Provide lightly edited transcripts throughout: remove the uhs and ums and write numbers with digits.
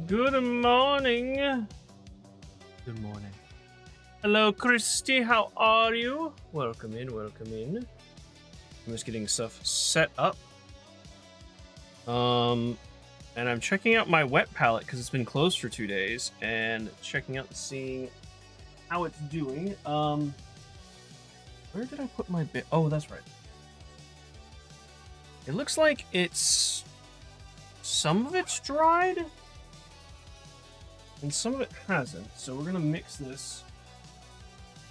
Good morning. Good morning. Hello, Christy. How are you? Welcome in. Welcome in. I'm just getting stuff set up. And I'm checking out my wet palette because it's been closed for 2 days, and checking out and seeing how it's doing. Where did I put my bit? Oh, that's right. It looks like it's some of it's dried and some of it hasn't. So we're gonna mix this.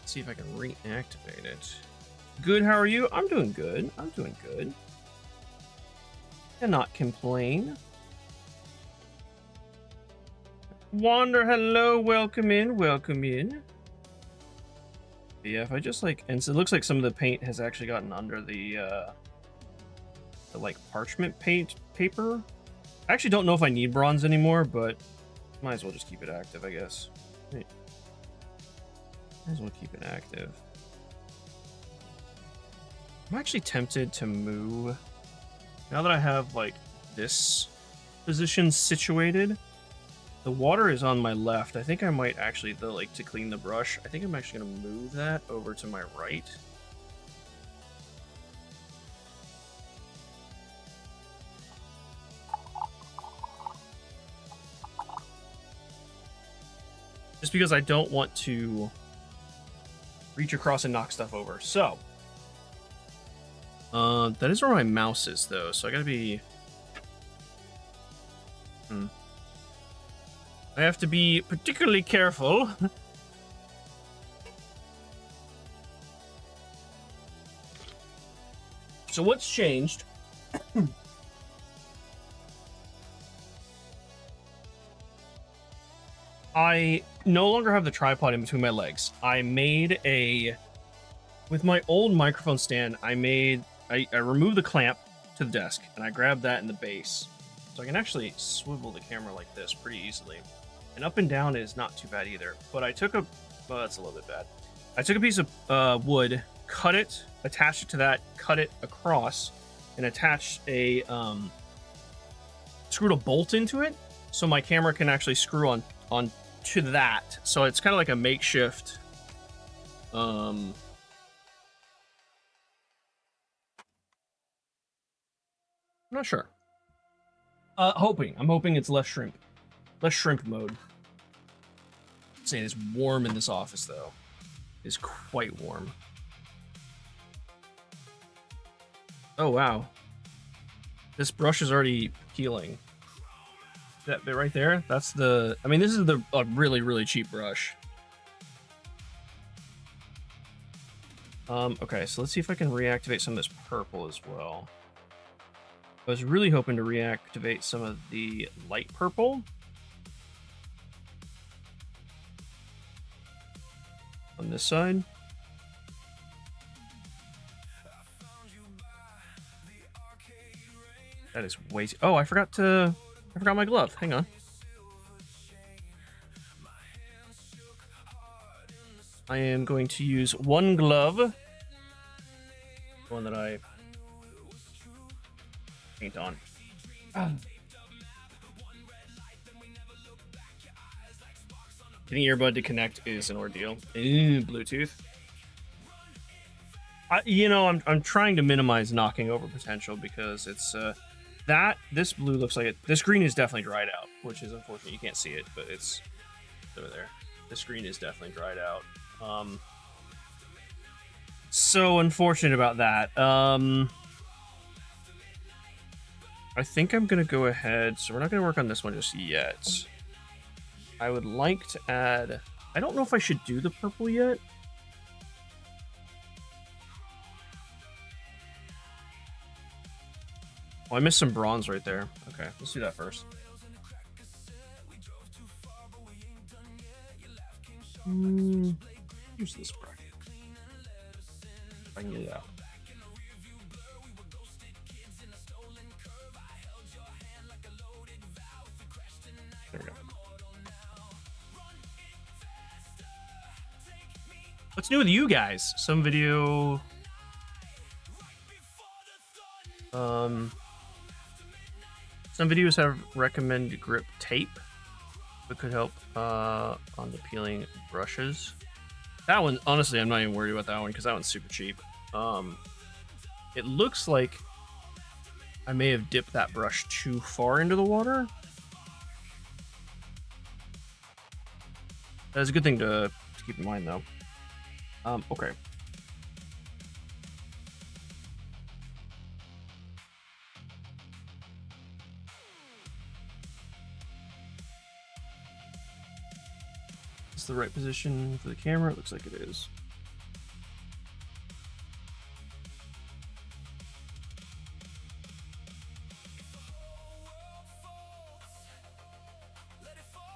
See if I can reactivate it. Good, how are you? I'm doing good. I'm doing good. Cannot complain. Wander, hello, welcome in, welcome in. Yeah, if I just like, and so it looks like some of the paint has actually gotten under the like parchment paper. I actually don't know if I need bronze anymore, but might as well just keep it active, I guess. Might as well keep it active. I'm actually tempted to move. Now that I have like this position situated, the water is on my left. I think I might actually, to clean the brush, I think I'm actually gonna move that over to my right. Just because I don't want to reach across and knock stuff over. So, that is where my mouse is though, so I gotta be... I have to be particularly careful. So what's changed? I no longer have the tripod in between my legs. I made with my old microphone stand, I removed the clamp to the desk and I grabbed that in the base. So I can actually swivel the camera like this pretty easily. And up and down is not too bad either. But I took well, that's a little bit bad. I took a piece of wood, cut it, attached it to that, cut it across, and attached screwed a bolt into it, so my camera can actually screw on to that. So it's kind of like a makeshift. I'm not sure. I'm hoping it's less shrimp mode. I'm saying it's warm in this office though. It's quite warm. Oh wow, this brush is already peeling. That bit right there, that's the... I mean, this is a really cheap brush. Okay, so let's see if I can reactivate some of this purple as well. I was really hoping to reactivate some of the light purple. On this side. That is way too... Oh, I forgot my glove. Hang on. I am going to use one glove. The one that I paint on. Getting earbud to connect is an ordeal. Bluetooth. I'm trying to minimize knocking over potential because it's this blue looks like it. This green is definitely dried out, which is unfortunate. You can't see it, but it's over there. This green is definitely dried out. So unfortunate about that. I think I'm gonna go ahead. So we're not gonna work on this one just yet. I would like to add... I don't know if I should do the purple yet. Oh, I missed some bronze right there. Okay, let's do that first. Use this brush. If I can get it out. There we go. What's new with you guys? Some video... Some videos have recommended grip tape. It could help on the peeling brushes. That one, honestly, I'm not even worried about that one because that one's super cheap. It looks like I may have dipped that brush too far into the water. That's a good thing to keep in mind, though. Okay. Is this the right position for the camera? It looks like it is.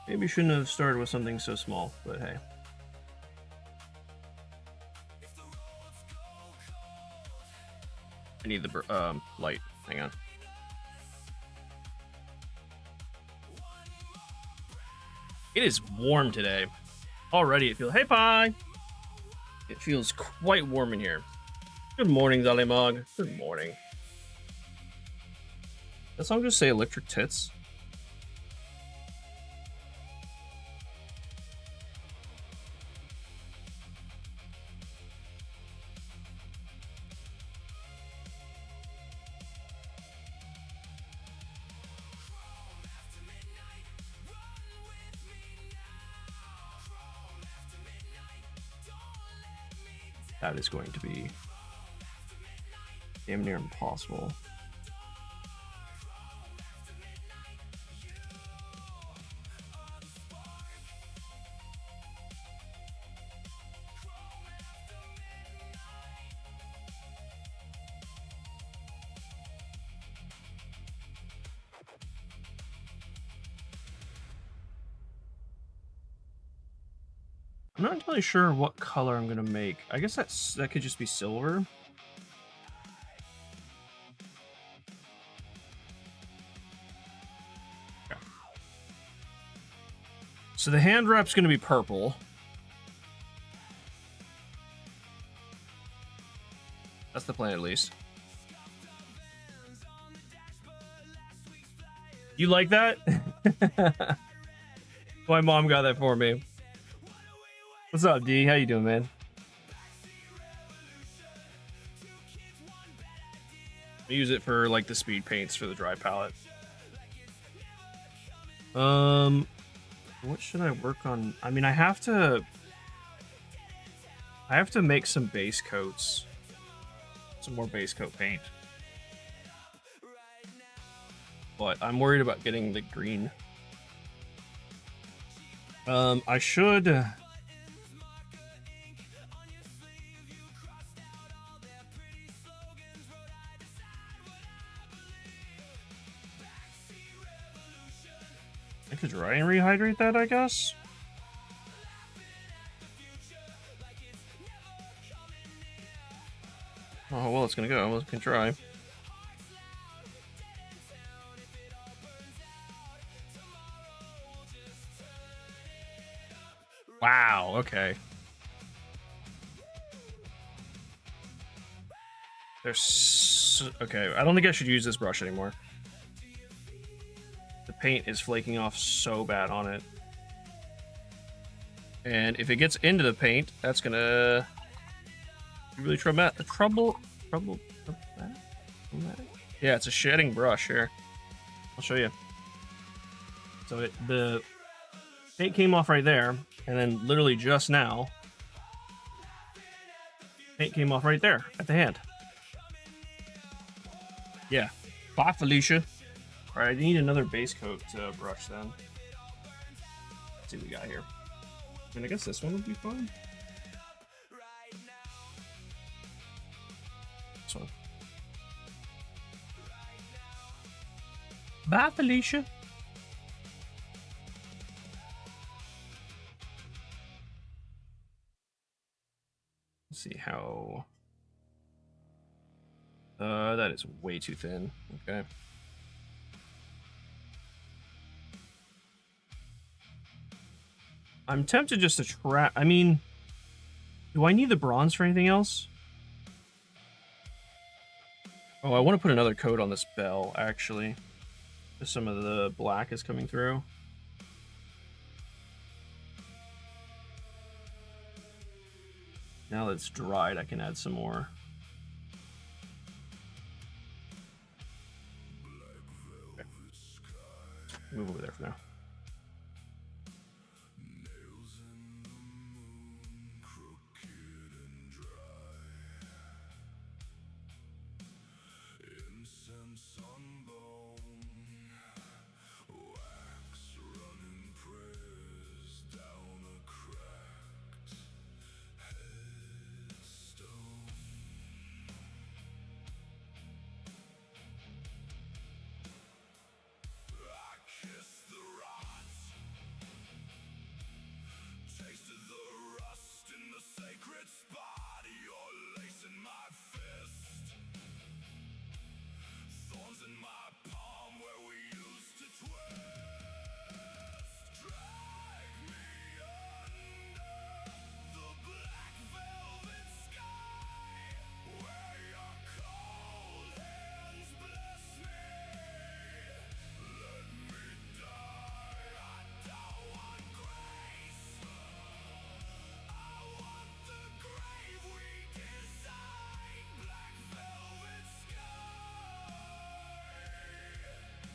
Maybe shouldn't have started with something so small, but hey. I need the light. Hang on. It is warm today. Already it feels... Hey, Pie! It feels quite warm in here. Good morning, Zalimog. Good morning. That song just say electric tits? That is going to be damn near impossible. I'm not entirely sure what color I'm gonna make. I guess that could just be silver. Okay. So the hand wrap's gonna be purple. That's the plan, at least. You like that? My mom got that for me. What's up, D? How you doing, man? I use it for like the speed paints for the dry palette. What should I work on? I mean, I have to make some base coats. Some more base coat paint. But I'm worried about getting the green. I should... I could dry and rehydrate that, I guess. Oh, well, it's gonna go. We can try. Wow, okay. Okay, I don't think I should use this brush anymore. The paint is flaking off so bad on it. And if it gets into the paint, that's gonna be really traumatic. Yeah, it's a shedding brush here. I'll show you. So the paint came off right there, and then literally just now, paint came off right there at the hand. Yeah. Bye, Felicia. All right, I need another base coat brush then. Let's see what we got here. I mean, I guess this one would be fun. This one. Bye, Felicia. Let's see how... that is way too thin. Okay. I'm tempted just to try... I mean, do I need the bronze for anything else? Oh, I want to put another coat on this bell, actually. Just some of the black is coming through. Now that it's dried, I can add some more. Okay. Move over there for now.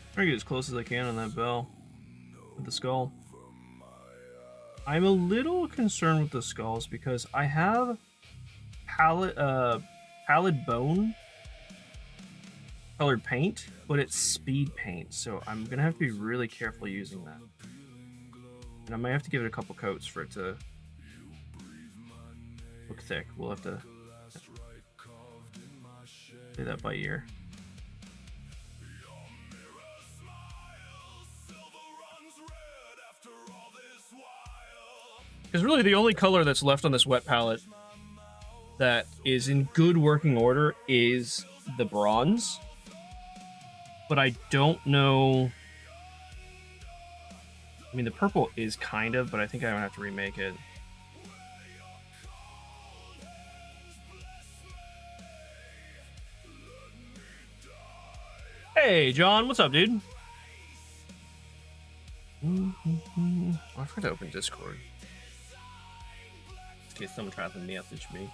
I'm trying to get as close as I can on that bell with the skull. I'm a little concerned with the skulls because I have pallid bone colored paint, but it's speed paint, so I'm gonna have to be really careful using that. And I might have to give it a couple coats for it to look thick. We'll have to do that by ear. Because really the only color that's left on this wet palette that is in good working order is the bronze. But I don't know... I mean, the purple is kind of, but I think I'm going to have to remake it. Hey, John, what's up, dude? Oh, I forgot to open Discord. In case someone tries to message me.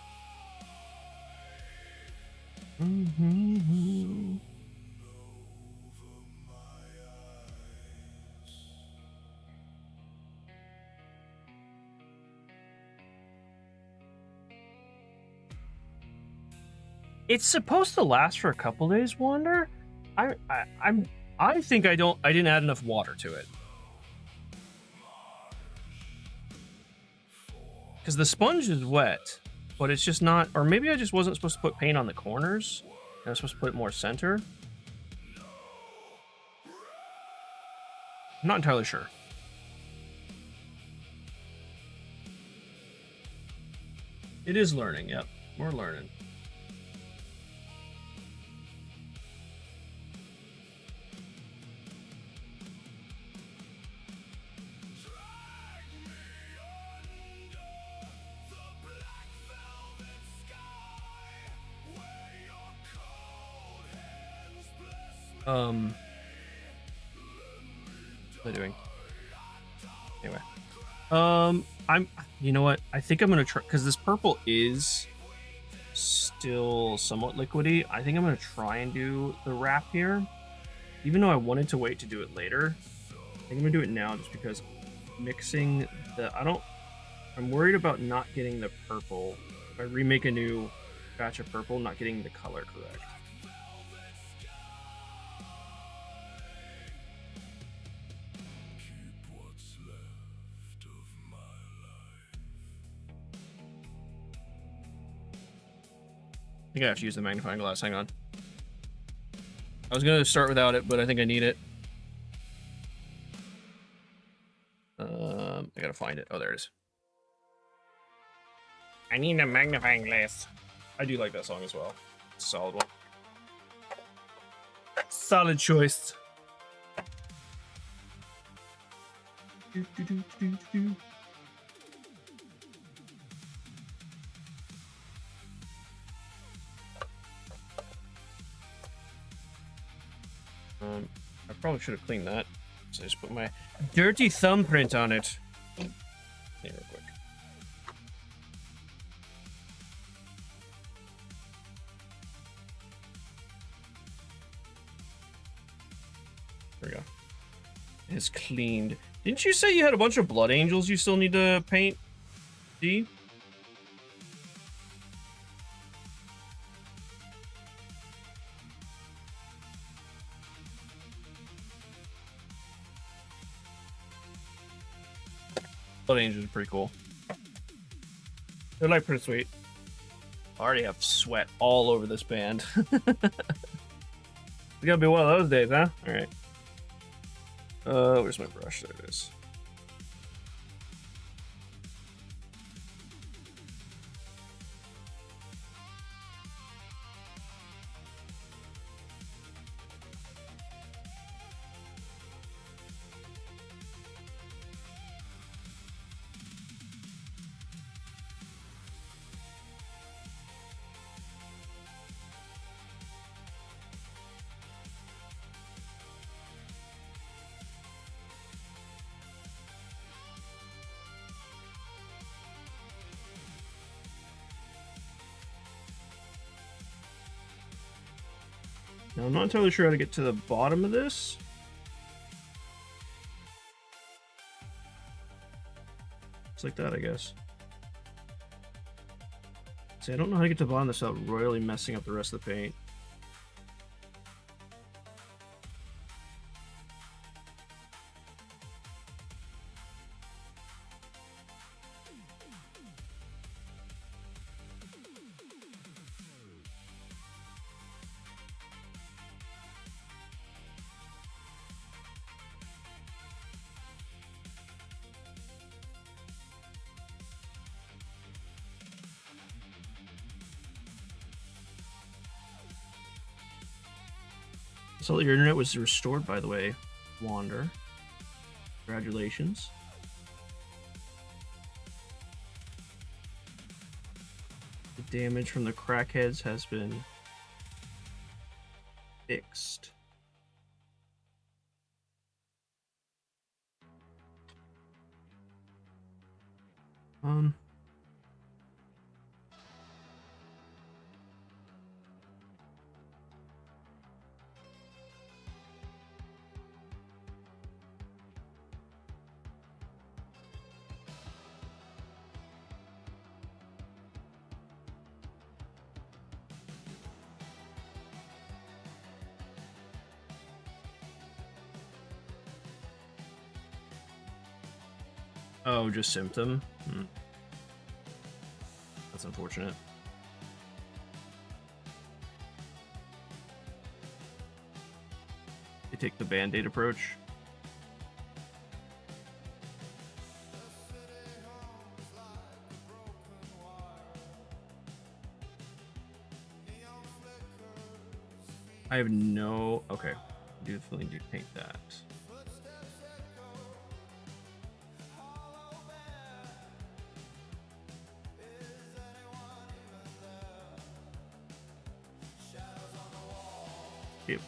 It's supposed to last for a couple days, Wander. I think I didn't add enough water to it. Because the sponge is wet, but it's just not... Or maybe I just wasn't supposed to put paint on the corners. I was supposed to put it more center. I'm not entirely sure. It is learning, yep. We're learning. What am I doing? Anyway. You know what? I think I'm gonna try, because this purple is still somewhat liquidy. I think I'm gonna try and do the wrap here. Even though I wanted to wait to do it later. I think I'm gonna do it now just because mixing the... I'm worried about not getting the purple. If I remake a new batch of purple, not getting the color correct. I think I have to use the magnifying glass. Hang on. I was going to start without it, but I think I need it. I gotta find it. Oh, there it is. I need a magnifying glass. I do like that song as well. It's a solid one. Solid choice. I probably should have cleaned that. So I just put my dirty thumbprint on it. Here, real quick. There we go. It's cleaned. Didn't you say you had a bunch of blood angels you still need to paint, D? Blood angels are pretty cool. They're like pretty sweet. I already have sweat all over this band. It's gonna be one of those days, huh? All right. Where's my brush? There it is. Now, I'm not entirely sure how to get to the bottom of this. It's like that, I guess. See, I don't know how to get to the bottom of this without royally messing up the rest of the paint. I saw that your internet was restored, by the way, Wander. Congratulations. The damage from the crackheads has been fixed. Oh, just symptom? That's unfortunate. They take the band-aid approach. I have no... Okay. Definitely do paint that. Yep.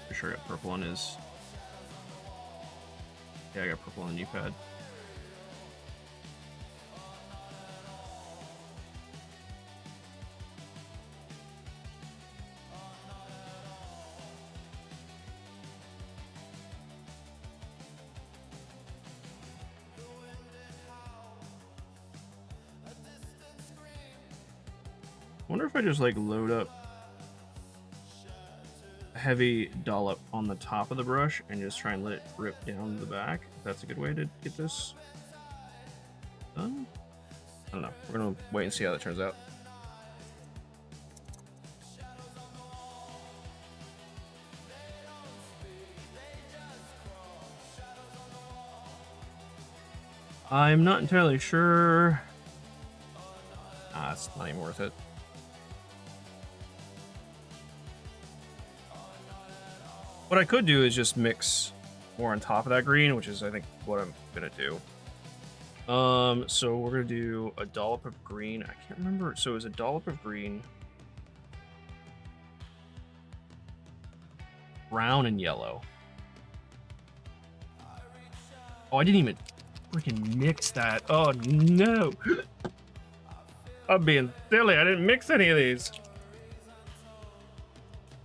For sure I got purple on his... Yeah, I got purple on the new pad. I wonder if I just like load up a heavy dollop on the top of the brush and just try and let it rip down the back. If that's a good way to get this done. I don't know. We're gonna wait and see how that turns out. I'm not entirely sure. Ah, it's not even worth it. What I could do is just mix more on top of that green, which is, I think, what I'm gonna do. So we're gonna do a dollop of green. I can't remember. So it was a dollop of green, brown, and yellow. Oh, I didn't even freaking mix that. Oh no! I'm being silly. I didn't mix any of these.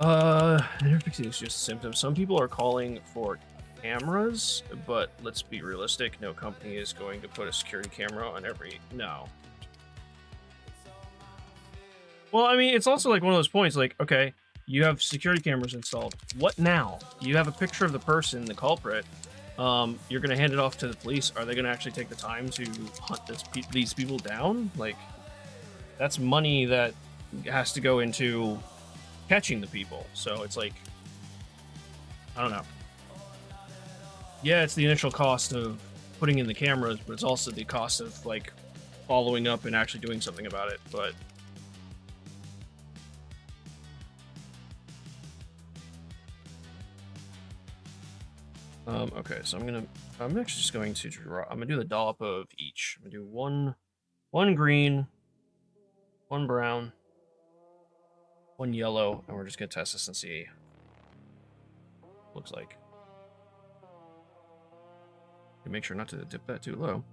Interfixing is just a symptom. Some people are calling for cameras, but let's be realistic. No company is going to put a security camera on every... No. Well, I mean, it's also like one of those points, like, okay, you have security cameras installed. What now? You have a picture of the person, the culprit. You're going to hand it off to the police. Are they going to actually take the time to hunt these people down? Like, that's money that has to go into catching the people. So it's like, I don't know. Yeah, it's the initial cost of putting in the cameras, but it's also the cost of, like, following up and actually doing something about it. But okay, so I'm actually just going to draw. I'm gonna do the dollop of each. I'm gonna do one green, one brown, one yellow, and we're just gonna test this and see. Looks like. Make sure not to dip that too low.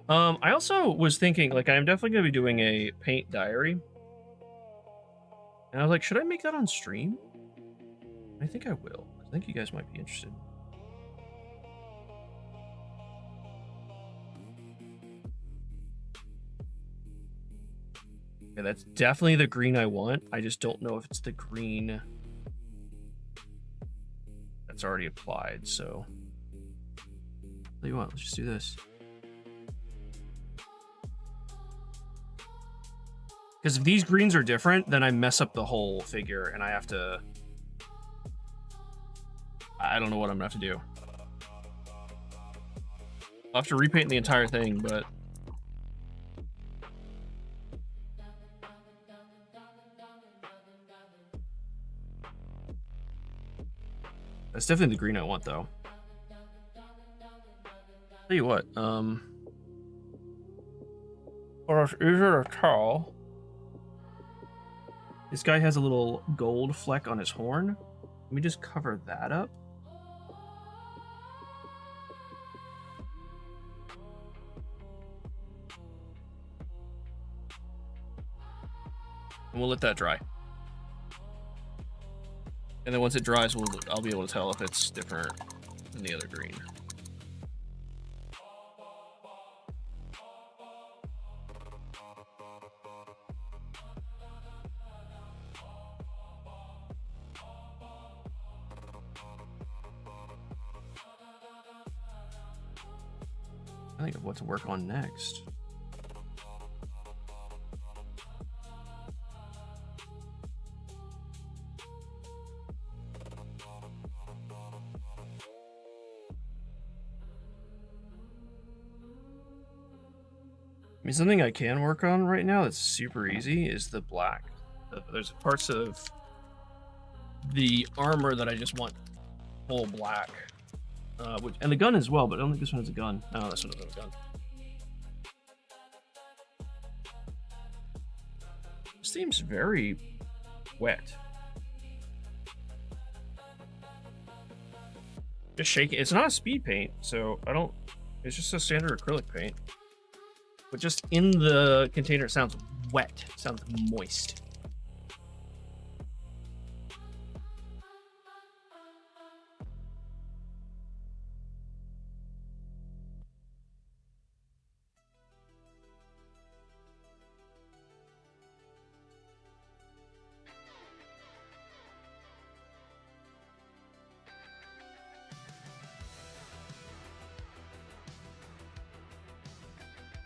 I also was thinking, like, I'm definitely gonna be doing a paint diary, and I was like, should I make that on stream? I think I will. I think you guys might be interested. Yeah, that's definitely the green I want. I just don't know if it's the green that's already applied, so... Tell you what, let's just do this. Because if these greens are different, then I mess up the whole figure, and I have to... I don't know what I'm gonna have to do. I'll have to repaint the entire thing, but... That's definitely the green I want, though. Tell you what, or is it a towel? This guy has a little gold fleck on his horn. Let me just cover that up. And we'll let that dry. And then once it dries, I'll be able to tell if it's different than the other green. I think of what to work on next. I mean, something I can work on right now that's super easy is the black. There's parts of the armor that I just want full black. And the gun as well, but I don't think this one has a gun. No, this one doesn't have a gun. This seems very wet. Just shaking. It's not a speed paint, so I don't... It's just a standard acrylic paint. But just in the container, it sounds wet. It sounds moist.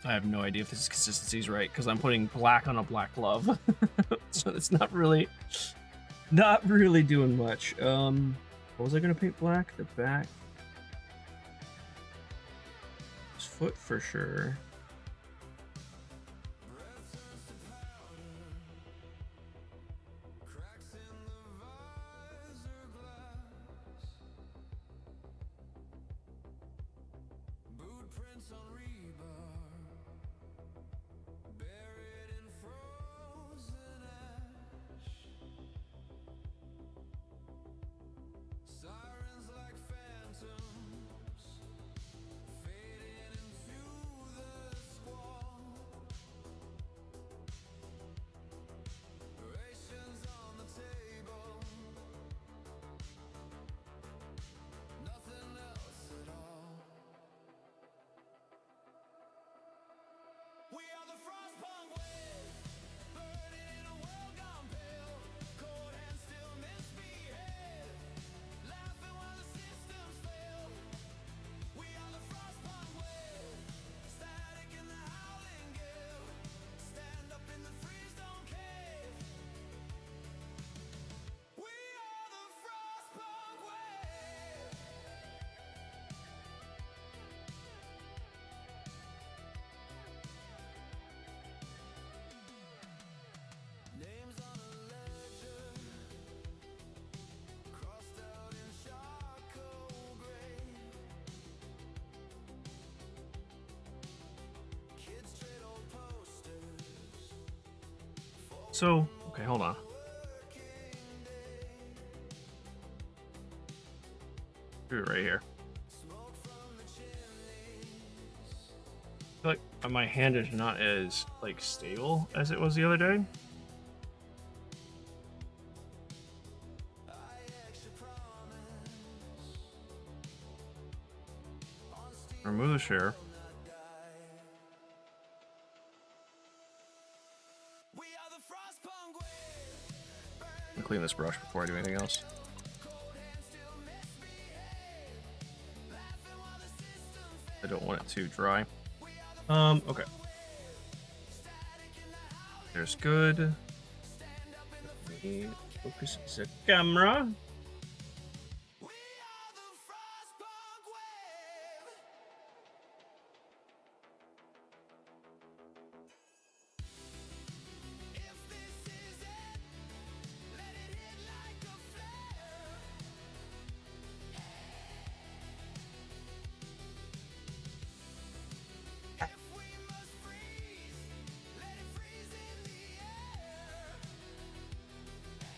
I have no idea if this consistency is right because I'm putting black on a black glove, so it's not really doing much. What was I gonna paint black? The back, his foot for sure. So, okay, hold on. Do it right here. I feel like my hand is not as like stable as it was the other day. Remove the share. I'll clean this brush before I do anything else. I don't want it too dry. Okay. There's good. Focus the camera.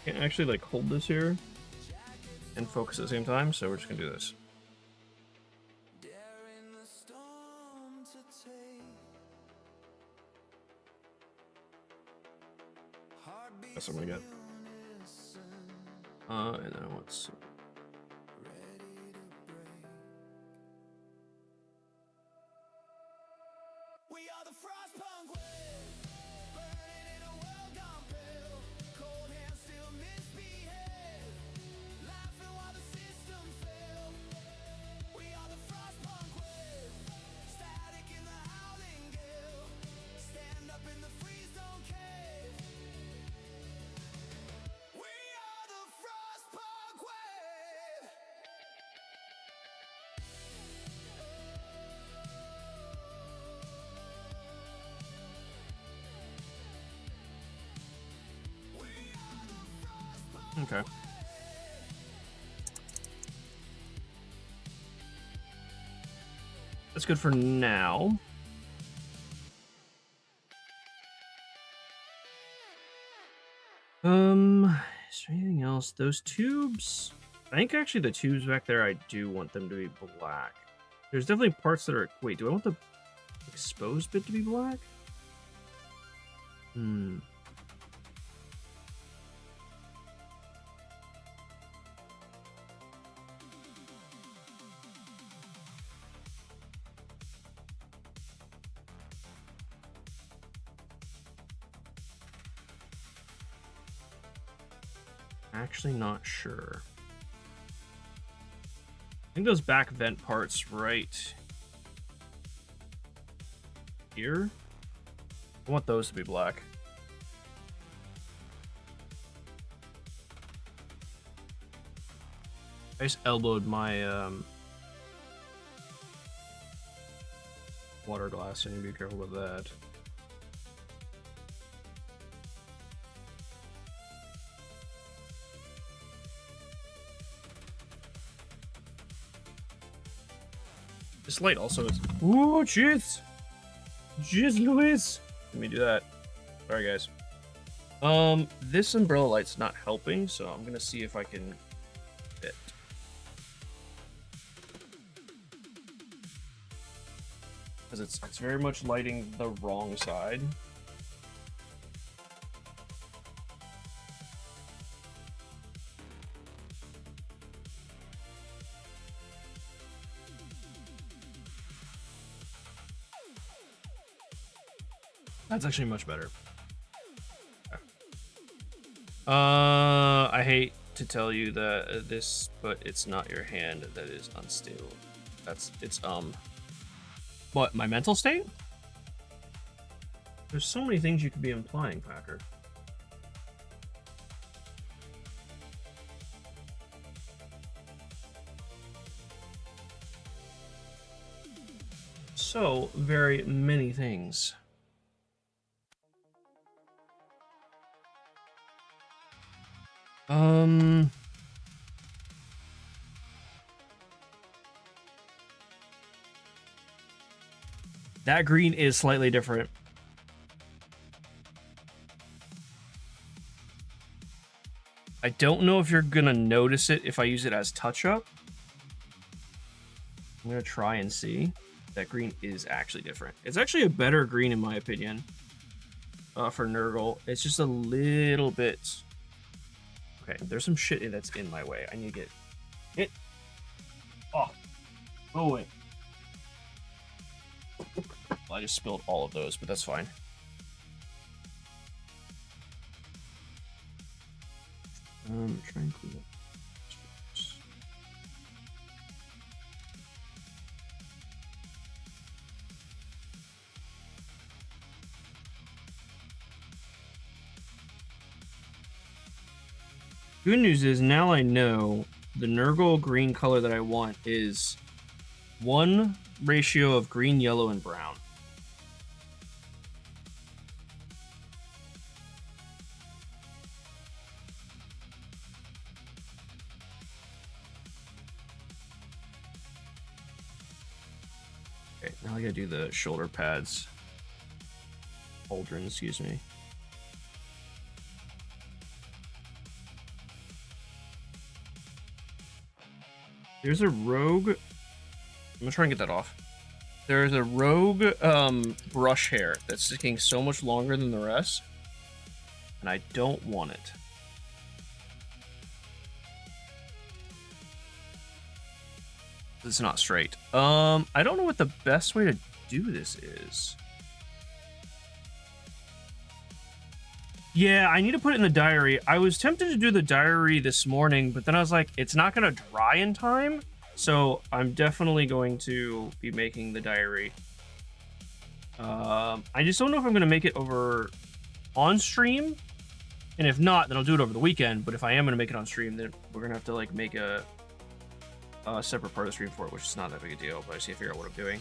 Can't actually like hold this here and focus at the same time, so we're just gonna do this. That's what I'm gonna get. And then I want to. Okay. That's good for now. Is there anything else? Those tubes. I think actually the tubes back there, I do want them to be black. There's definitely parts that are. Wait, do I want the exposed bit to be black? Actually not sure. I think those back vent parts right here. I want those to be black. I just elbowed my water glass, so you need to be careful with that. This light also is. Ooh, jeez! Jeez Louise! Let me do that. Sorry, guys. This umbrella light's not helping, so I'm gonna see if I can fit. Because it's very much lighting the wrong side. That's actually much better. Okay. I hate to tell you that but it's not your hand that is unstable. It's what, my mental state? There's so many things you could be implying, Packer. So very many things. That green is slightly different. I don't know if you're gonna notice it if I use it as touch-up. I'm gonna try and see. That green is actually different. It's actually a better green in my opinion for Nurgle. It's just a little bit... Okay, there's some shit that's in my way. I need to get it. Oh, go away. Well, I just spilled all of those, but that's fine. Try and clean up. Good news is now I know the Nurgle green color that I want is 1 ratio of green, yellow, and brown. Okay, now I gotta do the shoulder pads. Pauldron, excuse me. There's a rogue. I'm gonna try and get that off. There's a rogue brush hair that's sticking so much longer than the rest, and I don't want it. It's not straight. I don't know what the best way to do this is. Yeah, I need to put it in the diary. I was tempted to do the diary this morning, but then I was like, it's not going to dry in time. So I'm definitely going to be making the diary. I just don't know if I'm going to make it over on stream. And if not, then I'll do it over the weekend. But if I am going to make it on stream, then we're going to have to like make a separate part of the stream for it, which is not that big a deal. But I just need to figure out what I'm doing.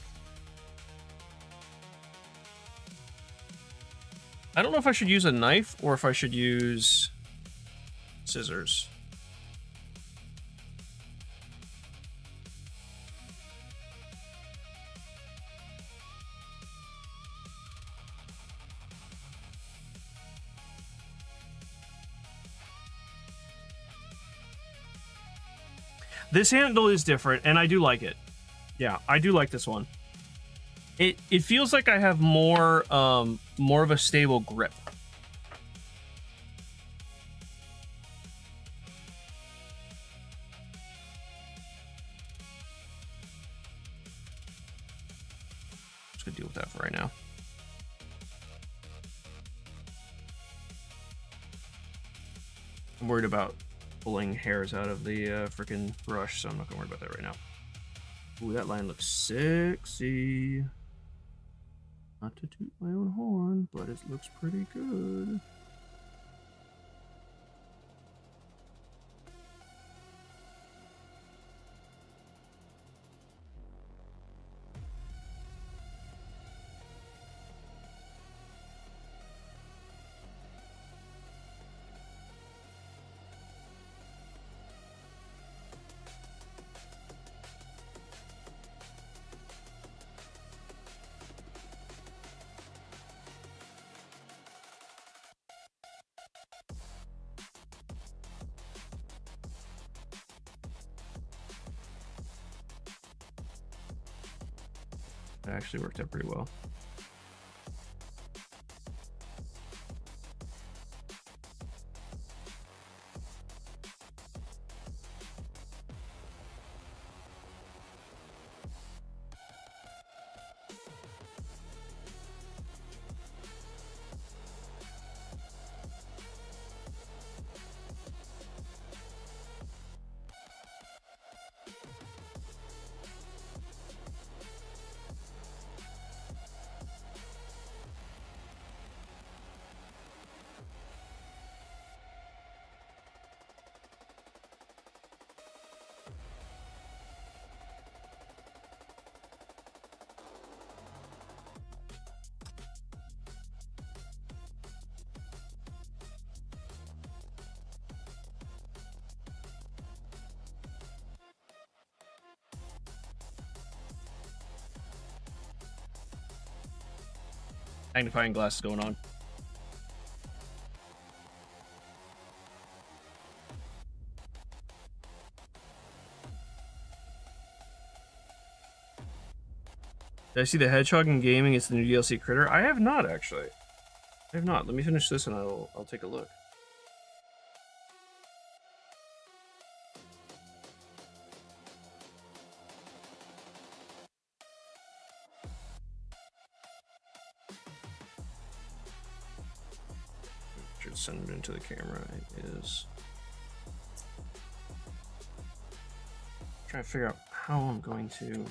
I don't know if I should use a knife or if I should use scissors. This handle is different, and I do like it. Yeah, I do like this one. It feels like I have more of a stable grip. Just gonna deal with that for right now. I'm worried about pulling hairs out of the freaking brush, so I'm not gonna worry about that right now. Ooh, that line looks sexy. Not to toot my own horn, but it looks pretty good. That actually worked out pretty well. Magnifying glass is going on. Did I see the hedgehog in gaming? It's the new DLC critter. I have not actually. I have not. Let me finish this and I'll take a look. Should send it into the camera. It is. Trying to figure out how I'm going to.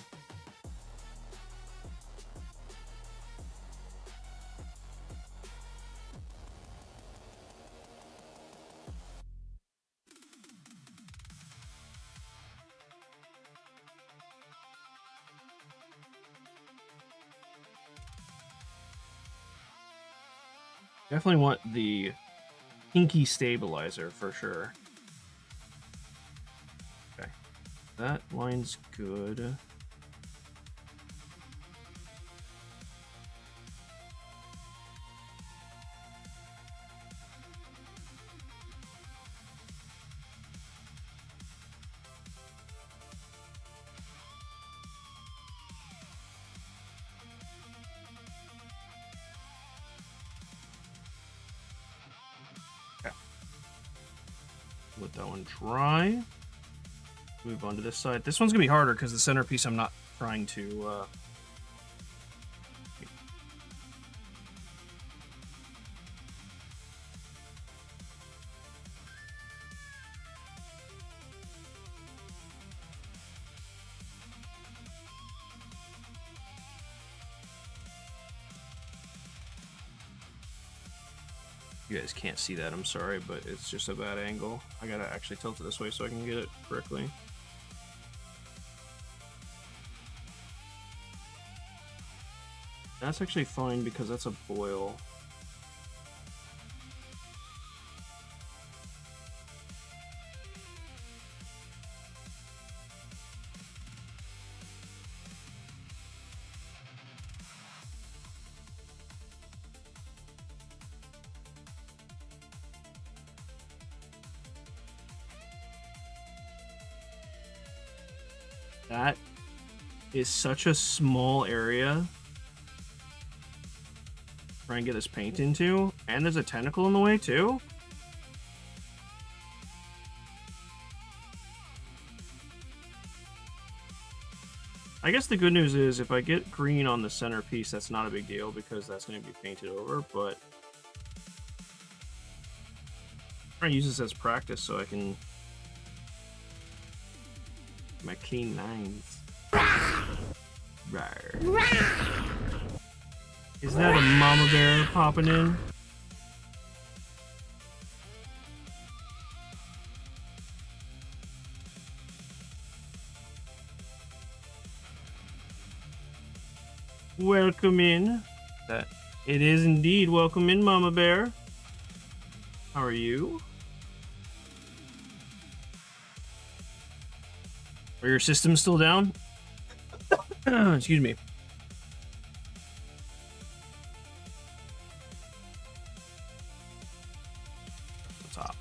Definitely want the pinky stabilizer for sure. Okay, that line's good. Let that one dry. Move on to this side. This one's gonna be harder because the centerpiece I'm not trying to You guys can't see that, I'm sorry, but it's just a bad angle. I gotta actually tilt it this way so I can get it correctly. That's actually fine because that's a boil. That is such a small area. Try and get this paint into, and there's a tentacle in the way too. I guess the good news is if I get green on the centerpiece, that's not a big deal because that's going to be painted over, but I'm trying to use this as practice so I can my clean lines. Rawr. Is that a mama bear popping in? Welcome in. That it is indeed welcome in, mama bear. How are you? Are your systems still down? Excuse me. The top.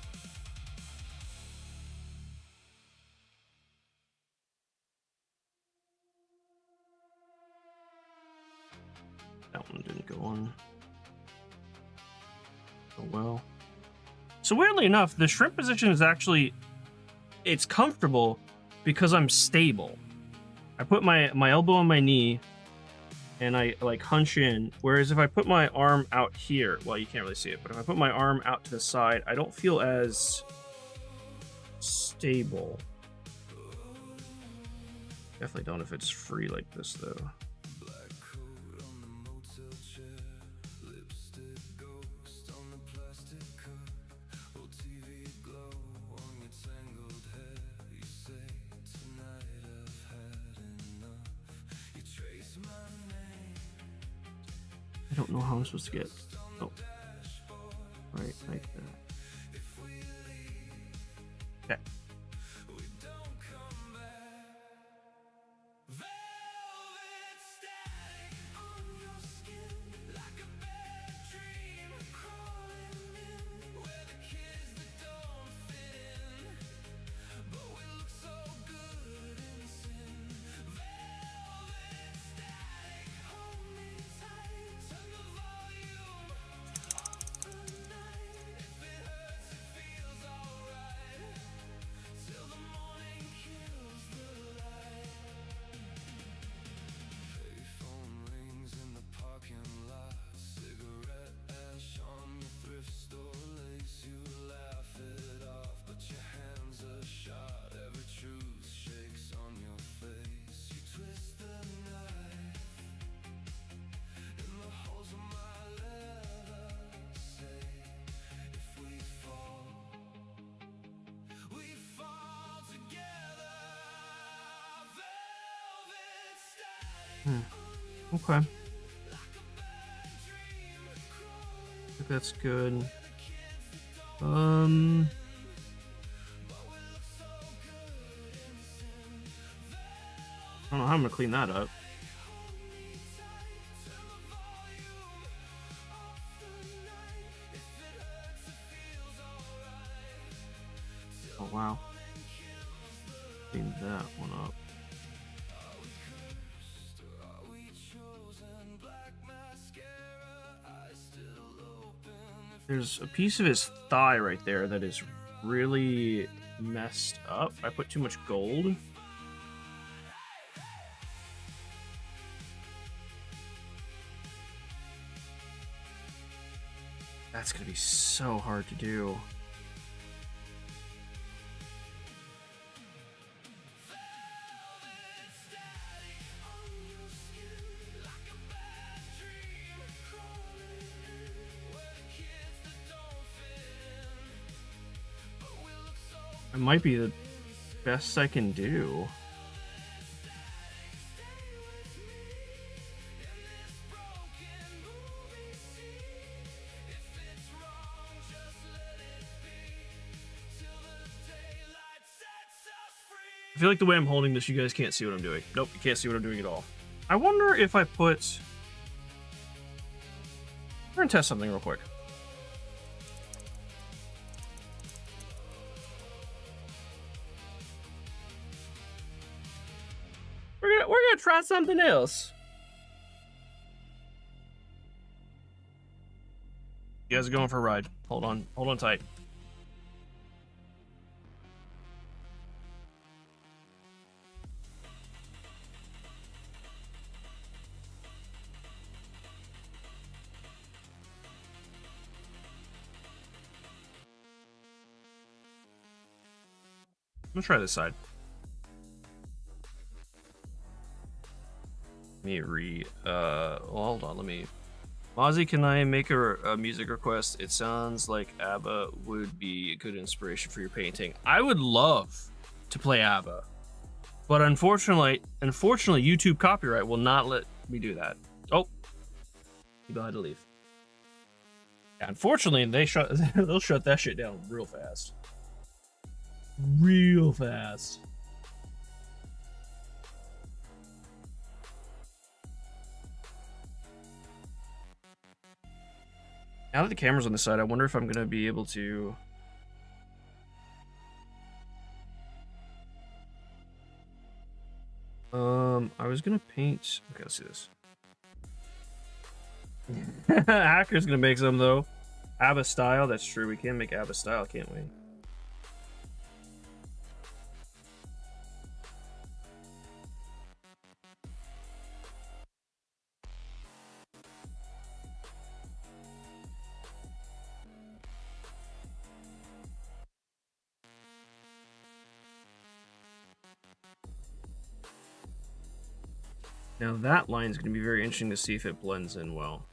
That one didn't go on. Oh well. So weirdly enough, the shrimp position is actually, it's comfortable because I'm stable. I put my elbow on my knee and I like hunch in. Whereas if I put my arm out here, well, you can't really see it, but if I put my arm out to the side, I don't feel as stable. Definitely don't if it's free like this though. I don't know how I'm supposed to get. Oh, right, like that. Okay. Okay. I think that's good. I don't know how I'm gonna clean that up. Oh wow. Clean that one up. There's a piece of his thigh right there that is really messed up. I put too much gold. That's gonna be so hard to do. It might be the best I can do. I feel like the way I'm holding this, you guys can't see what I'm doing. Nope, you can't see what I'm doing at all. I wonder if I put... We're gonna test something real quick. We're gonna try something else. You guys are going for a ride. Hold on tight. I'm gonna try this side. Well, hold on, let me... Mozzie, can I make a music request? It sounds like ABBA would be a good inspiration for your painting. I would love to play ABBA, but unfortunately, YouTube copyright will not let me do that. Oh, people had to leave. Yeah, unfortunately, they'll shut that shit down real fast. Real fast. Now that the camera's on the side, I wonder if I'm gonna be able to... I was gonna paint... Okay, let's see this. Hacker's gonna make some, though. ABBA style, that's true. We can make ABBA style, can't we? Now that line is going to be very interesting to see if it blends in well.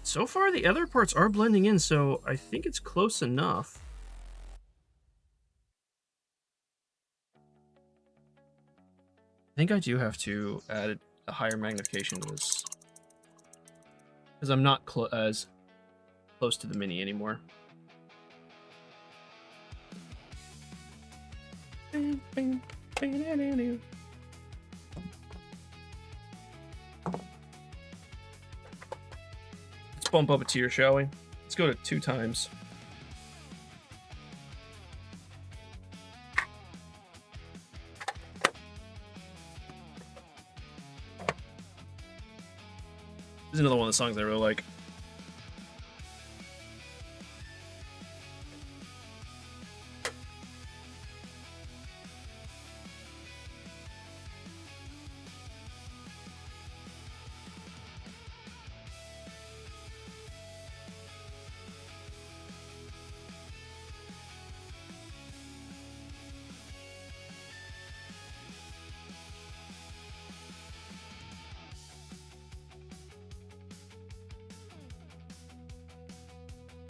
So far, the other parts are blending in, so I think it's close enough. I think I do have to add a higher magnification to this, because I'm not as close to the mini anymore. Bing, bing. Let's bump up a tier, shall we? Let's go to 2 times. This is another one of the songs I really like.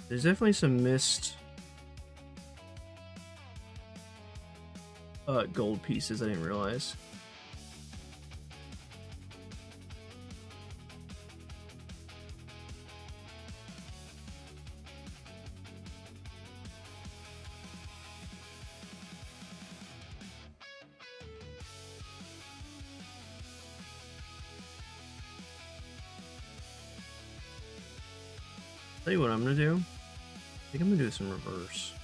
There's definitely some missed gold pieces I didn't realize. Tell you what I'm gonna do. I think I'm gonna do this in reverse.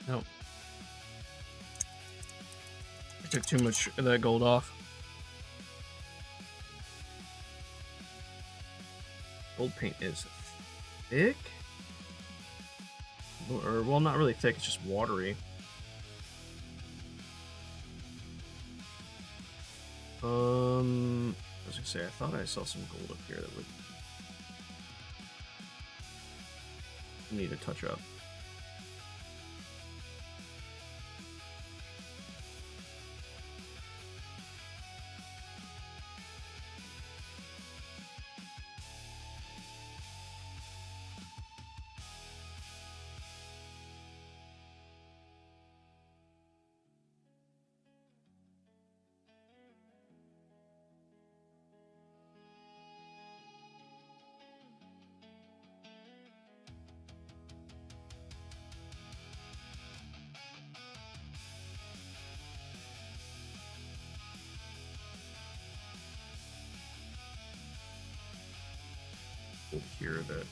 Nope. I took too much of that gold off. Gold paint is thick? Or, well, not really thick, it's just watery. I was gonna say, I thought I saw some gold up here that would need a touch up. Here that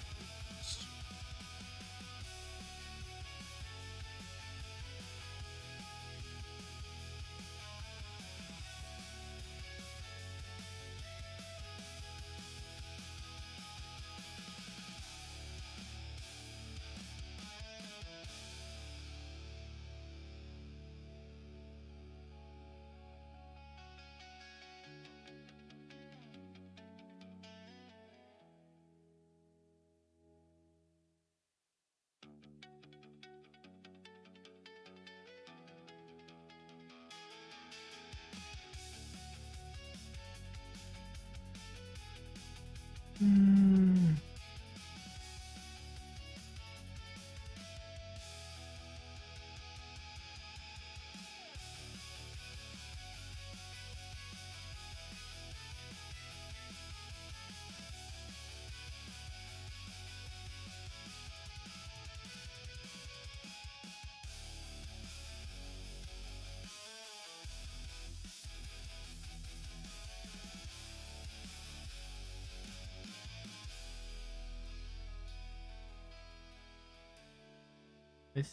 I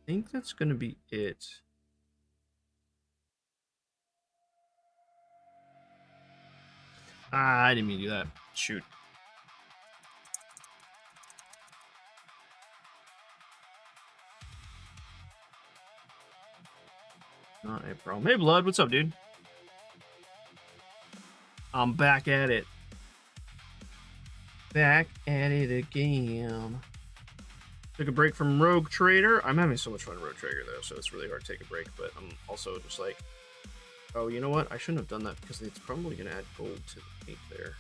think that's gonna be it. Ah, I didn't mean to do that. Shoot. Not a problem. Hey, Blood, what's up, dude? I'm back at it. Back at it again. Took a break from Rogue Trader. I'm having so much fun in Rogue Trader, though, so it's really hard to take a break, but I'm also just like, oh, you know what? I shouldn't have done that because it's probably going to add gold to the paint there.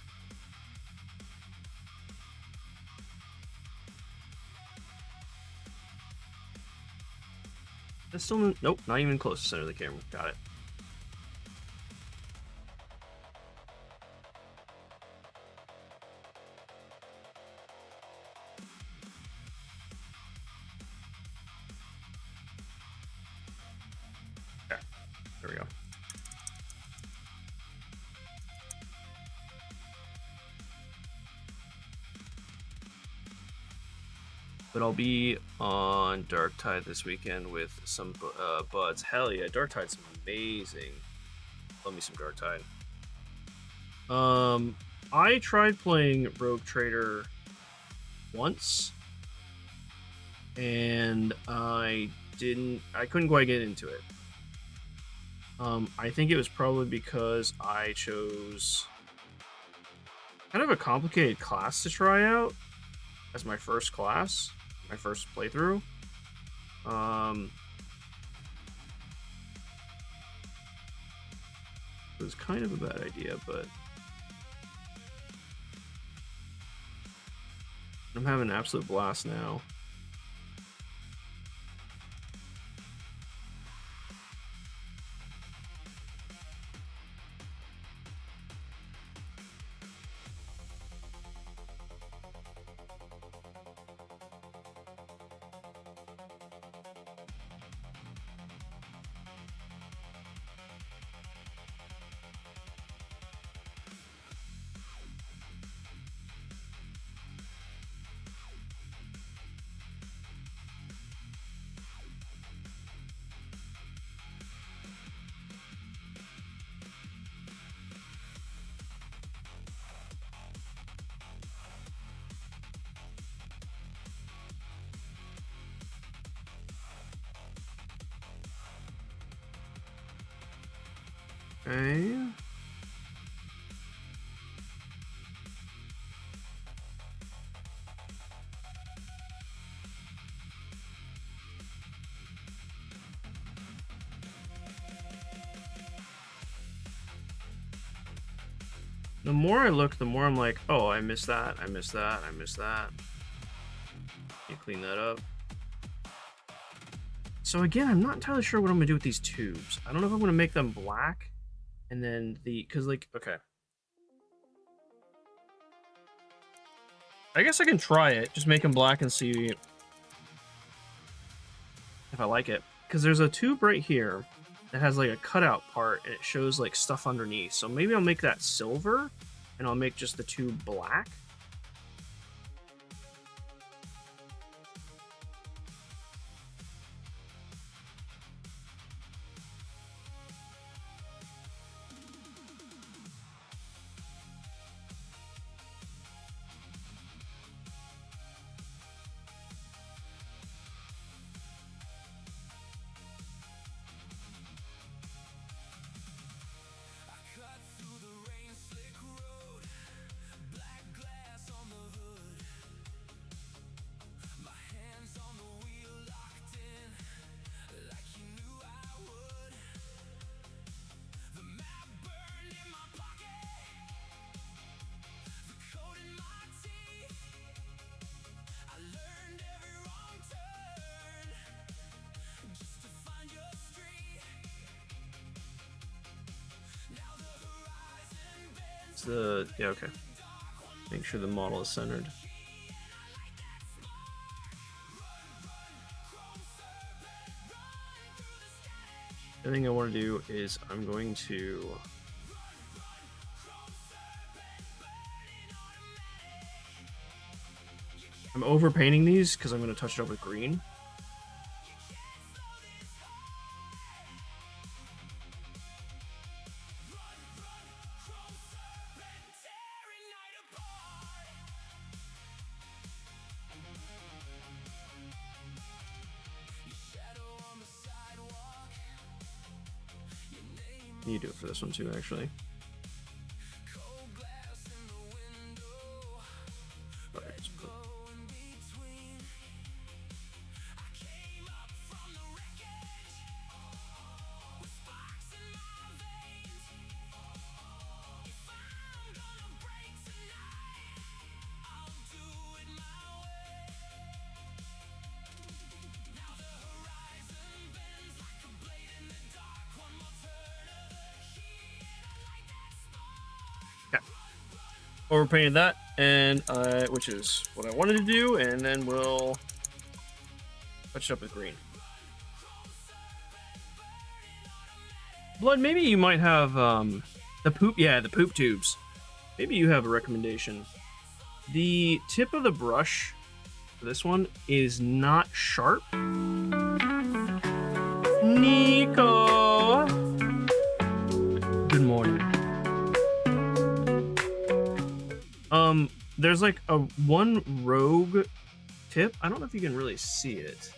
That's still, nope, not even close to the center of the camera. Got it. Okay, there we go. But I'll be on Dark Tide this weekend with some buds. Hell yeah, Dark Tide's amazing. Love me some Dark Tide. I tried playing Rogue Trader once, and I couldn't quite get into it. I think it was probably because I chose kind of a complicated class to try out as my first class. My first playthrough. It was kind of a bad idea, but I'm having an absolute blast now. Okay. The more I look, the more I'm like, oh, I missed that, I missed that, I missed that. You clean that up. So again, I'm not entirely sure what I'm gonna do with these tubes. I don't know if I'm gonna make them black, and then cause like, okay. I guess I can try it, just make them black and see if I like it. Cause there's a tube right here that has like a cutout part, and it shows like stuff underneath. So maybe I'll make that silver, and I'll make just the tube black. Yeah, okay. Make sure the model is centered. The thing I want to do is I'm overpainting these because I'm going to touch it up with green. You do it for this one too, actually. Overpainted that, and which is what I wanted to do, and then we'll touch it up with green. Blood, maybe you might have the poop tubes. Maybe you have a recommendation. The tip of the brush for this one is not sharp. Nico! Good morning. There's like a one rogue tip. I don't know if you can really see it.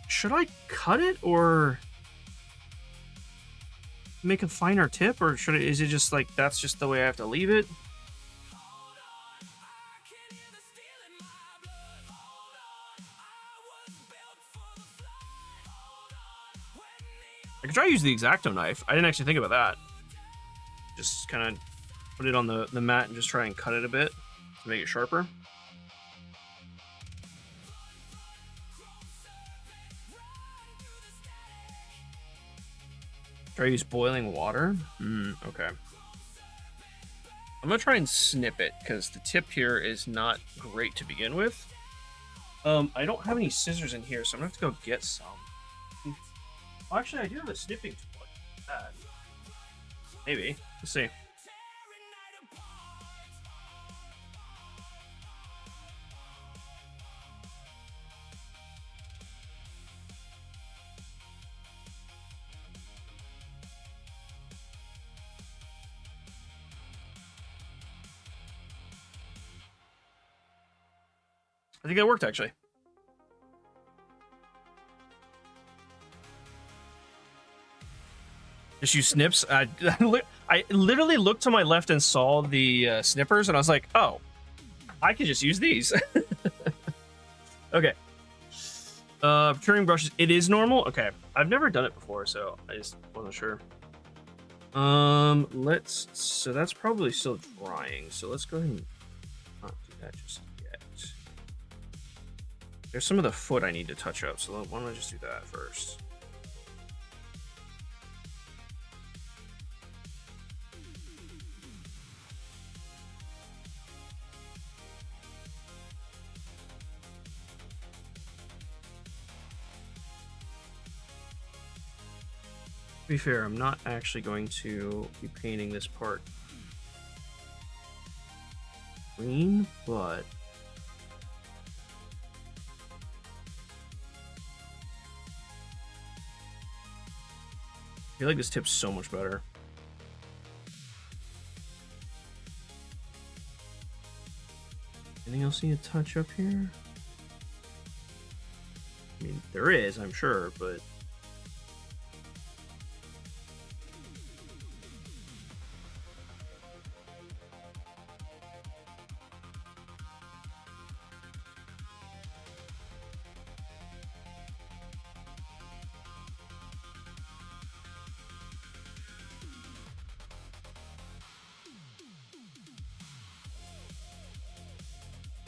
Should I cut it or make a finer tip, or is it just like that's just the way I have to leave it? I could try to use the X-Acto knife. I didn't actually think about that. Just kind of put it on the mat and just try and cut it a bit to make it sharper. Try to use boiling water. Okay. I'm gonna try and snip it because the tip here is not great to begin with. I don't have any scissors in here, so I'm gonna have to go get some. Well, actually, I do have a snipping tool like that. Maybe. Let's see. I think that worked, actually. Just use snips. I literally looked to my left and saw the snippers, and I was like, oh, I can just use these. Okay. Turning brushes. It is normal. Okay. I've never done it before, so I just wasn't sure. So that's probably still drying. So let's go ahead and not do that just yet. There's some of the foot I need to touch up, so why don't I just do that first? To be fair, I'm not actually going to be painting this part green, but I feel like this tip's so much better. Anything else you need to touch up here? I mean, there is, I'm sure, but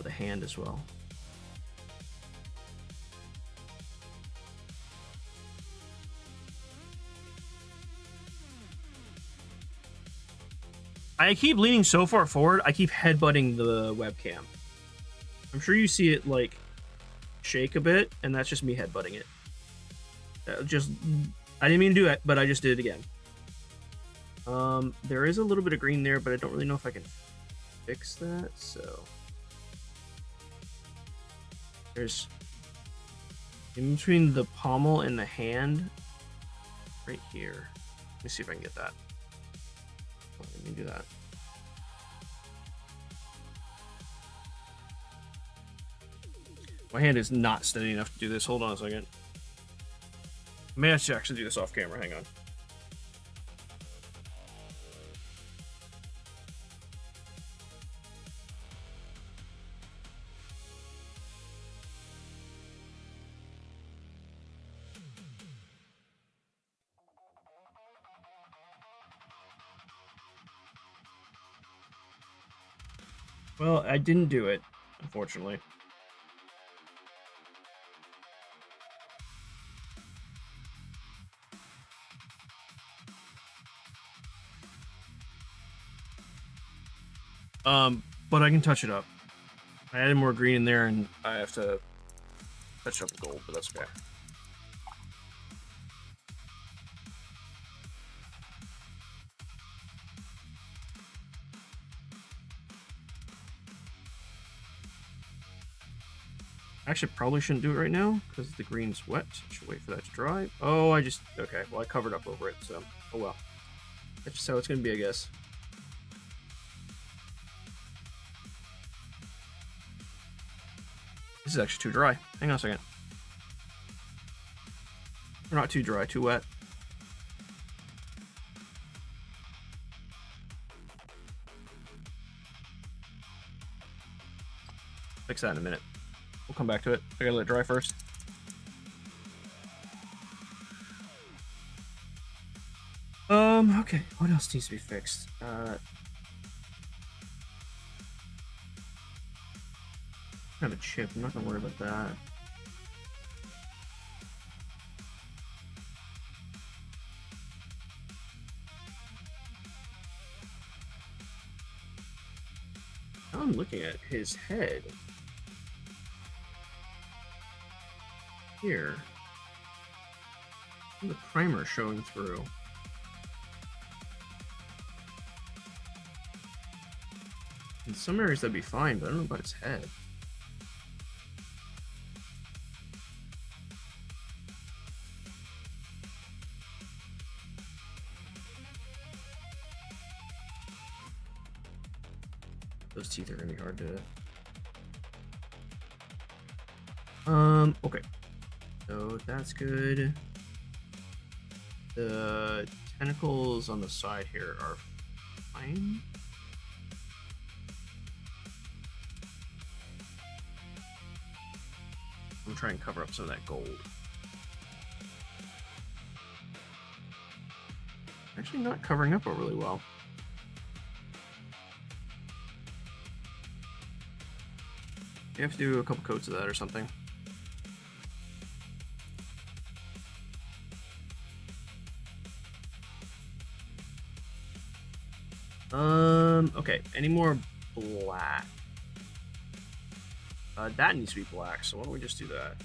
the hand as well. I keep leaning so far forward, I keep headbutting the webcam. I'm sure you see it like shake a bit, and that's just me headbutting it. I didn't mean to do it, but I just did it again. There is a little bit of green there, but I don't really know if I can fix that, so there's in between the pommel and the hand right here. Let me see if I can get that. Let me do that. My hand is not steady enough to do this. Hold on a second. I may have to actually do this off camera. Hang on. Well, I didn't do it, unfortunately. But I can touch it up. I added more green in there, and I have to touch up the gold, but that's okay. Actually, probably shouldn't do it right now because the green's wet. I should wait for that to dry. Oh, okay. Well, I covered up over it, so oh well. That's just how it's gonna be, I guess. This is actually too dry. Hang on a second. Or not too dry, too wet. Fix that in a minute. We'll come back to it. I gotta let it dry first. Okay. What else needs to be fixed? I have a chip. I'm not gonna worry about that. Now I'm looking at his head. Here. The primer showing through. In some areas that'd be fine, but I don't know about his head. Those teeth are gonna be hard to... Okay. So that's good. The Tentacles on the side here are fine. I'm trying to cover up some of that gold. Actually not covering up really well. You have to do a couple coats of that or something. Okay, any more black? That needs to be black, so why don't we just do that?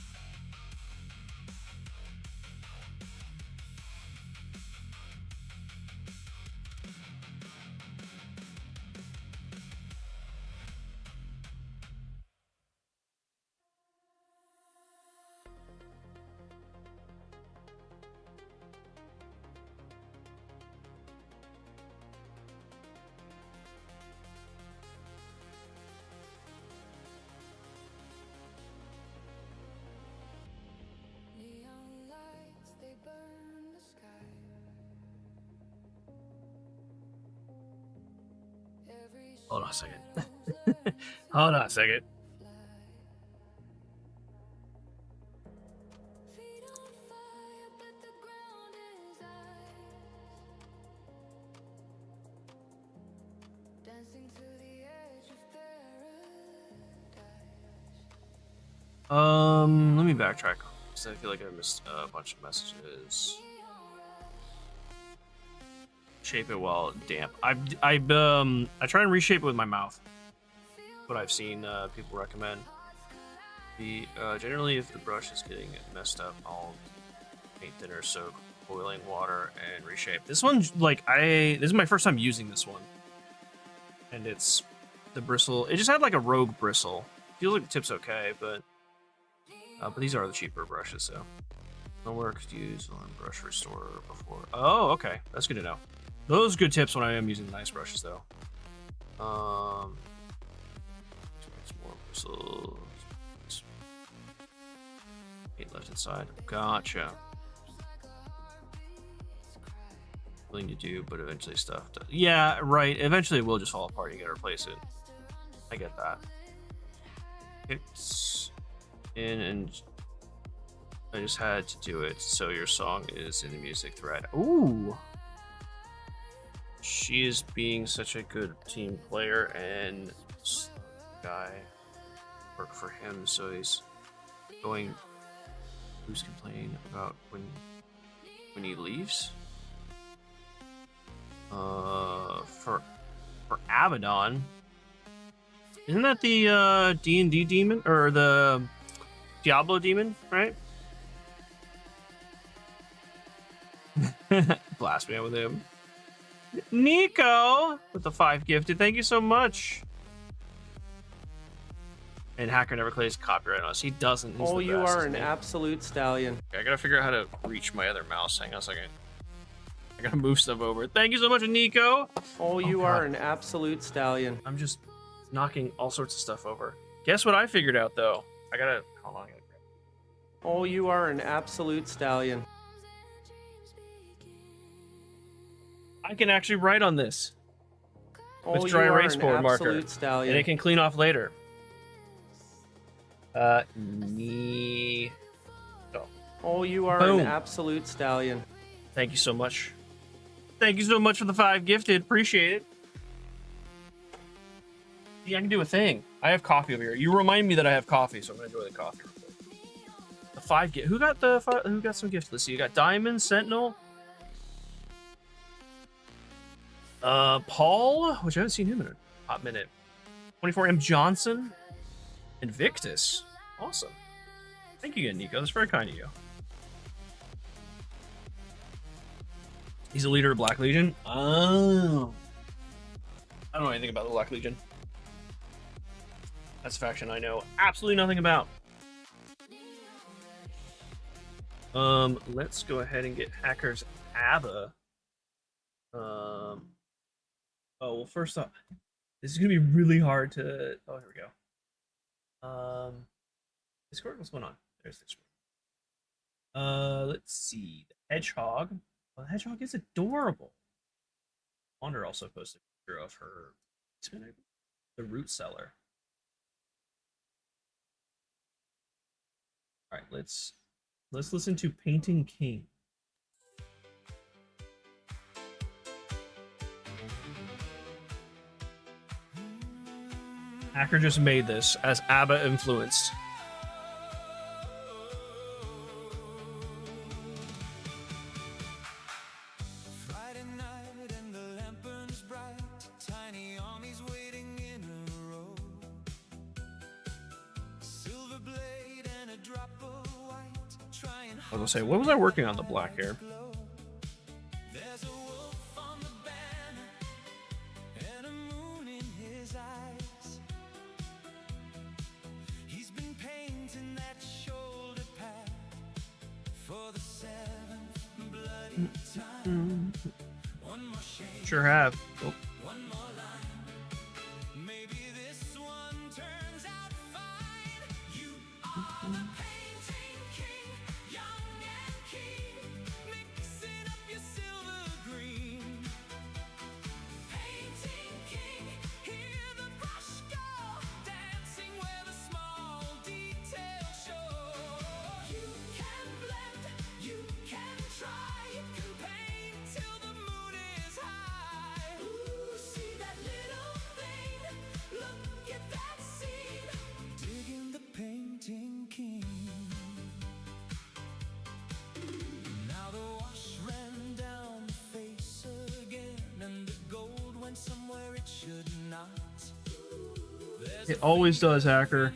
Hold on a second. Hold on a second. Let me backtrack because I feel like I missed a bunch of messages. Shape it while damp. I try and reshape it with my mouth. What I've seen people recommend. Generally, if the brush is getting messed up, I'll paint thinner, soak boiling water, and reshape. This one's like this is my first time using this one, and it's the bristle. It just had like a rogue bristle. Feels like the tip's okay, but these are the cheaper brushes, so no work used on brush restorer before. Oh, okay, that's good to know. Those are good tips when I am using the nice brushes, though. More bristles. Paint left inside. Gotcha. Willing to do, but eventually stuff does. Yeah, right. Eventually it will just fall apart. You gotta replace it. I get that. It's in, and I just had to do it. So your song is in the music thread. Ooh. She is being such a good team player, and guy work for him, so he's going. Who's complaining about when he leaves? For Abaddon, isn't that the D&D demon or the Diablo demon, right? Blast me out with him. Nico with the 5 gifted. Thank you so much. And Hacker never plays copyright on us. He doesn't. He's you are an absolute stallion. Okay, I gotta figure out how to reach my other mouse. Hang on a second. I gotta move stuff over. Thank you so much, Nico. You are an absolute stallion. I'm just knocking all sorts of stuff over. Guess what I figured out though? I gotta hold on. You are an absolute stallion. I can actually write on this with dry erase board marker, stallion. and it can clean off later. You are Boom. an absolute stallion. Thank you so much. Thank you so much for the 5 gifted. Appreciate it. Yeah, I can do a thing. I have coffee over here. You remind me that I have coffee, so I'm gonna enjoy the coffee. The 5 gift. Who got some gifts? Let's see. You got Diamond, Sentinel, Paul, which I haven't seen him in a hot minute. 24M Johnson, Invictus. Awesome. Thank you again, Nico. That's very kind of you. He's a leader of Black Legion. Oh. I don't know anything about the Black Legion. That's a faction I know absolutely nothing about. Let's go ahead and get Hacker's ABBA. Oh, well, first off, this is gonna be really hard to. Oh, here we go. Discord, what's going on? There's Discord. Let's see. The Hedgehog The hedgehog is adorable. Wander also posted a picture of her basement, the root cellar. All right, let's listen to Painting King. Hacker just made this as ABBA influenced. I was gonna say, what was I working on the black hair? Sure have. Oh. It always does, Hacker.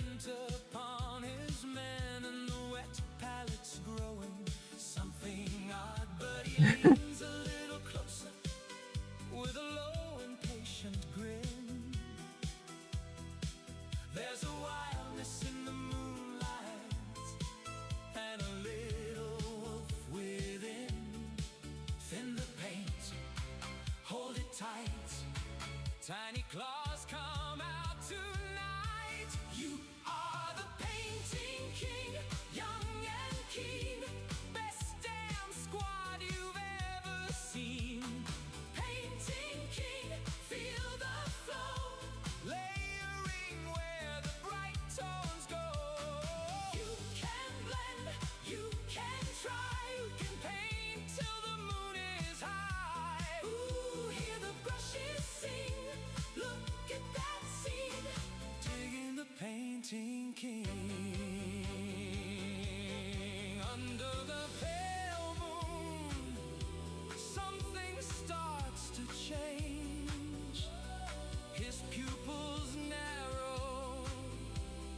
Tiny claws come out tonight. You are the painting king, young and keen. Best damn squad you've ever seen. Painting king, feel the flow. Layering where the bright tones go. You can blend, you can try. You can paint till the moon is high. Ooh, hear the brushes sing. Look at that scene, digging the painting king. Under the pale moon, something starts to change. His pupils narrow,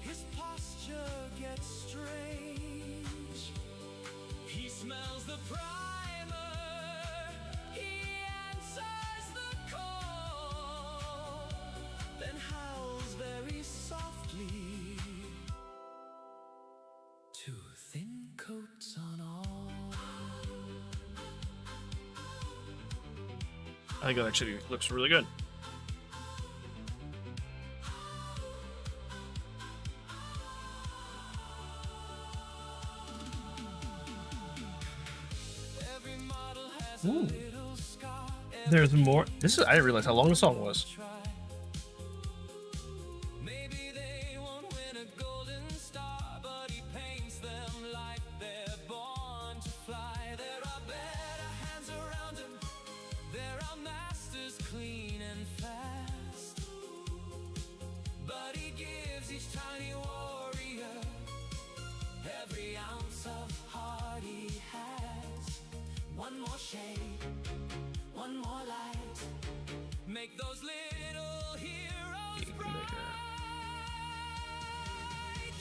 his posture gets strange. He smells the primer, he answers the call, then howls very softly. Two thin coats on all. I think it actually looks really good. Every model has Ooh. a little scar. There's more. This is. I didn't realize how long the song was. Maybe they won't win a golden star, but he paints them like they're born to fly. There are better hands around him. There are masters clean and fast. But he gives each tiny warrior every ounce of heart he has. One more shade, one more light. Make those little heroes bright.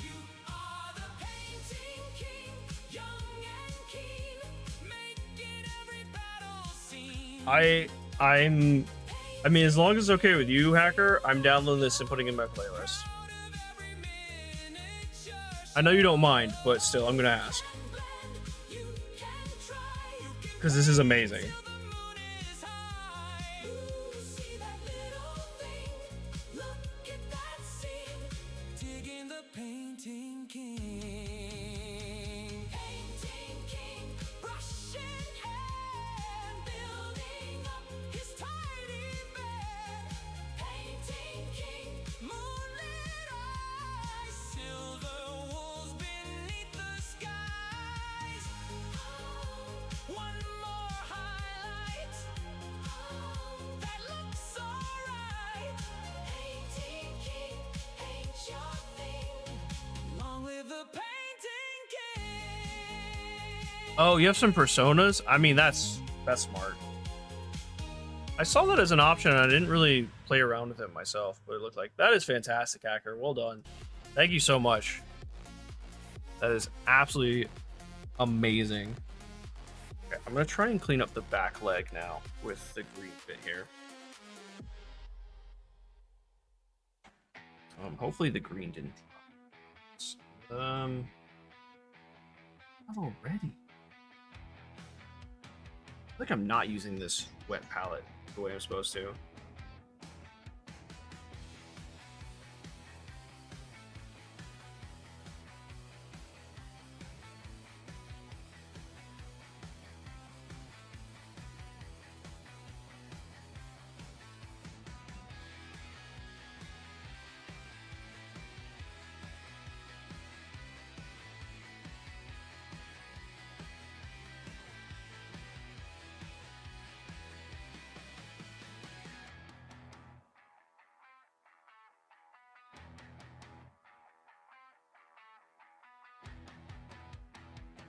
You are the painting king, young and keen, making every battle scene. I mean, as long as it's okay with you, Hacker, I'm downloading this and putting it in my playlist. Out of every miniature I know you don't mind, but still, I'm gonna ask blend, you can try, you can because this is amazing. the moon is high. Ooh, see that little thing, look at that scene, digging the painting king. Painting king, brushing hair, the painting king. Oh, you have some personas? I mean, that's smart. I saw that as an option, and I didn't really play around with it myself, but it looked like that is fantastic, Hacker. Well done. Thank you so much. That is absolutely amazing. Okay, I'm gonna try and clean up the back leg now with the green bit here. Hopefully the green didn't. Not already. I feel like I'm not using this wet palette the way I'm supposed to.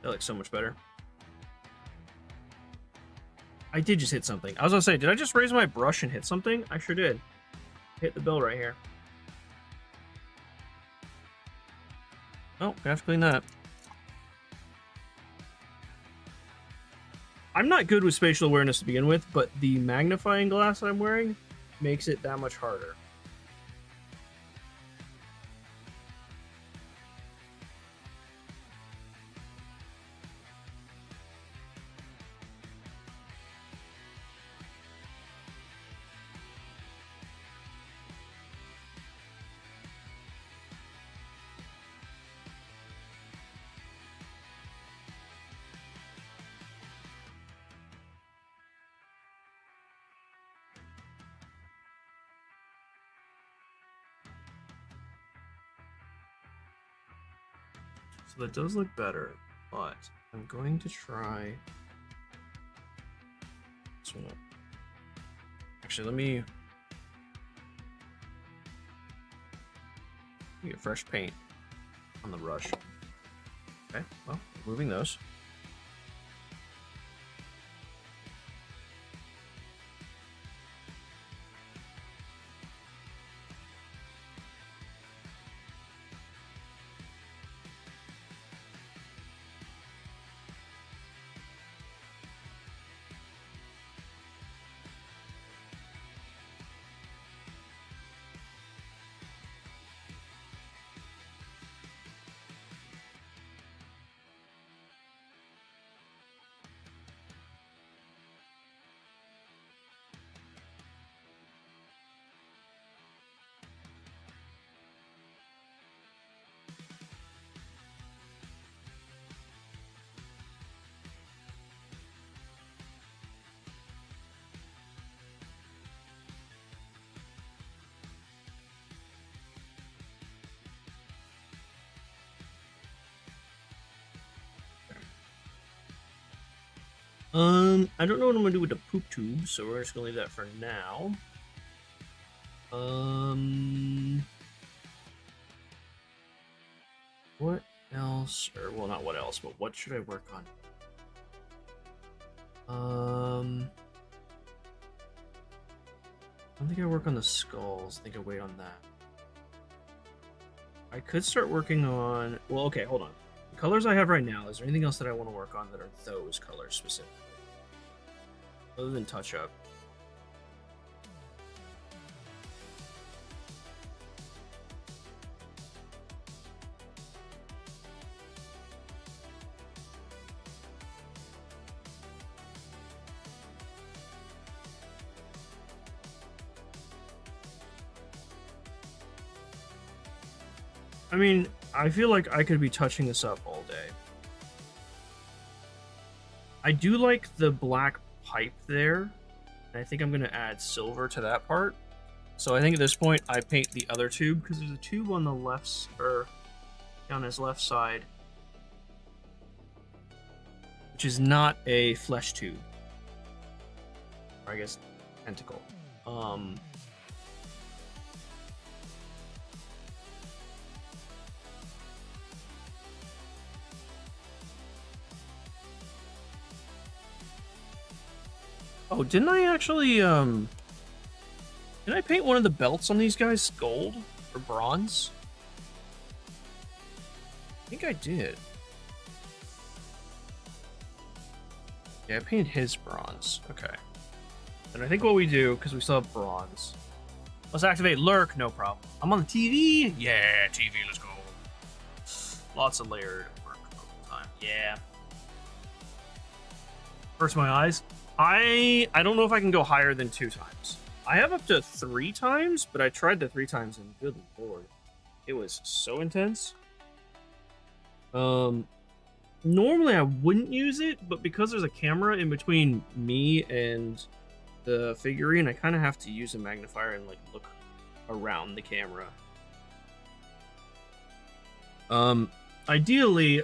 That looks so much better. I did just hit something. I was gonna say, did I just raise my brush and hit something? I sure did. Hit the bell right here. Oh, gonna have to clean that. I'm not good with spatial awareness to begin with, but the magnifying glass I'm wearing makes it that much harder. So that does look better, but I'm going to try this one up. Actually, let me get fresh paint on the brush. Okay, well, removing those. I don't know what I'm gonna do with the poop tube, so we're just gonna leave that for now. What else? Or, well, not what else, but what should I work on? I don't think I work on the skulls. I think I wait on that. I could start working on... Well, okay, hold on. The colors I have right now, is there anything else that I want to work on that are those colors specifically? Other than touch-up. I mean, I feel like I could be touching this up all day. I do like the black pipe there, and I think I'm going to add silver to that part. So I think at this point I paint the other tube, because there's a tube on the left, or down his left side, which is not a flesh tube, or I guess tentacle. Oh, didn't I actually, didn't I paint one of the belts on these guys gold or bronze? I think I did. Yeah, I painted his bronze. Okay. And I think what we do, because we still have bronze, let's activate lurk, no problem. I'm on the TV. Yeah, TV, let's go. Lots of layered work all the time. Yeah. Hurts my eyes. I don't know if I can go higher than 2 times. I have up to 3 times, but I tried the 3 times and good lord, it was so intense. Normally I wouldn't use it, but because there's a camera in between me and the figurine, I kind of have to use a magnifier and like look around the camera. Ideally,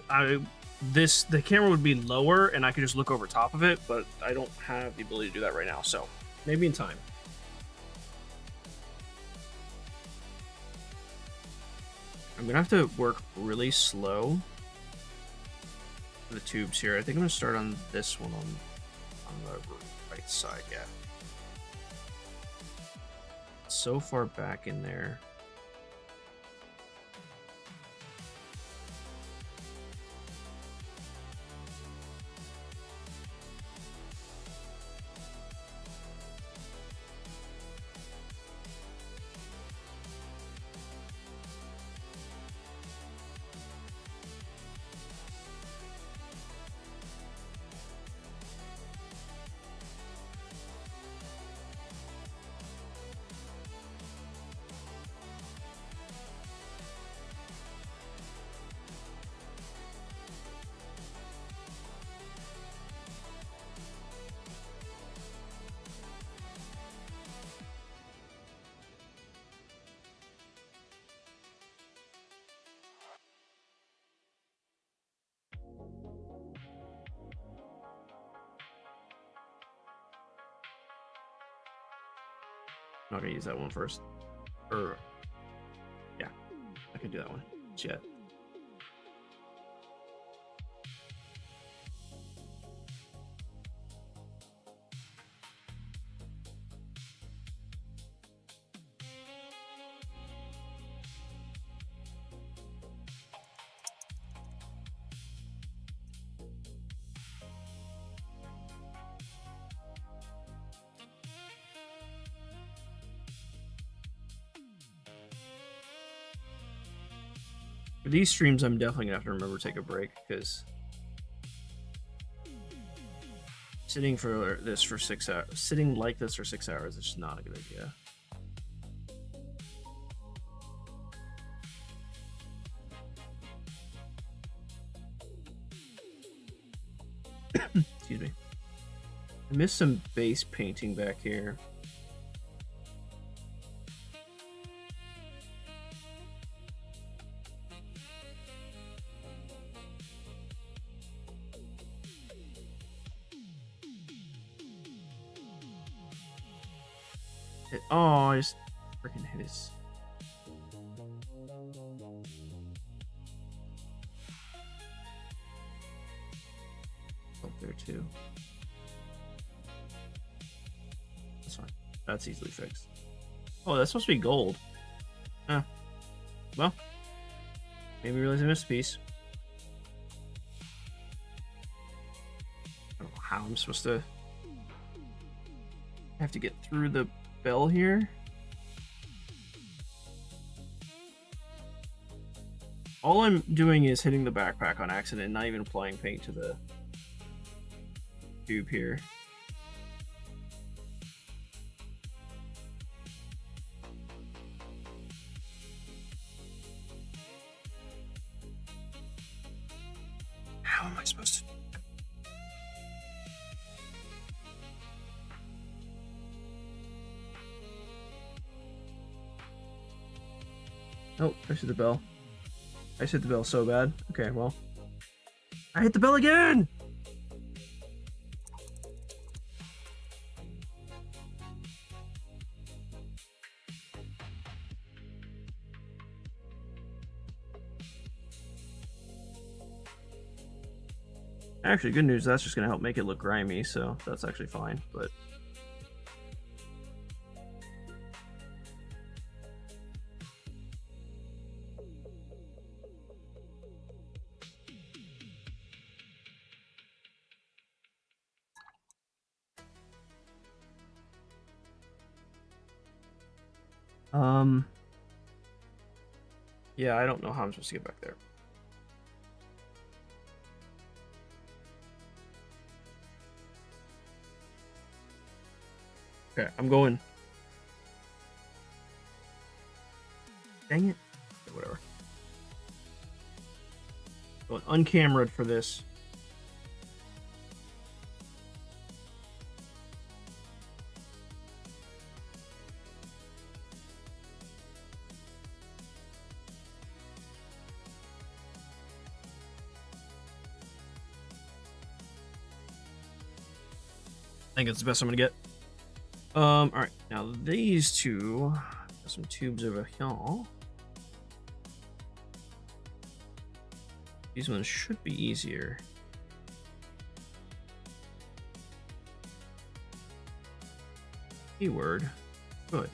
the camera would be lower and I could just look over top of it, but I don't have the ability to do that right now, so maybe in time. I'm gonna have to work really slow for the tubes here. I think I'm gonna start on this one on the right side, yeah. So far back in there. I'm not gonna use that one first. Or yeah, I can do that one. Jet. For these streams, I'm definitely gonna have to remember to take a break because sitting for this for 6 hours, sitting like this for 6 hours is just not a good idea. Excuse me. I missed some base painting back here. Oh, I just freaking hit his. Up there too. That's fine. That's easily fixed. Oh, that's supposed to be gold. Huh. Well, maybe realize I missed a piece. I don't know how I'm supposed to. I have to get through the bell here. All I'm doing is hitting the backpack on accident, not even applying paint to the tube here. How am I supposed to? Oh, I hit the bell. I hit the bell so bad. Okay, well. I hit the bell again! Actually, good news, that's just going to help make it look grimy, so that's actually fine, but Yeah, I don't know how I'm supposed to get back there. Okay, I'm going. Dang it. Okay, whatever. Going uncameraed for this. I think it's the best I'm gonna get. All right, now these two, got some tubes over here. These ones should be easier. Keyword, good.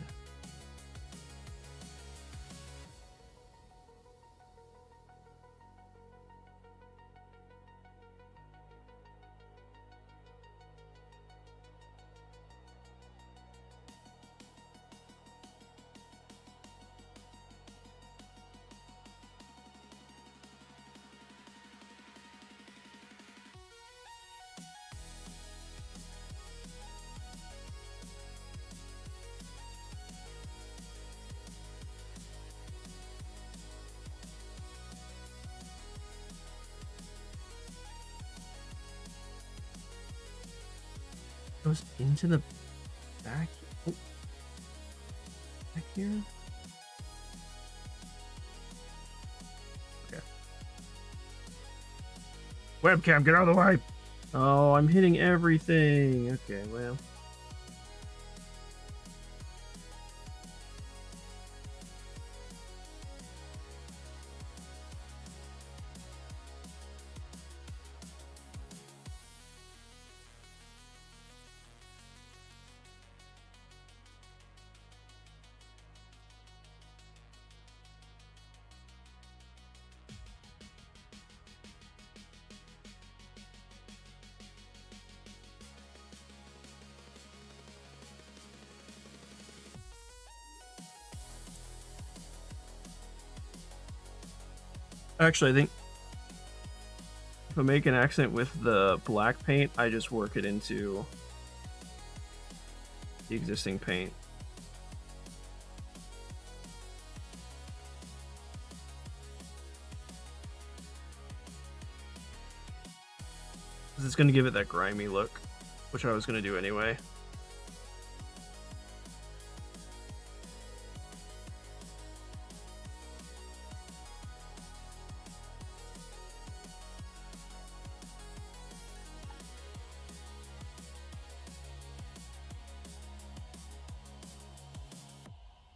Goes into the back. Oh. Back here. Okay. Webcam, get out of the way. Oh, I'm hitting everything. Okay, well. Actually, I think if I make an accent with the black paint, I just work it into the existing paint. It's going to give it that grimy look, which I was going to do anyway.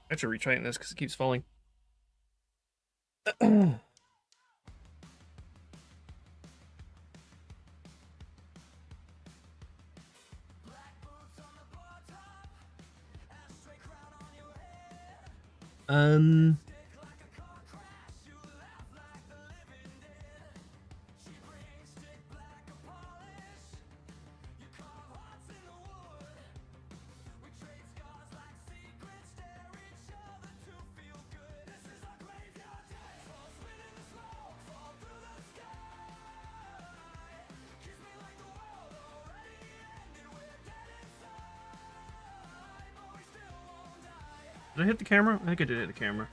I have to retighten this because it keeps falling. Did I hit the camera? I think I did hit the camera.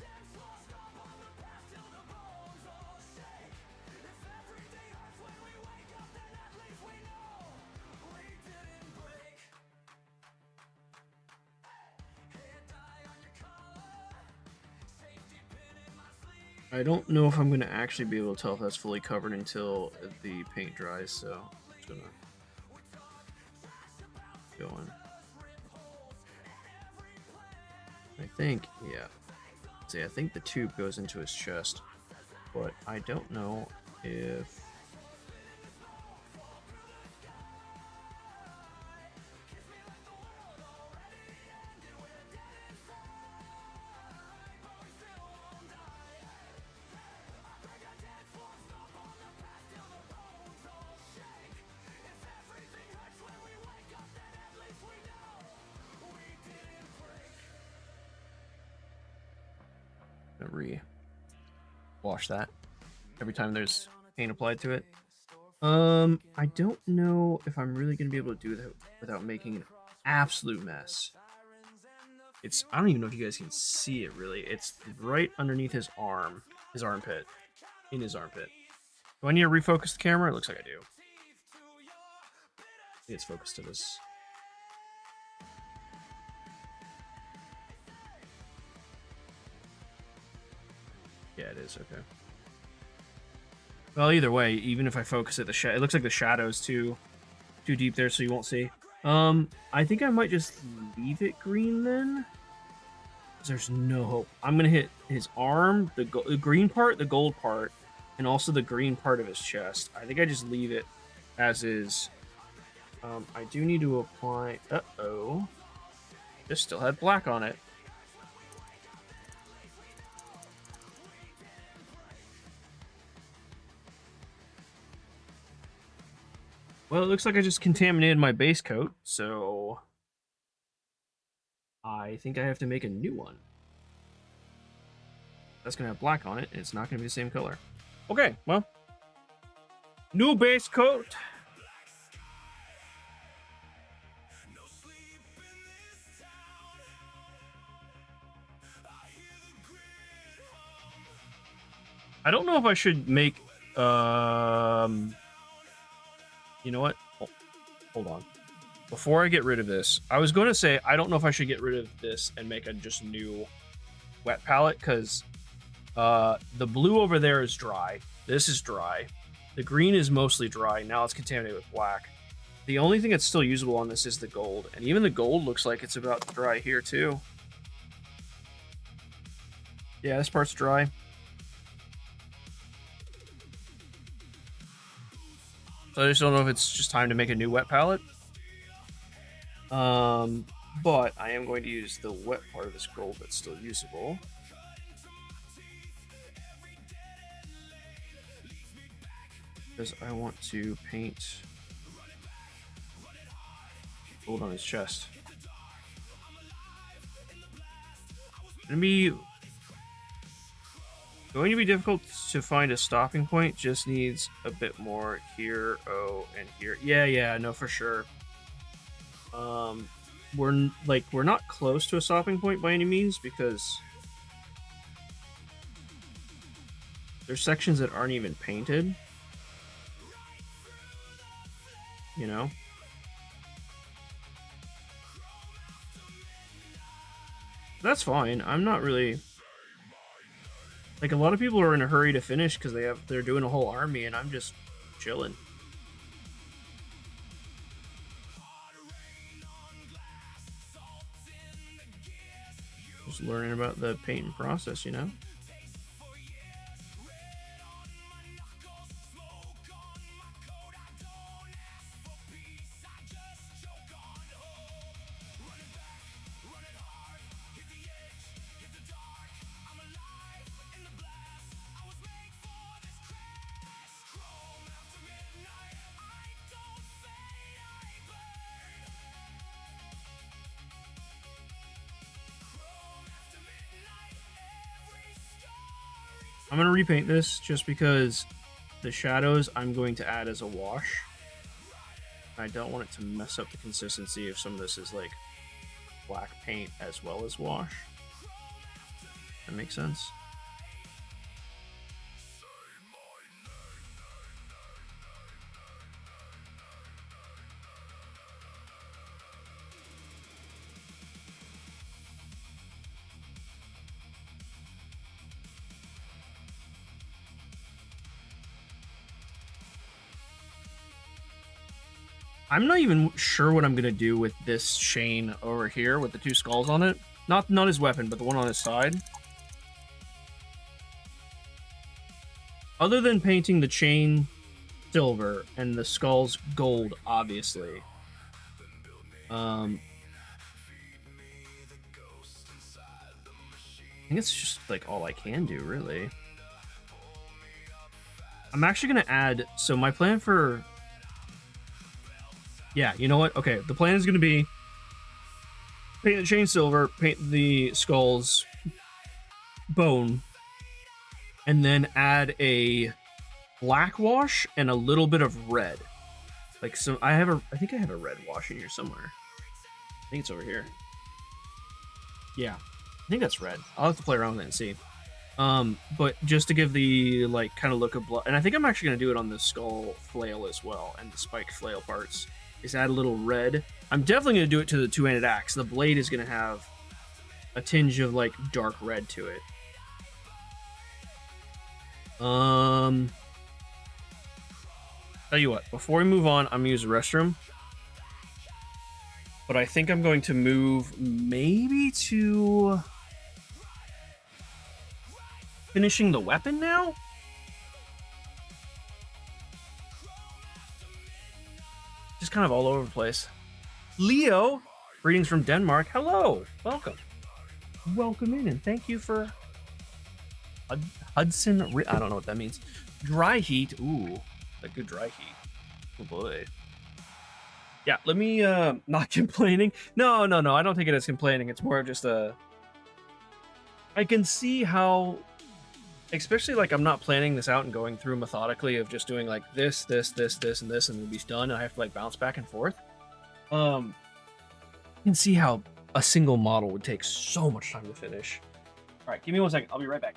I don't know if I'm going to actually be able to tell if that's fully covered until the paint dries, so I'm just going to go in. I think, yeah. See, I think the tube goes into his chest, but I don't know if... wash that every time there's paint applied to it. I don't know if I'm really gonna be able to do that without making an absolute mess. I don't even know if you guys can see it really. It's right underneath his arm, his armpit, in his armpit. Do I need to refocus the camera? It looks like I do. I think it's focused to this. Yeah, it is, okay. Well, either way, even if I focus it, it looks like the shadow's too deep there, so you won't see. I think I might just leave it green then. There's no hope. I'm gonna hit his arm, the green part, the gold part, and also the green part of his chest. I think I just leave it as is. I do need to apply... Uh-oh. This still had black on it. Well, it looks like I just contaminated my base coat, so... I think I have to make a new one. That's gonna have black on it, and it's not gonna be the same color. Okay, well. New base coat. I don't know if I should make, you know what? Hold on. Before I get rid of this, I was going to say, I don't know if I should get rid of this and make a just new wet palette, because the blue over there is dry. This is dry. The green is mostly dry. Now it's contaminated with black. The only thing that's still usable on this is the gold. And even the gold looks like it's about to dry here too. Yeah, this part's dry. So I just don't know if it's just time to make a new wet palette. But I am going to use the wet part of this gold that's still usable. Because I want to paint gold on his chest. Going to be difficult to find a stopping point. Just needs a bit more here, and here. Yeah, no, for sure. We're not close to a stopping point by any means, because there's sections that aren't even painted. You know? That's fine. I'm not really... Like, a lot of people are in a hurry to finish because they're doing a whole army, and I'm just chilling. Just learning about the painting process, you know? I'm going to repaint this just because the shadows I'm going to add as a wash. I don't want it to mess up the consistency if some of this is like black paint as well as wash. That makes sense. I'm not even sure what I'm gonna do with this chain over here with the two skulls on it. Not his weapon, but the one on his side. Other than painting the chain silver and the skulls gold, obviously. I think it's just like all I can do, really. I'm actually gonna add. So my plan for. Yeah, you know what? Okay, the plan is going to be paint the chain silver, paint the skulls bone, and then add a black wash and a little bit of red. Like, so I think I have a red wash in here somewhere. I think it's over here. Yeah, I think that's red. I'll have to play around with it and see. But just to give the like kind of look of blood, and I think I'm actually gonna do it on the skull flail as well, and the spiked flail parts. Is add a little red. I'm definitely gonna do it to the two-handed axe. The blade is gonna have a tinge of like dark red to it. Tell you what, before we move on, I'm gonna use the restroom. But I think I'm going to move maybe to finishing the weapon now? Just kind of all over the place. Leo, greetings from Denmark. Hello, welcome. Welcome in, and thank you for Hudson. I don't know what that means. Dry heat. Ooh, a good dry heat. Oh boy. Yeah, let me not complaining. No, I don't take it as complaining. It's more of just a I can see how, especially like I'm not planning this out and going through methodically of just doing like this, and this, and it'll be done, and I have to like bounce back and forth. I can see how a single model would take so much time to finish. All right, give me 1 second. I'll be right back.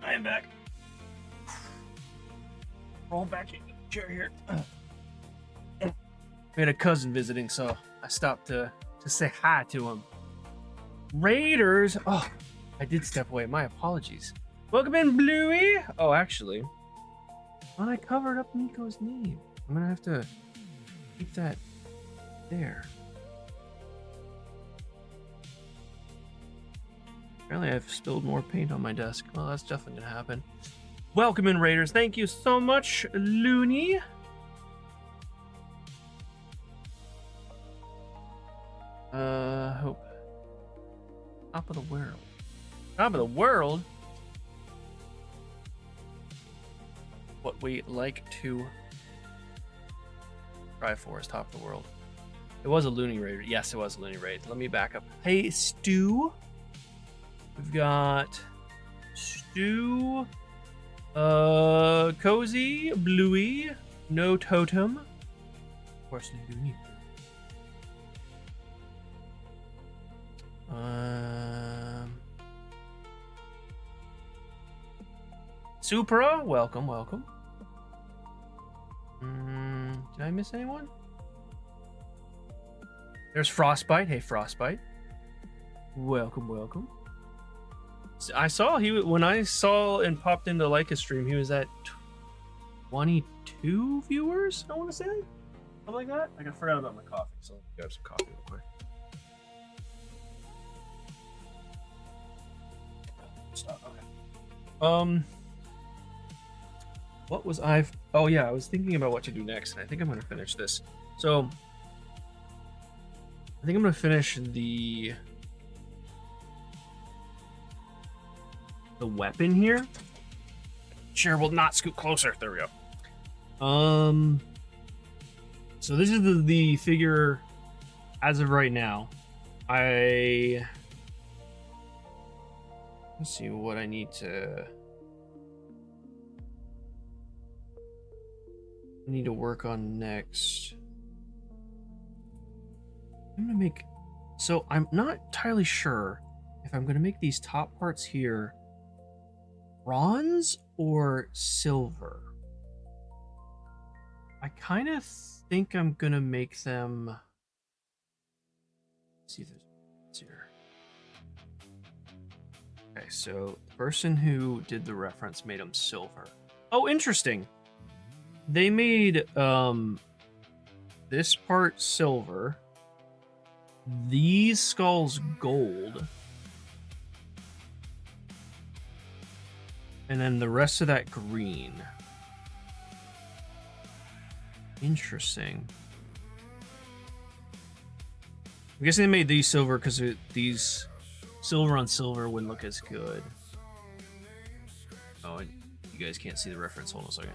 I am back. Roll back in the chair here. We had a cousin visiting, so I stopped to say hi to him. Raiders! Oh, I did step away. My apologies. Welcome in, Bluey! Oh, actually, when I covered up Nico's name, I'm gonna have to keep that there. Apparently I've spilled more paint on my desk. Well, that's definitely gonna happen. Welcome in, Raiders. Thank you so much, Looney. Hope. Top of the world. Top of the world? What we like to try for is top of the world. It was a Looney Raid. Yes, it was a Looney Raid. Let me back up. Hey, Stu. We've got Stu, Cozy, Bluey, No Totem. Of course, Looney. Supra, welcome, welcome. Did I miss anyone? There's Frostbite. Hey, Frostbite. Welcome, welcome. I saw when I saw and popped into Leica's stream, he was at 22 viewers, I want to say. Something like that. I forgot about my coffee, so let me grab some coffee real quick. Stop. Okay. What was I? Oh yeah, I was thinking about what to do next, and I think I'm gonna finish this. So I think I'm gonna finish the weapon here. Chair will not scoot closer. There we go. So this is the figure as of right now. Let's see what I need to work on next. I'm gonna make, so I'm not entirely sure if I'm gonna make these top parts here bronze or silver. I kind of think I'm gonna make them, let's see if there's here. Okay, so the person who did the reference made them silver. Oh, interesting. They made this part silver, these skulls gold, and then the rest of that green. Interesting. I'm guessing they made these silver because these silver on silver wouldn't look as good. Oh, you guys can't see the reference. Hold on a second.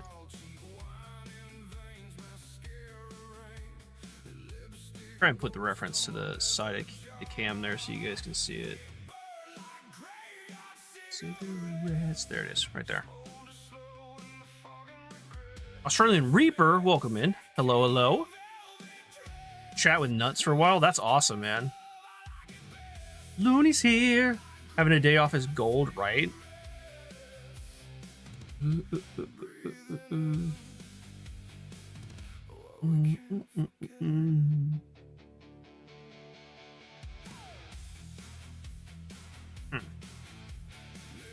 Try and put the reference to the side of the cam there so you guys can see it. Cigarettes. There it is, right there. Australian Reaper, welcome in. Hello, hello. Chat with Nuts for a while. That's awesome, man. Looney's here. Having a day off is gold, right?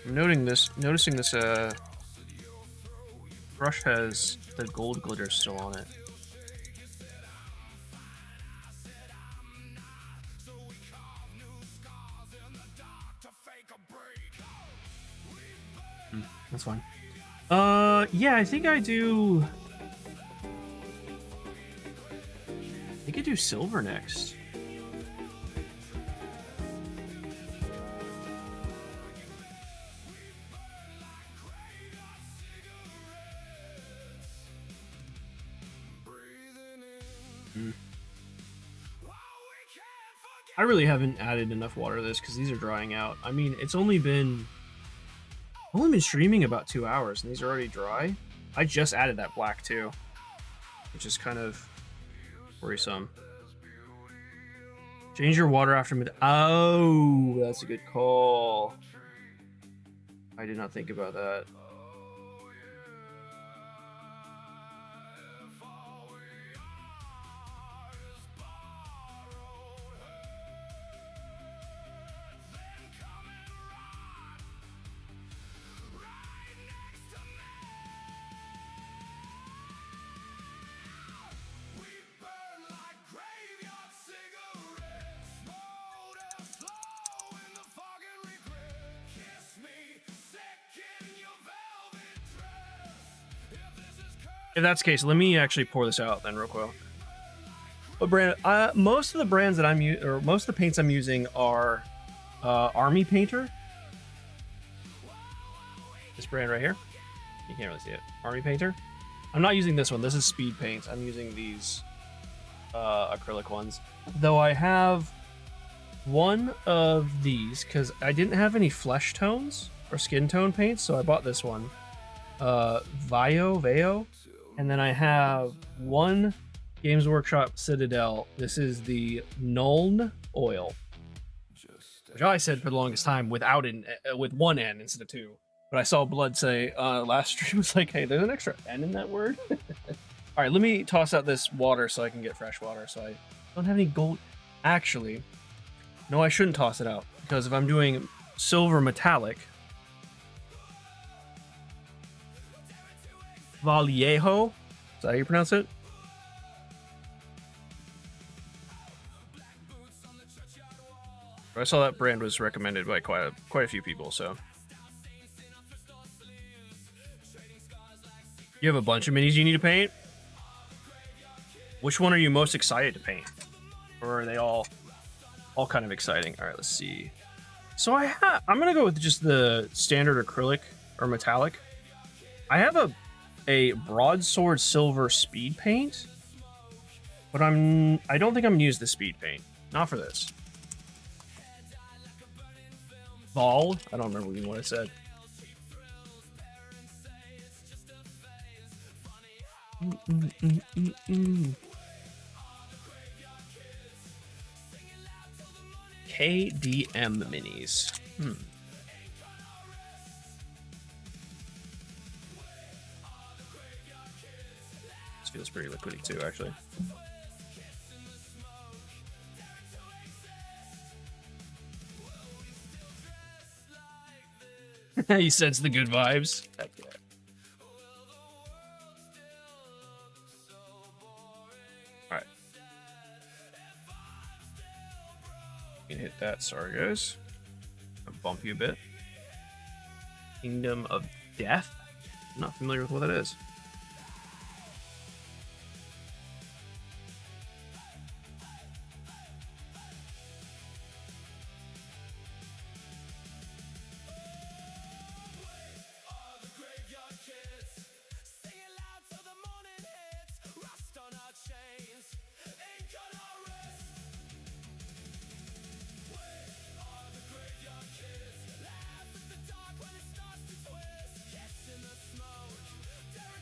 I'm noticing this brush has the gold glitter still on it. That's fine. Yeah, I think I do silver next. I really haven't added enough water to this because these are drying out. I mean, I've only been streaming about 2 hours and these are already dry. I just added that black too, which is kind of worrisome. Change your water after mid. Oh, that's a good call. I did not think about that. If that's the case, let me actually pour this out then real quick. What brand? Most of the brands that I'm using, or most of the paints I'm using are Army Painter. This brand right here. You can't really see it. Army Painter. I'm not using this one. This is Speed Paint. I'm using these acrylic ones. Though I have one of these because I didn't have any flesh tones or skin tone paints, so I bought this one. Veo. And then I have one Games Workshop Citadel. This is the Nuln Oil, which I said for the longest time without with one N instead of two. But I saw Blood say last stream was like, hey, there's an extra N in that word. All right, let me toss out this water so I can get fresh water. So I don't have any gold. Actually, no, I shouldn't toss it out because if I'm doing silver metallic, Vallejo, is that how you pronounce it? I saw that brand was recommended by quite a few people, so. You have a bunch of minis you need to paint? Which one are you most excited to paint? Or are they all kind of exciting? All right, let's see. So I'm gonna go with just the standard acrylic or metallic. I have a broadsword silver speed paint, but I don't think I'm gonna use the speed paint. Not for this. Vol? I don't remember even what I said. KDM minis. This feels pretty liquidy too, actually. You sense the good vibes? Heck yeah. Alright. You can hit that, sorry guys. I'll bump you a bit. Kingdom of Death? I'm not familiar with what that is.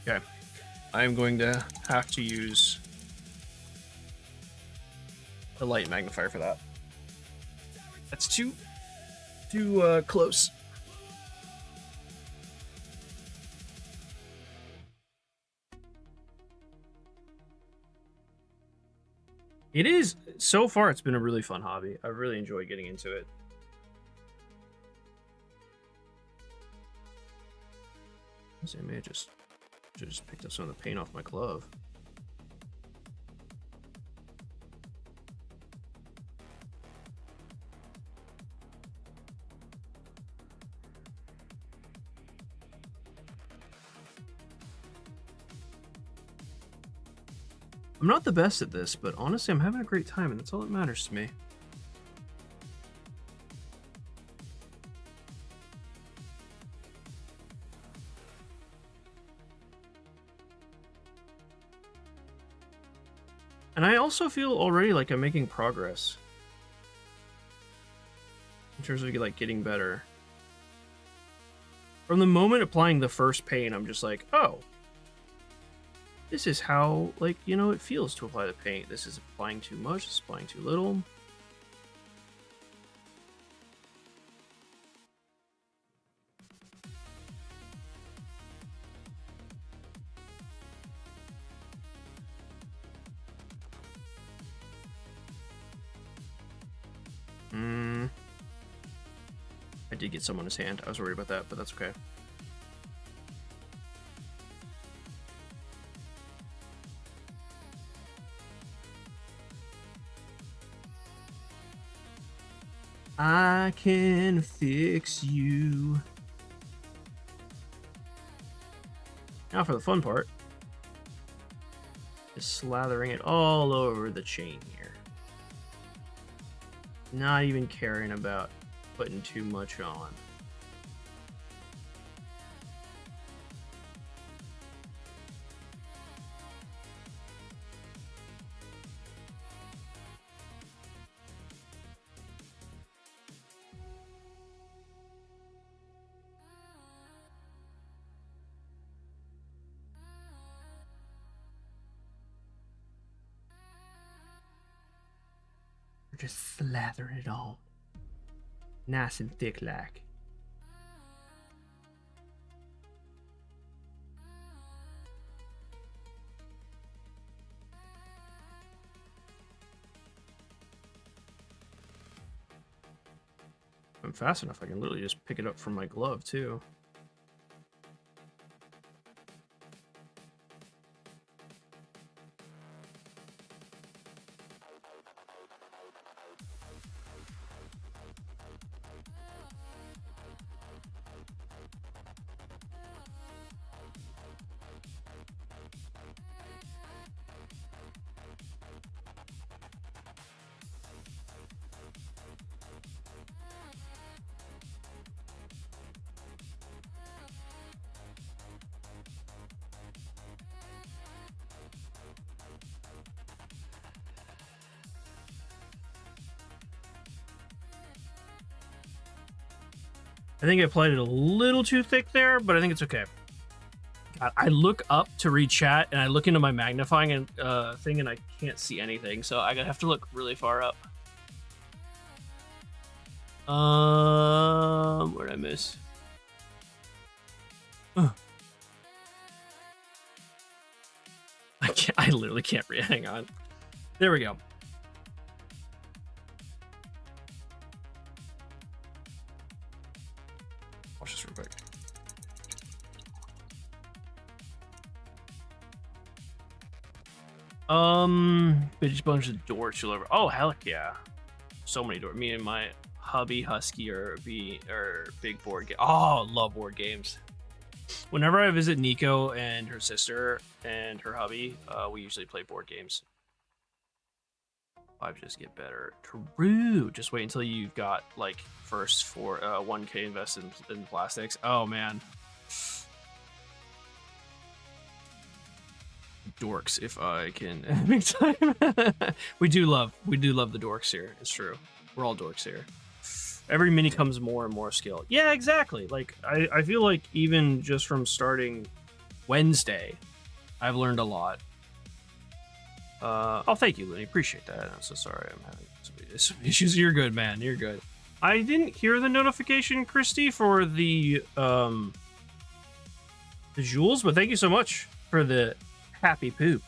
Okay, I'm going to have to use the light magnifier for that. That's too close. It is, so far it's been a really fun hobby. I really enjoy getting into it. I may have just picked up some of the paint off my glove. I'm not the best at this, but honestly, I'm having a great time, and that's all that matters to me. And I also feel already like I'm making progress in terms of like getting better. From the moment applying the first paint, I'm just like, oh, this is how, like, you know, it feels to apply the paint. This is applying too much, this is applying too little. did get some on his hand. I was worried about that, but that's okay. I can fix you. Now for the fun part. Just slathering it all over the chain here. Not even caring about putting too much on. Just slather it on. Nice and thick like. I'm fast enough, I can literally just pick it up from my glove too. I think I applied it a little too thick there, but I think it's okay. God, I look up to read chat, and I look into my magnifying thing, and I can't see anything, so I have to look really far up. Where'd I miss? I literally can't read. Hang on. There we go. Watch this real quick. Bitch bunch of dorks all over. Oh, heck yeah. So many dorks. Me and my hubby Husky are big board game. Oh, love board games. Whenever I visit Nico and her sister and her hubby, we usually play board games. Vibes just get better. True. Just wait until you've got like first for 1K invested in plastics. Oh man. Dorks, if I can make time. we do love the dorks here. It's true. We're all dorks here. Every mini comes more and more skill. Yeah, exactly. Like I feel like even just from starting Wednesday, I've learned a lot. Oh, thank you, Looney. Appreciate that. I'm so sorry. I'm having some issues. You're good, man. You're good. I didn't hear the notification, Christy, for the jewels, but thank you so much for the happy poop.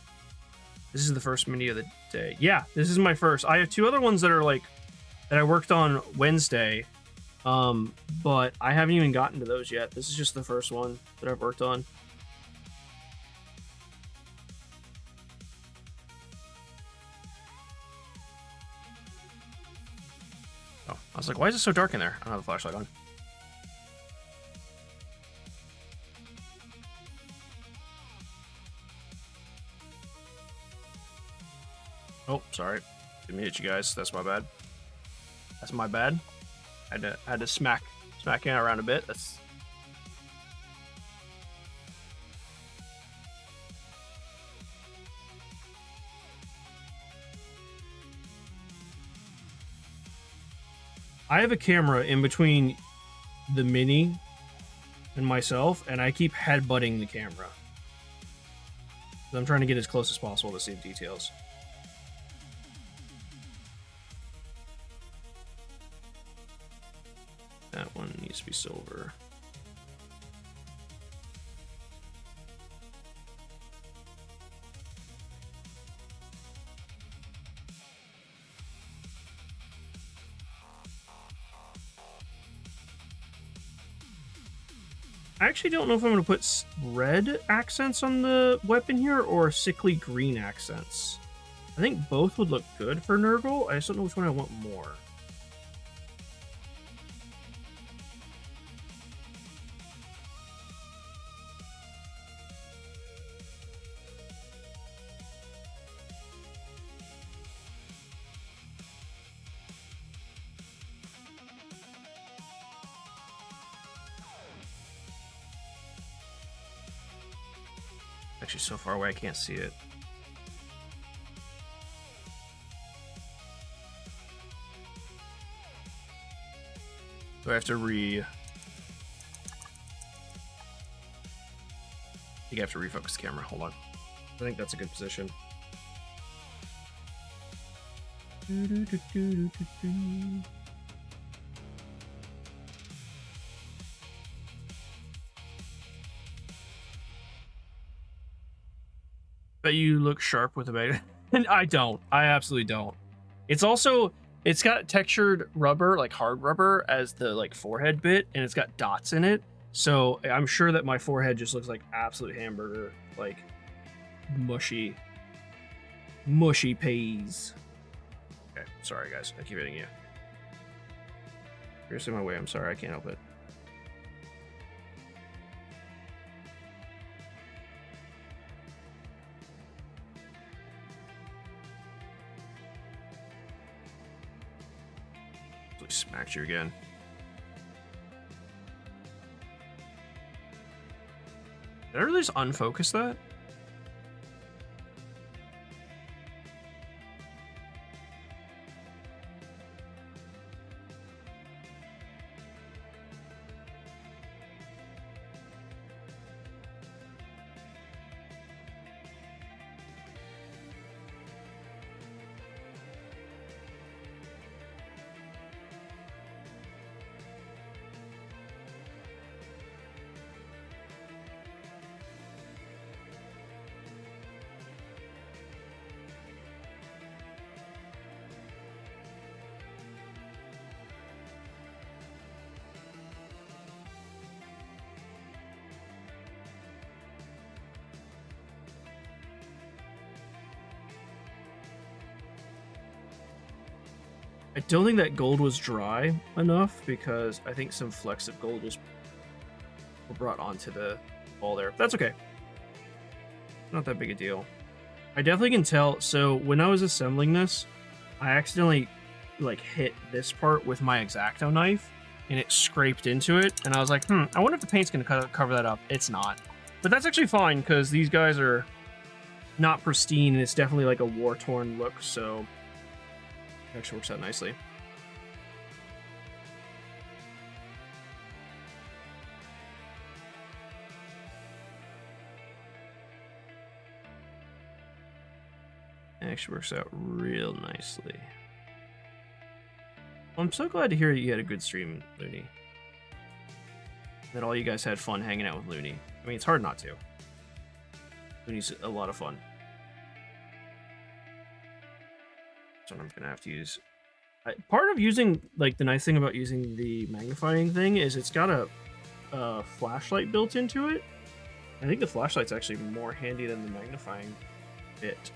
This is the first mini of the day. Yeah, this is my first. I have two other ones that are like that I worked on Wednesday, but I haven't even gotten to those yet. This is just the first one that I've worked on. Oh, I was like, why is it so dark in there? I don't have the flashlight on. Oh, sorry. Didn't hit you guys. That's my bad. That's my bad. Had to smack it around a bit. That's I have a camera in between the mini and myself, and I keep headbutting the camera. I'm trying to get as close as possible to see the details. That one needs to be silver. I actually don't know if I'm going to put red accents on the weapon here or sickly green accents. I think both would look good for Nurgle. I just don't know which one I want more. Actually, so far away I can't see it. So I have to I think I have to refocus the camera. Hold on. I think that's a good position. Bet you look sharp with a magnet. And I don't. I absolutely don't. It's also, it's got textured rubber, like hard rubber, as the like forehead bit, and it's got dots in it. So I'm sure that my forehead just looks like absolute hamburger, like mushy peas. Okay, sorry guys, I keep hitting you. You're in my way. I'm sorry, I can't help it. Smacked you again. Did I really just unfocus that? I don't think that gold was dry enough because I think some flecks of gold was brought onto the ball there. That's okay. Not that big a deal. I definitely can tell. So when I was assembling this, I accidentally like hit this part with my X-Acto knife and it scraped into it. And I was like, I wonder if the paint's going to cover that up. It's not. But that's actually fine because these guys are not pristine and it's definitely like a war-torn look. So it actually works out nicely. It actually works out real nicely. Well, I'm so glad to hear you had a good stream, Looney. That all you guys had fun hanging out with Looney. I mean, it's hard not to. Looney's a lot of fun. That's what I'm gonna have to use. Part of using, like, the nice thing about using the magnifying thing is it's got a flashlight built into it. I think the flashlight's actually more handy than the magnifying bit.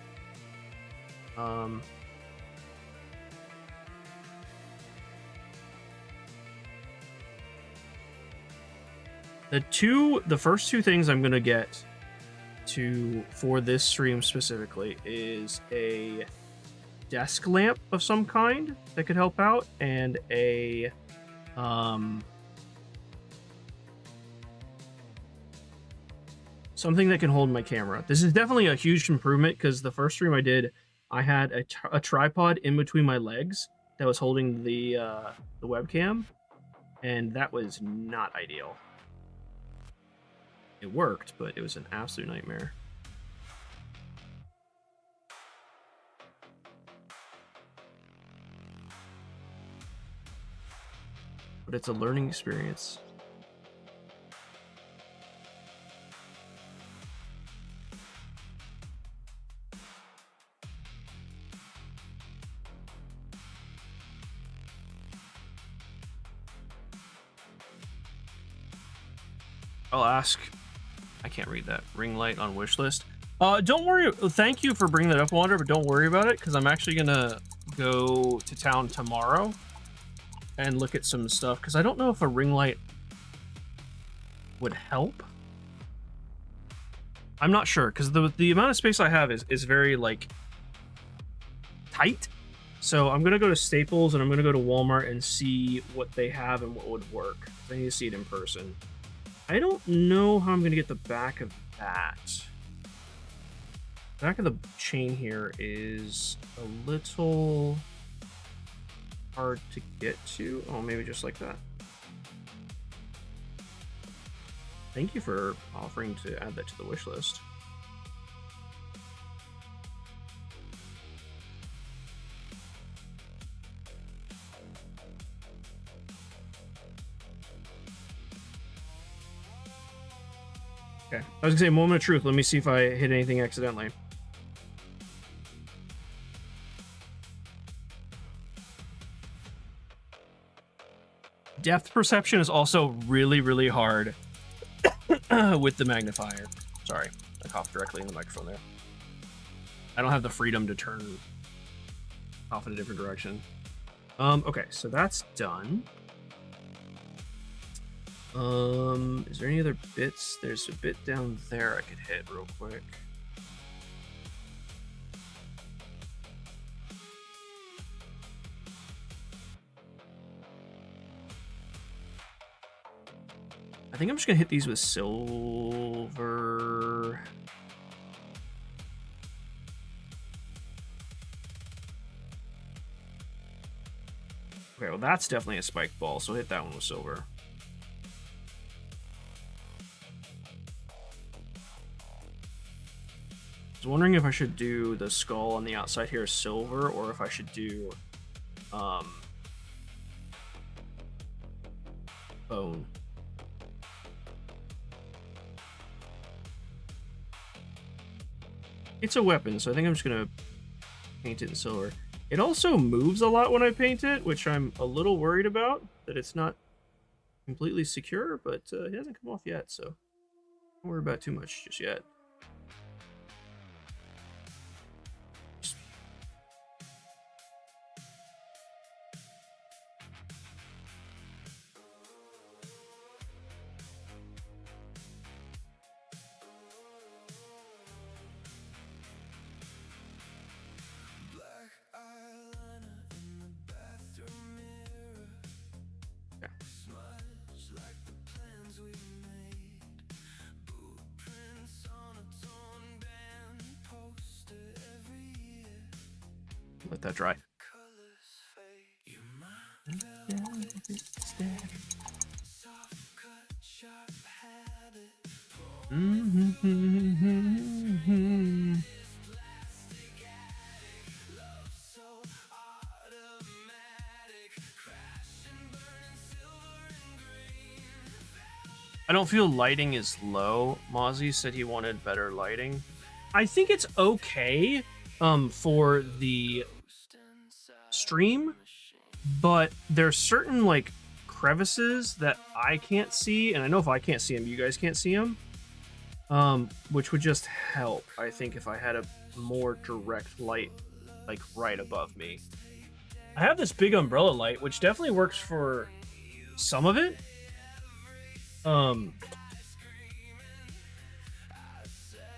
The first two things I'm gonna get for this stream specifically is a desk lamp of some kind that could help out, and a something that can hold my camera. This is definitely a huge improvement because the first stream I did, I had a tripod in between my legs that was holding the webcam, and that was not ideal. It worked, but it was an absolute nightmare. But it's a learning experience. I'll ask. I can't read that. Ring light on wish list. Don't worry. Thank you for bringing that up, Wander, but don't worry about it because I'm actually gonna go to town tomorrow and look at some stuff because I don't know if a ring light would help. I'm not sure because the amount of space I have is very like tight. So I'm gonna go to Staples and I'm gonna go to Walmart and see what they have and what would work. I need to see it in person. I don't know how I'm gonna get the back of that. Back of the chain here is a little hard to get to. Oh, maybe just like that. Thank you for offering to add that to the wish list. Okay, I was gonna say moment of truth. Let me see if I hit anything accidentally. Depth perception is also really, really hard with the magnifier. Sorry, I coughed directly in the microphone there. I don't have the freedom to turn off in a different direction. Okay, so that's done. Is there any other bits? There's a bit down there I could hit real quick. I think I'm just gonna hit these with silver. Okay, well that's definitely a spike ball, so hit that one with silver. I was wondering if I should do the skull on the outside here silver, or if I should do bone. It's a weapon, so I think I'm just gonna paint it in silver. It also moves a lot when I paint it, which I'm a little worried about, that it's not completely secure, but it hasn't come off yet, so don't worry about it too much just yet. Let that dry. I don't feel lighting is low. Mozzie said he wanted better lighting. I think it's okay for the stream, but there's certain like crevices that I can't see, and I know if I can't see them, you guys can't see them, which would just help, I think, if I had a more direct light like right above me. I have this big umbrella light, which definitely works for some of it. I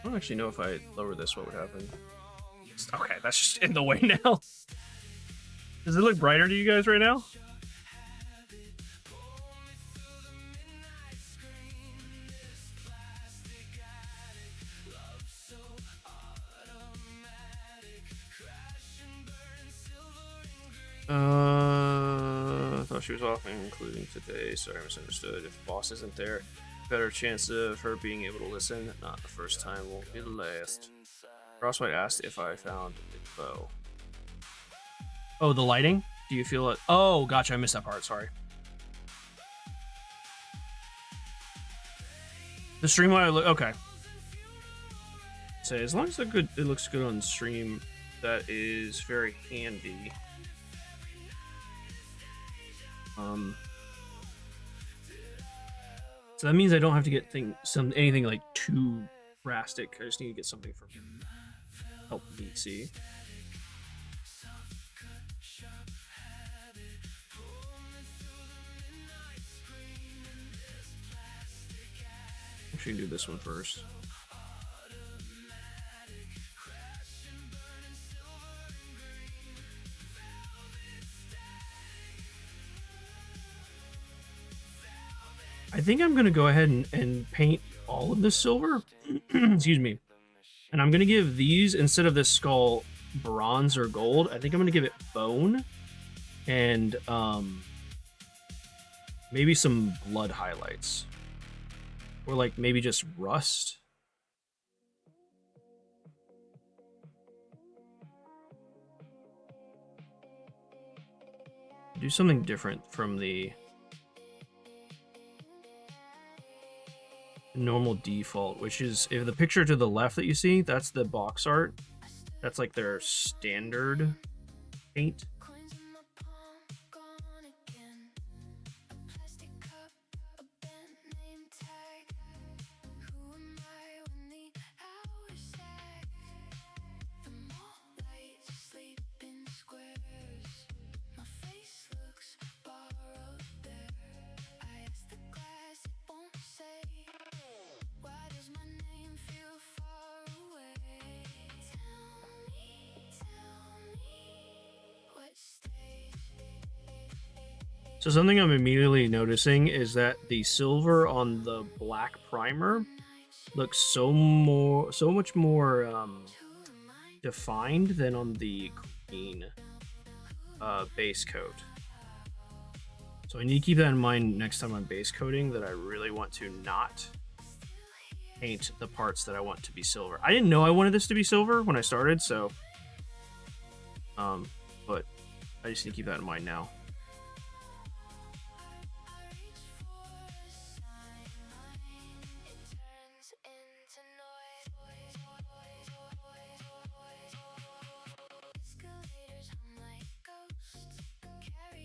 don't actually know if I lower this, what would happen. Okay, that's just in the way now. Does it look brighter to you guys right now? I thought she was off, including today. Sorry, I misunderstood. If boss isn't there, better chance of her being able to listen. Not the first time, won't be the last. Crosswhite asked if I found a bow. Oh, the lighting? Do you feel it? Oh, gotcha. I missed that part. Sorry. The stream while I look. Okay. Say as long as it looks good on stream, that is very handy. So that means I don't have to get anything like too drastic. I just need to get something from help me see. Actually, do this one first. I think I'm gonna go ahead and paint all of this silver. Excuse me. And I'm gonna give these, instead of this skull, bronze or gold. I think I'm gonna give it bone and maybe some blood highlights. Or like maybe just rust. Do something different from the normal default, which is, if the picture to the left that you see, that's the box art. That's like their standard paint. So something I'm immediately noticing is that the silver on the black primer looks so much more defined than on the green base coat. So I need to keep that in mind next time I'm base coating, that I really want to not paint the parts that I want to be silver. I didn't know I wanted this to be silver when I started, so but I just need to keep that in mind now.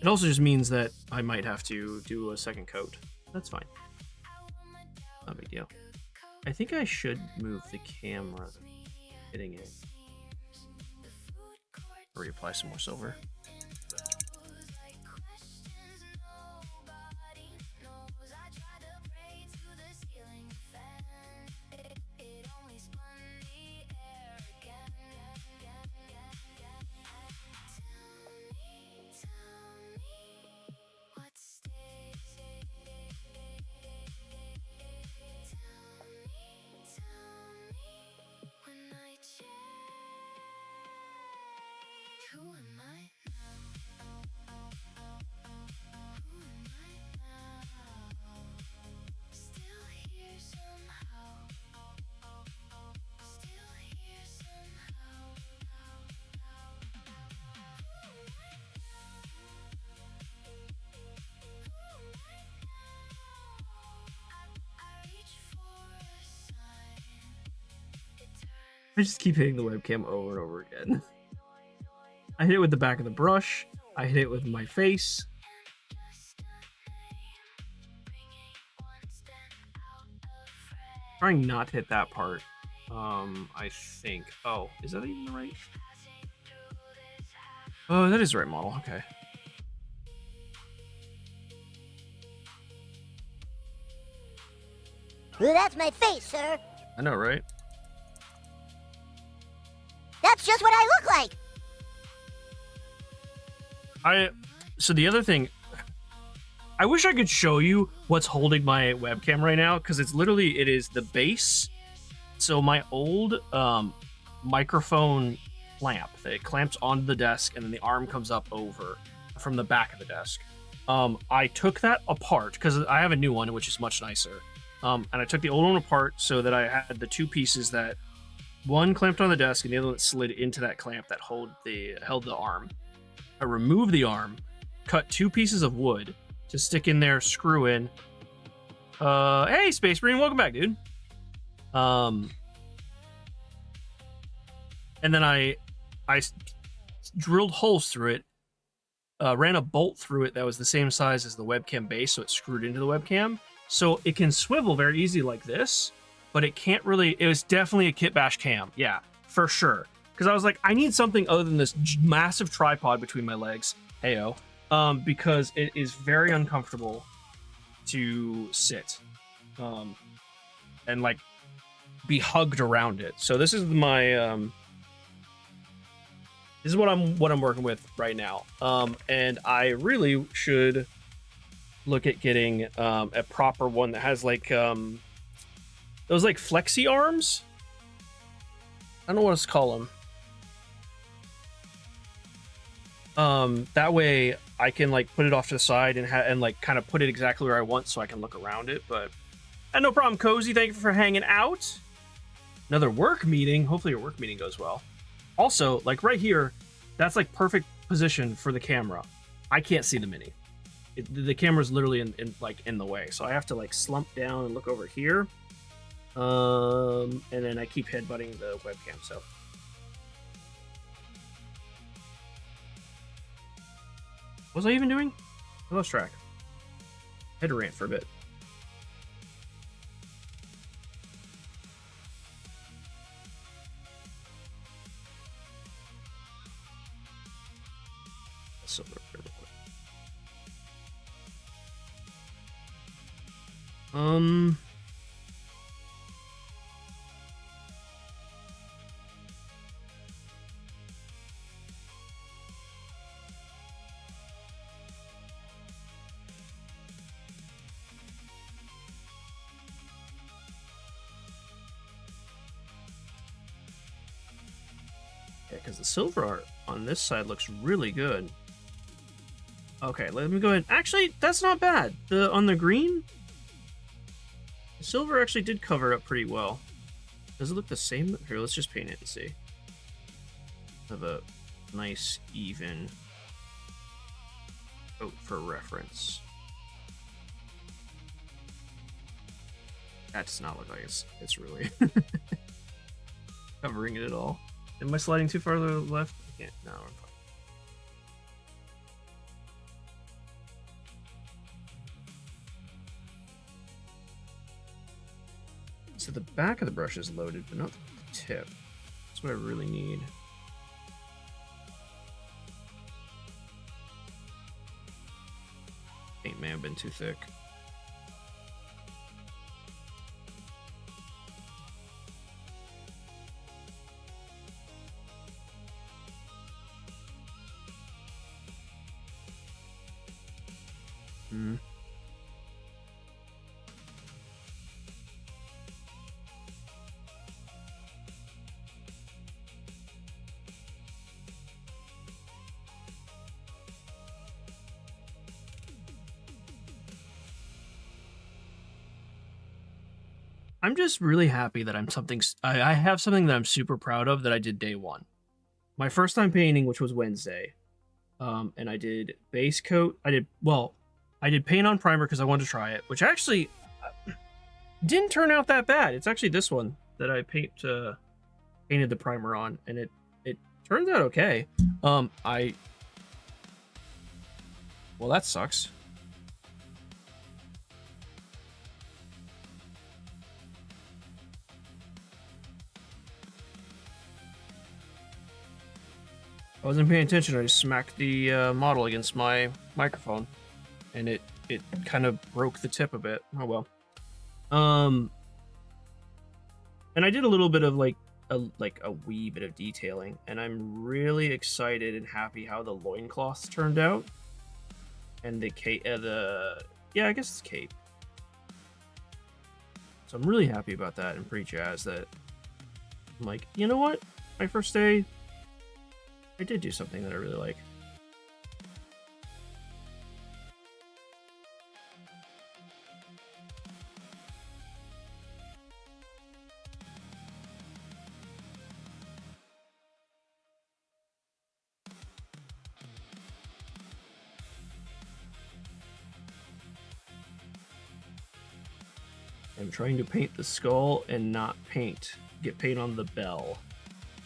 It also just means that I might have to do a second coat. That's fine. Not a big deal. I think I should move the camera hitting it. Or reapply some more silver. I just keep hitting the webcam over and over again. I hit it with the back of the brush. I hit it with my face. Trying not to hit that part. I think. Oh, is that even the right? Oh, that is the right model. Okay. Well, that's my face, sir. I know, right? That's just what I look like. So the other thing, I wish I could show you what's holding my webcam right now, because it's literally, it is the base. So my old microphone clamp that clamps onto the desk, and then the arm comes up over from the back of the desk. I took that apart because I have a new one, which is much nicer. And I took the old one apart so that I had the two pieces that one clamped on the desk and the other one that slid into that clamp that held the arm. I removed the arm, cut two pieces of wood to stick in there, screw in. Hey, Space Marine, welcome back, dude. And then I drilled holes through it, ran a bolt through it that was the same size as the webcam base, so it screwed into the webcam. So it can swivel very easy like this, but it can't really. It was definitely a kit bash cam. Yeah, for sure. Because I was like, I need something other than this massive tripod between my legs. Heyo. Because it is very uncomfortable to sit. And like be hugged around it. So this is my this is what I'm working with right now. And I really should look at getting a proper one that has like those like flexi arms. I don't know what to call them. That way I can like put it off to the side and like kind of put it exactly where I want so I can look around it. But no problem, Cozy. Thank you for hanging out. Another work meeting. Hopefully your work meeting goes well. Also, like right here, that's like perfect position for the camera. I can't see the mini. The camera's literally in the way, so I have to like slump down and look over here. And then I keep headbutting the webcam. So. What was I even doing? I lost track. I had to rant for a bit. So real quick. Yeah, because the silver art on this side looks really good. Okay, let me go ahead. Actually, that's not bad. On the green, the silver actually did cover it up pretty well. Does it look the same? Here, let's just paint it and see. Have a nice even coat for reference. That does not look like it's really covering it at all. Am I sliding too far to the left? I can't. No, I'm fine. So the back of the brush is loaded, but not the tip. That's what I really need. Paint may have been too thick. I'm just really happy that I have something that I'm super proud of that I did day one. My first time painting, which was Wednesday, and I did base coat. I did paint on primer because I wanted to try it, which actually didn't turn out that bad. It's actually this one that I painted the primer on, and it turns out okay. Well, that sucks. I wasn't paying attention. I just smacked the model against my microphone, and it kind of broke the tip a bit. Oh well. And I did a little bit of like a wee bit of detailing, and I'm really excited and happy how the loincloths turned out, and the cape. Yeah, I guess it's cape. So I'm really happy about that and pretty jazzed that I'm like, you know what? My first day, I did do something that I really like. I'm trying to paint the skull and not get paint on the bell.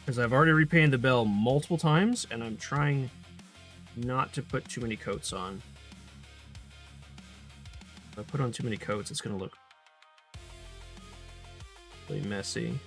Because I've already repainted the bell multiple times, and I'm trying not to put too many coats on. If I put on too many coats, it's gonna look really messy.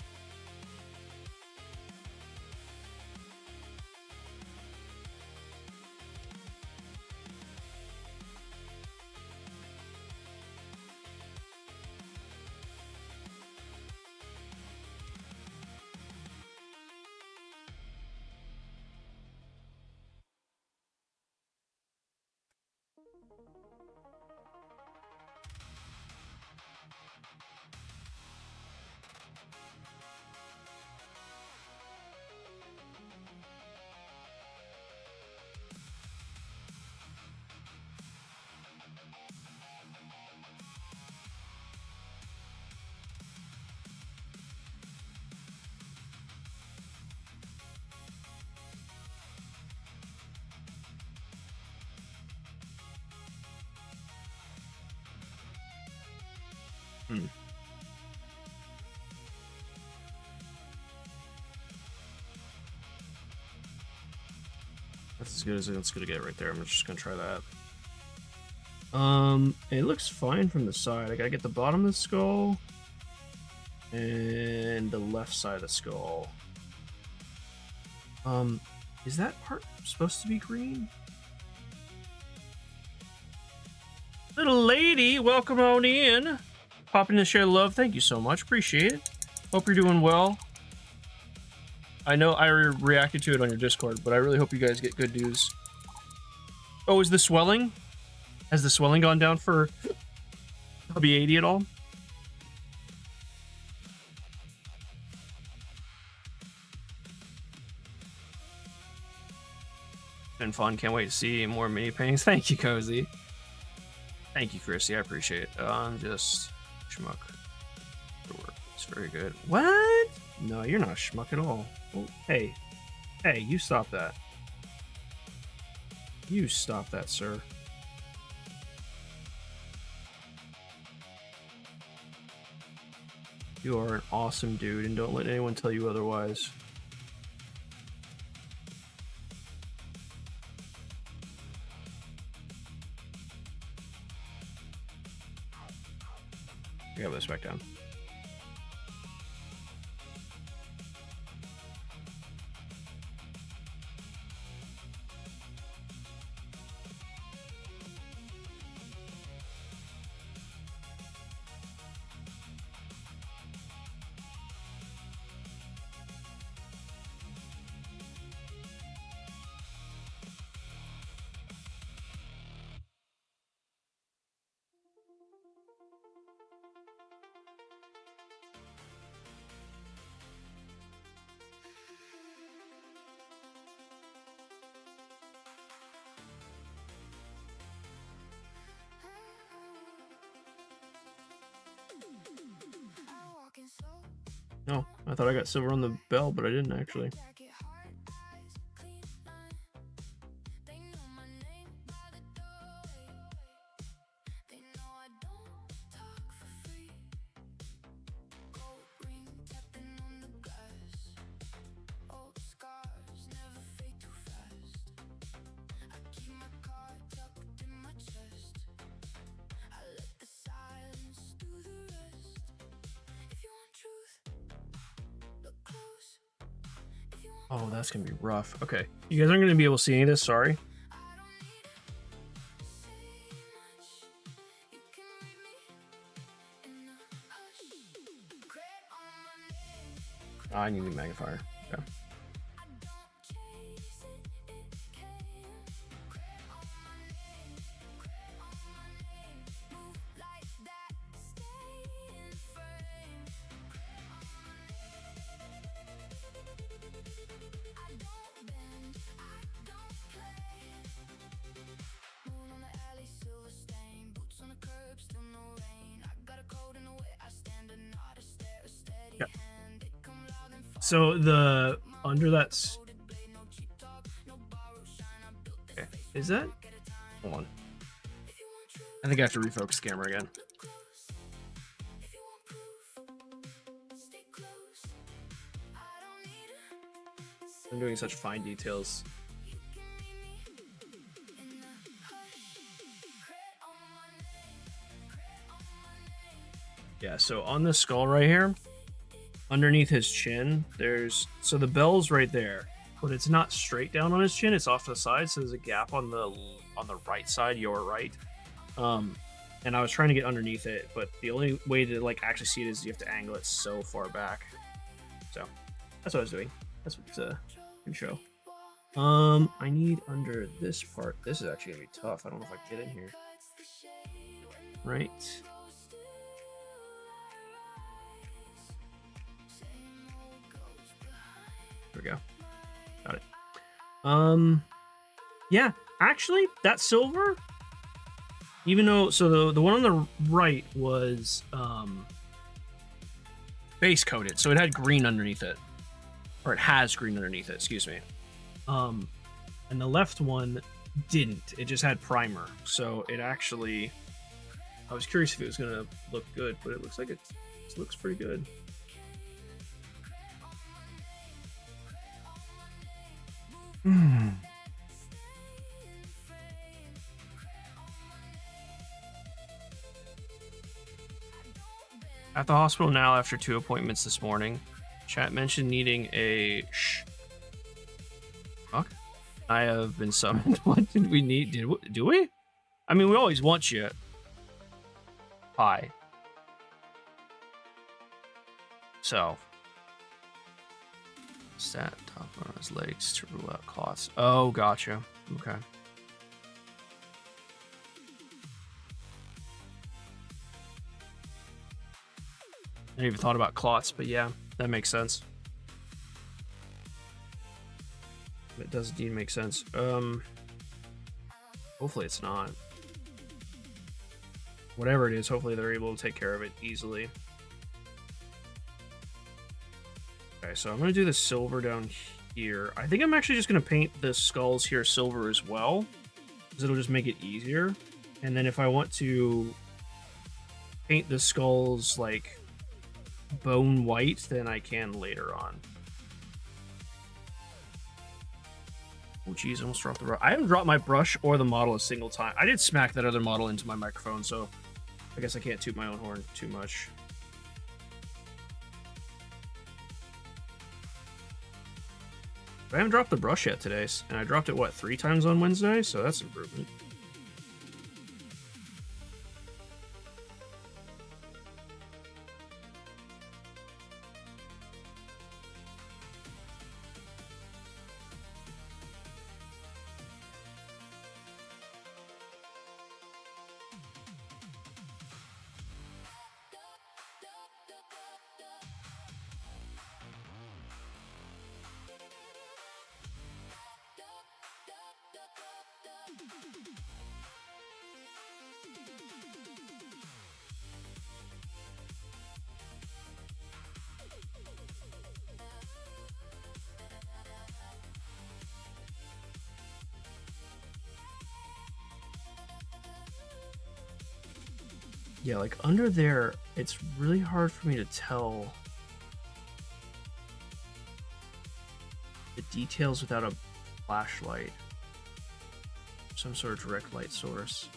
That's as good as it's gonna get right there. I'm just gonna try that. It looks fine from the side. I gotta get the bottom of the skull and the left side of the skull. Is that part supposed to be green? Little lady, welcome on in. Popping to share love. Thank you so much. Appreciate it. Hope you're doing well. I know I reacted to it on your Discord, but I really hope you guys get good news. Oh, is the swelling? Has the swelling gone down for Hubby 80 at all? Been fun. Can't wait to see more mini paintings. Thank you, Cozy. Thank you, Chrissy. I appreciate it. I'm just schmuck. It's very good. What? No, you're not a schmuck at all. Oh, hey, you stop that. You stop that, sir. You are an awesome dude, and don't let anyone tell you otherwise. I got this back down. No, I thought I got silver on the bell, but I didn't actually. Oh, that's gonna be rough. Okay, you guys aren't gonna be able to see any of this. Sorry. I need a magnifier. Okay. So the under that's okay. Is that? Hold on. I think I have to refocus the camera again. I'm doing such fine details. Yeah, so on this skull right here, underneath his chin, so the bell's right there, but it's not straight down on his chin, it's off to the side, so there's a gap on the right side, your right. And I was trying to get underneath it, but the only way to like actually see it is you have to angle it so far back. So that's what I was doing. That's what can show. I need under this part. This is actually gonna be tough. I don't know if I can get in here. Right. There we go. Got it. Yeah, actually, that silver, even though, so the one on the right was base coated, so it had green underneath it, or it has green underneath it, excuse me. And the left one didn't. It just had primer, so it actually, I was curious if it was gonna look good, but it looks like it looks pretty good. At the hospital now after 2 appointments this morning. Chat mentioned needing a fuck. I have been summoned. What did we need? Do we? I mean, we always want you. Hi. So. Stat top on his legs to rule out clots. Oh, gotcha. Okay. I never even thought about clots, but yeah, that makes sense. It does indeed make sense. Hopefully it's not. Whatever it is, hopefully they're able to take care of it easily. Okay, so I'm gonna do the silver down here. I think I'm actually just gonna paint the skulls here silver as well, because it'll just make it easier. And then if I want to paint the skulls like bone white, then I can later on. Oh geez, I almost dropped the brush. I haven't dropped my brush or the model a single time. I did smack that other model into my microphone, so I guess I can't toot my own horn too much. I haven't dropped the brush yet today, and I dropped it, what, 3 times on Wednesday? So that's improvement. Yeah, like under there, it's really hard for me to tell the details without a flashlight, some sort of direct light source.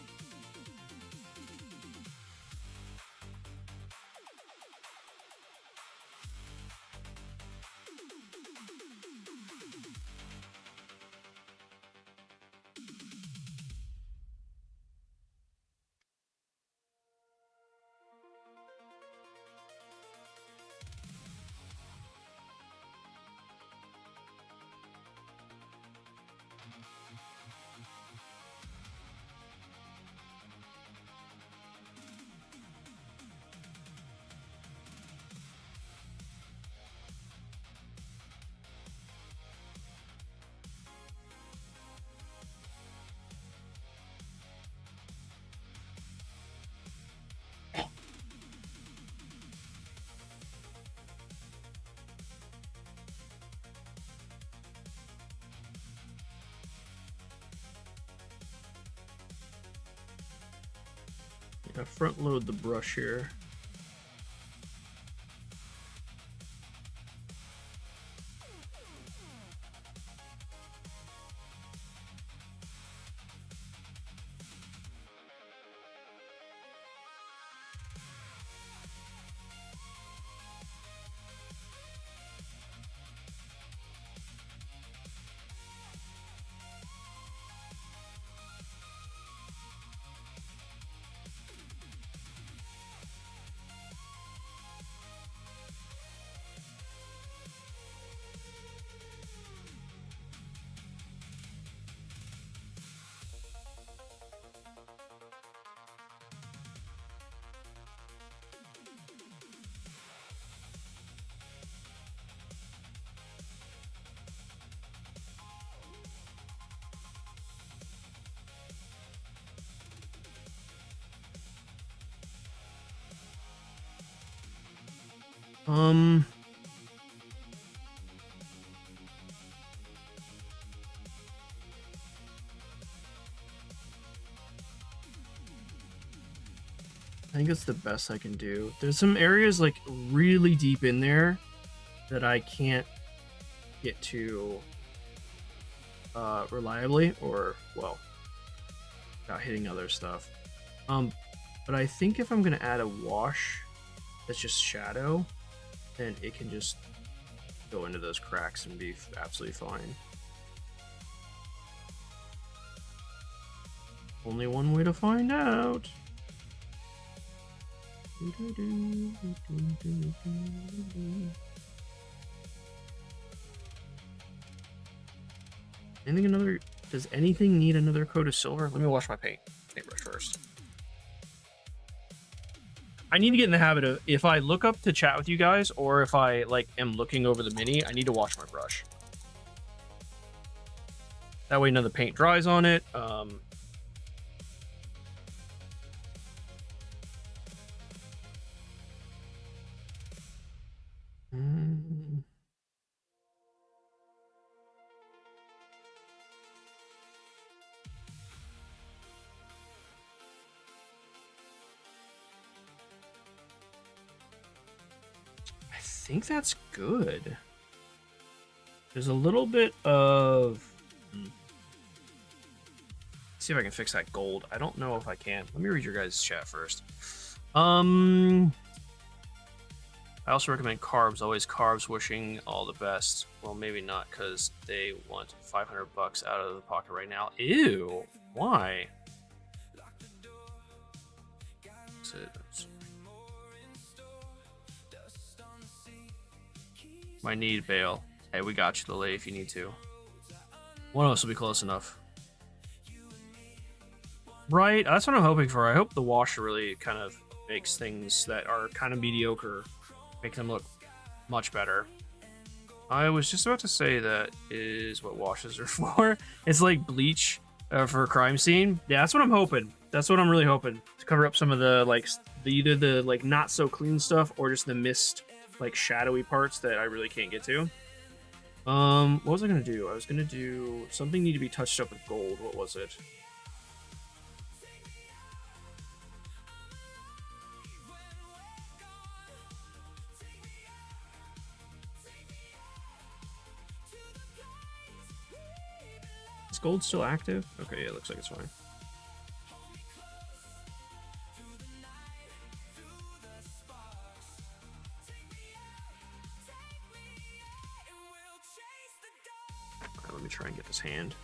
Yeah, front load the brush here. Um. I think it's the best I can do. There's some areas like really deep in there that I can't get to reliably, or well, without hitting other stuff. But I think if I'm gonna add a wash that's just shadow, then it can just go into those cracks and be absolutely fine. Only one way to find out. Does anything need another coat of silver? Let me wash my paintbrush first. I need to get in the habit of, if I look up to chat with you guys, or if I like am looking over the mini, I need to wash my brush. That way none of the paint dries on it. I think that's good. There's a little bit of... see if I can fix that gold. I don't know if I can. Let me read your guys' chat first. I also recommend carbs. Always carbs, wishing all the best. Well, maybe not, because they want $500 out of the pocket right now. Ew. Why? That's it. My need bail. Hey, we got you, Lily, if you need to. One of us will be close enough. Right, that's what I'm hoping for. I hope the washer really kind of makes things that are kind of mediocre, make them look much better. I was just about to say that is what washes are for. It's like bleach for a crime scene. Yeah, that's what I'm hoping. That's what I'm really hoping, to cover up some of the like either the like not so clean stuff or just the mist, like shadowy parts that I really can't get to. What was I gonna do? I was gonna do something need to be touched up with gold. What was it? Is gold still active? Okay, yeah, it looks like it's fine. Alright, let me try and get this hand.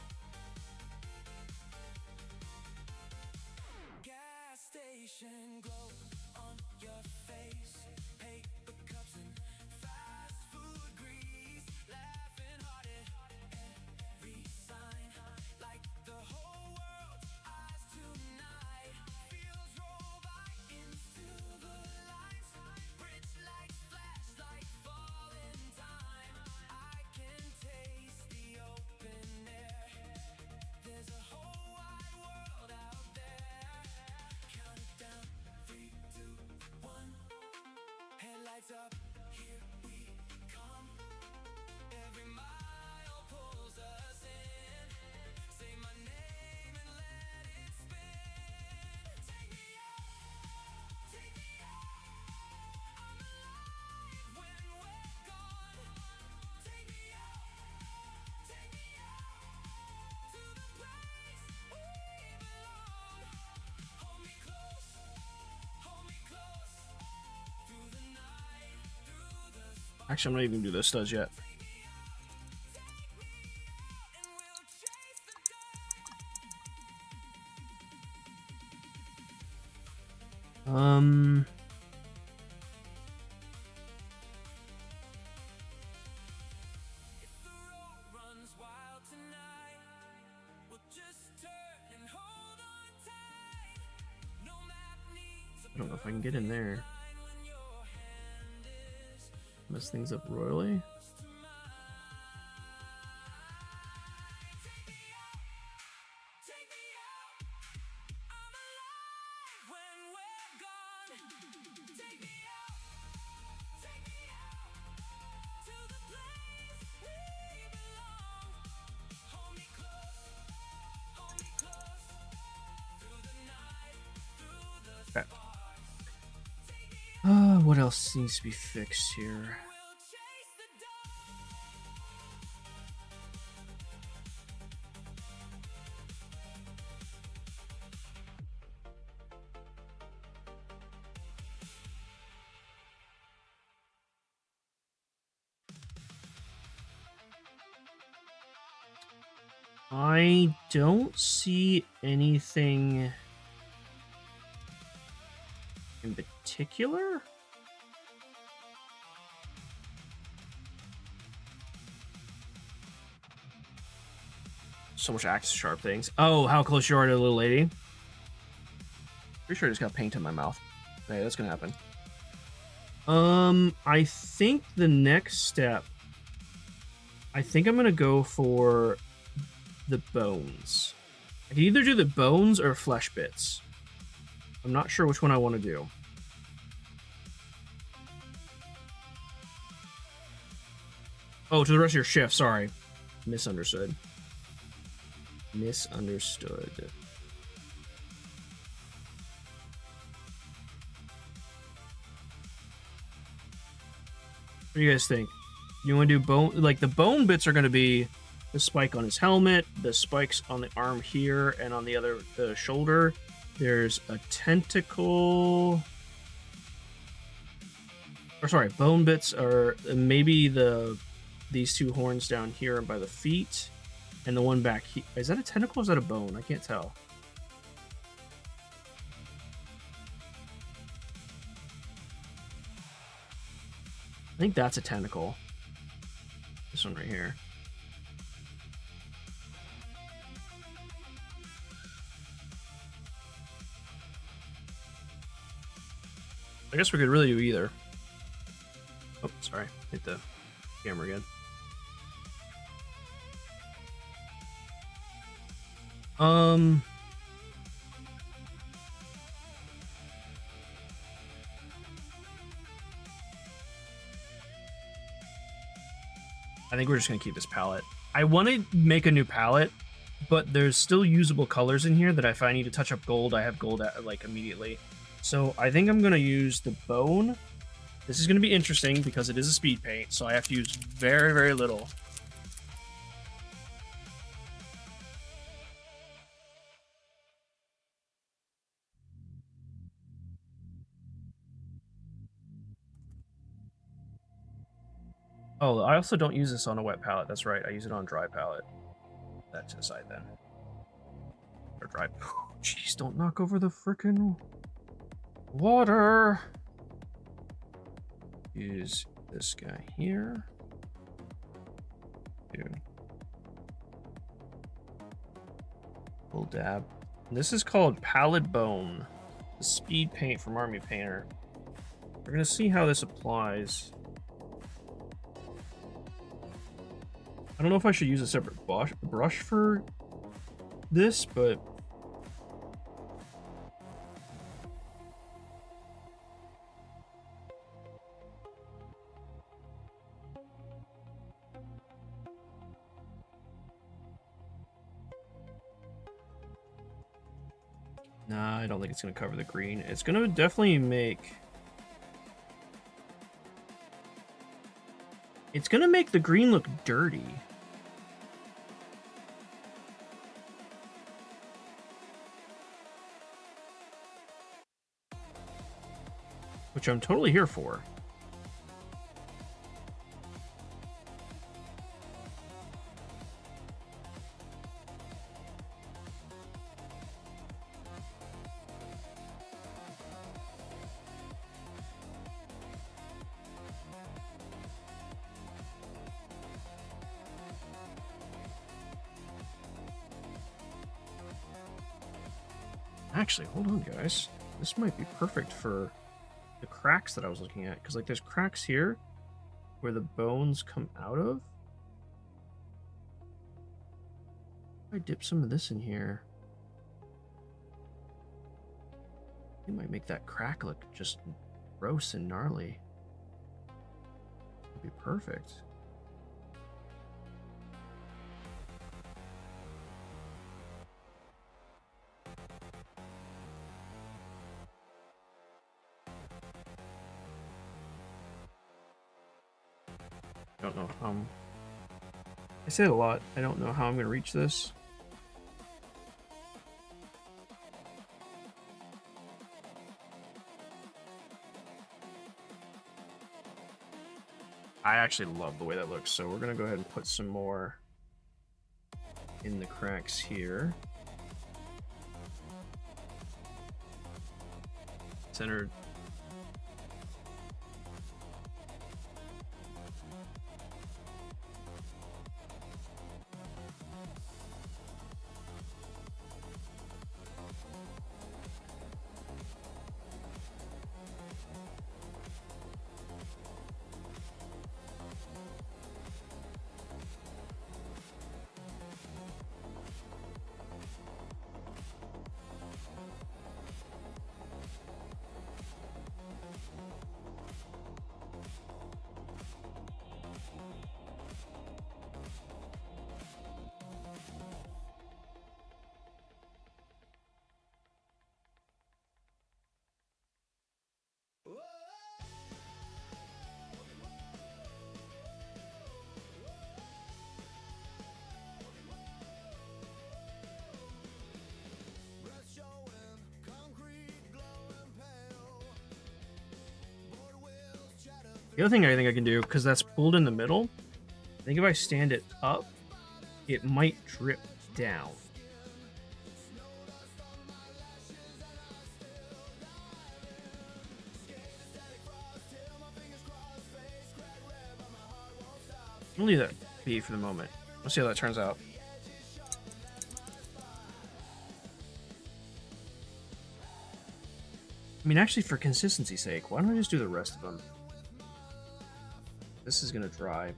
Actually, I'm not even gonna do those studs yet. I don't know if I can get in there. Mess things up royally. Okay. What else needs to be fixed here? I don't see anything in particular. So much axe sharp things. Oh, how close you are to the little lady. Pretty sure I just got paint in my mouth. Okay, that's gonna happen. I think the next step, I think I'm gonna go for the bones. I can either do the bones or flesh bits. I'm not sure which one I want to do. Oh, to the rest of your shift, sorry. Misunderstood. Misunderstood. What do you guys think? You want to do bone? Like, the bone bits are going to be the spike on his helmet, the spikes on the arm here, and on the other the shoulder. There's a tentacle. Or sorry, bone bits are maybe these two horns down here and by the feet, and the one back here. Is that a tentacle or is that a bone? I can't tell. I think that's a tentacle. This one right here. I guess we could really do either. Oh, sorry. Hit the camera again. I think we're just gonna keep this palette. I want to make a new palette, but there's still usable colors in here that if I need to touch up gold, I have gold at, like, immediately. So I think I'm gonna use the bone. This is gonna be interesting because it is a speed paint, so I have to use very, very little. Oh, I also don't use this on a wet palette. That's right. I use it on a dry palette. That to the side then. Or dry. Jeez, don't knock over the frickin' water. Use this guy here. Full dab. This is called Pallid Bone, the speed paint from Army Painter. We're gonna see how this applies. I don't know if I should use a separate brush for this, but nah, I don't think it's gonna cover the green. It's gonna definitely make... It's gonna make the green look dirty. Which I'm totally here for. Actually, hold on, guys. This might be perfect for the cracks that I was looking at, because like there's cracks here where the bones come out of. If I dip some of this in here, it might make that crack look just gross and gnarly. It'd be perfect. I don't know. I say it a lot. I don't know how I'm gonna reach this. I actually love the way that looks, so we're gonna go ahead and put some more in the cracks here. Centered. The other thing I think I can do, because that's pulled in the middle, I think if I stand it up, it might drip down. I'll leave that be for the moment. We'll see how that turns out. I mean, actually, for consistency's sake, why don't I just do the rest of them? This is gonna dry.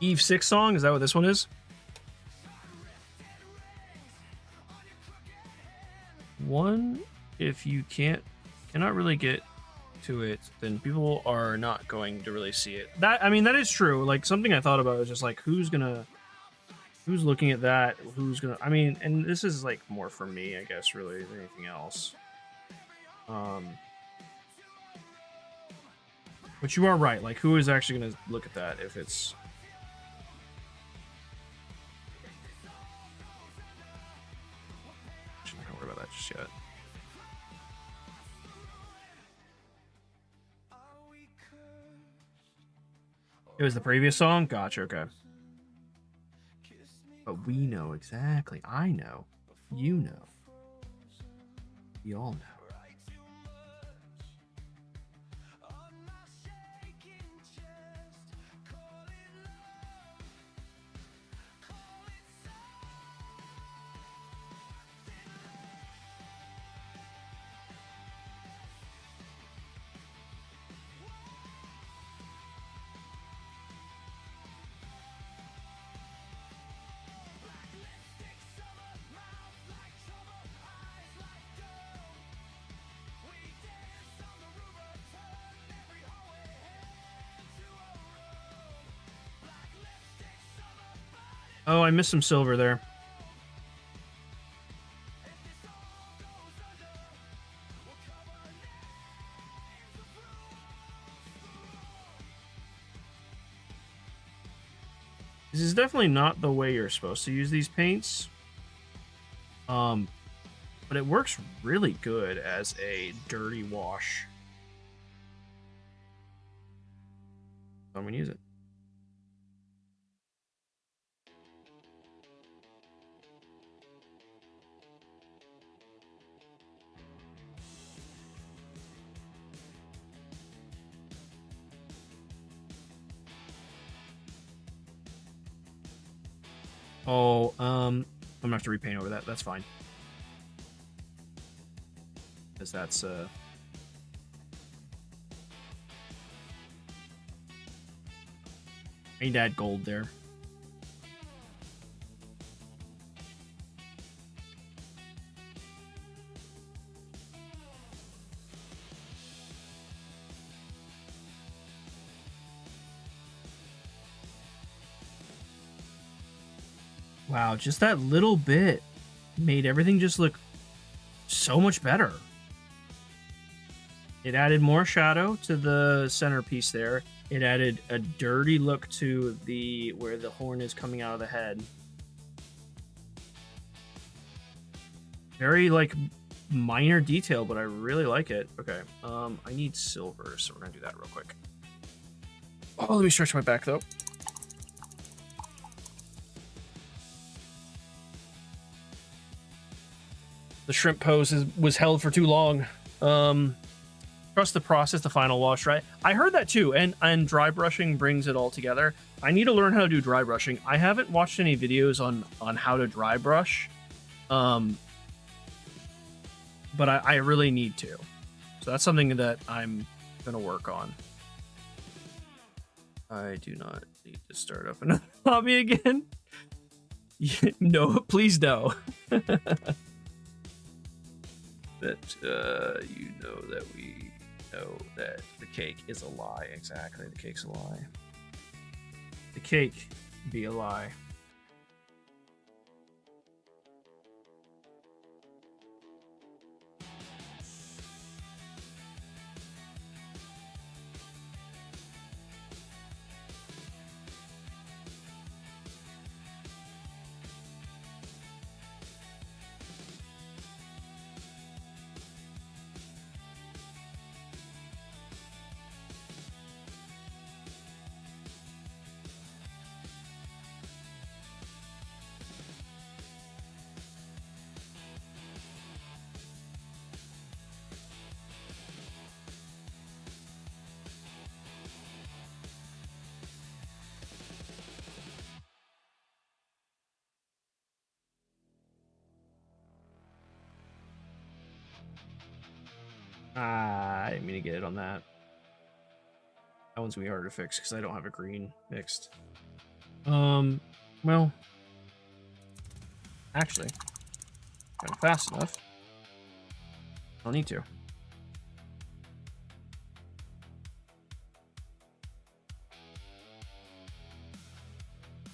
Eve 6 song? Is that what this one is? One, if you cannot really get to it, then people are not going to really see it. That, I mean, that is true. Like, something I thought about is just like, who's looking at that? I mean, and this is like more for me, I guess, really, than anything else. But you are right. Like, who is actually going to look at that if it's... I'm not going to worry about that just yet. It was the previous song? Gotcha, okay. But we know exactly. I know. You know. We all know. Oh, I missed some silver there. This is definitely not the way you're supposed to use these paints. But it works really good as a dirty wash. So I'm gonna use it. Oh, I'm gonna have to repaint over that. That's fine. Because that's I need to add gold there. Wow, just that little bit made everything just look so much better. It added more shadow to the centerpiece there. It added a dirty look to the where the horn is coming out of the head. Very like minor detail, but I really like it. Okay, I need silver, so we're gonna do that real quick. Oh, let me stretch my back though. The shrimp pose was held for too long. Trust the process, the final wash, right? I heard that too, and dry brushing brings it all together. I need to learn how to do dry brushing. I haven't watched any videos on how to dry brush, but I really need to. So that's something that I'm gonna work on. I do not need to start up another hobby again. No, please no. That you know that we know that the cake is a lie. Exactly, the cake's a lie. The cake be a lie. I didn't mean to get it on that. That one's gonna be harder to fix because I don't have a green mixed. Well, actually, if I'm fast enough, I'll need to.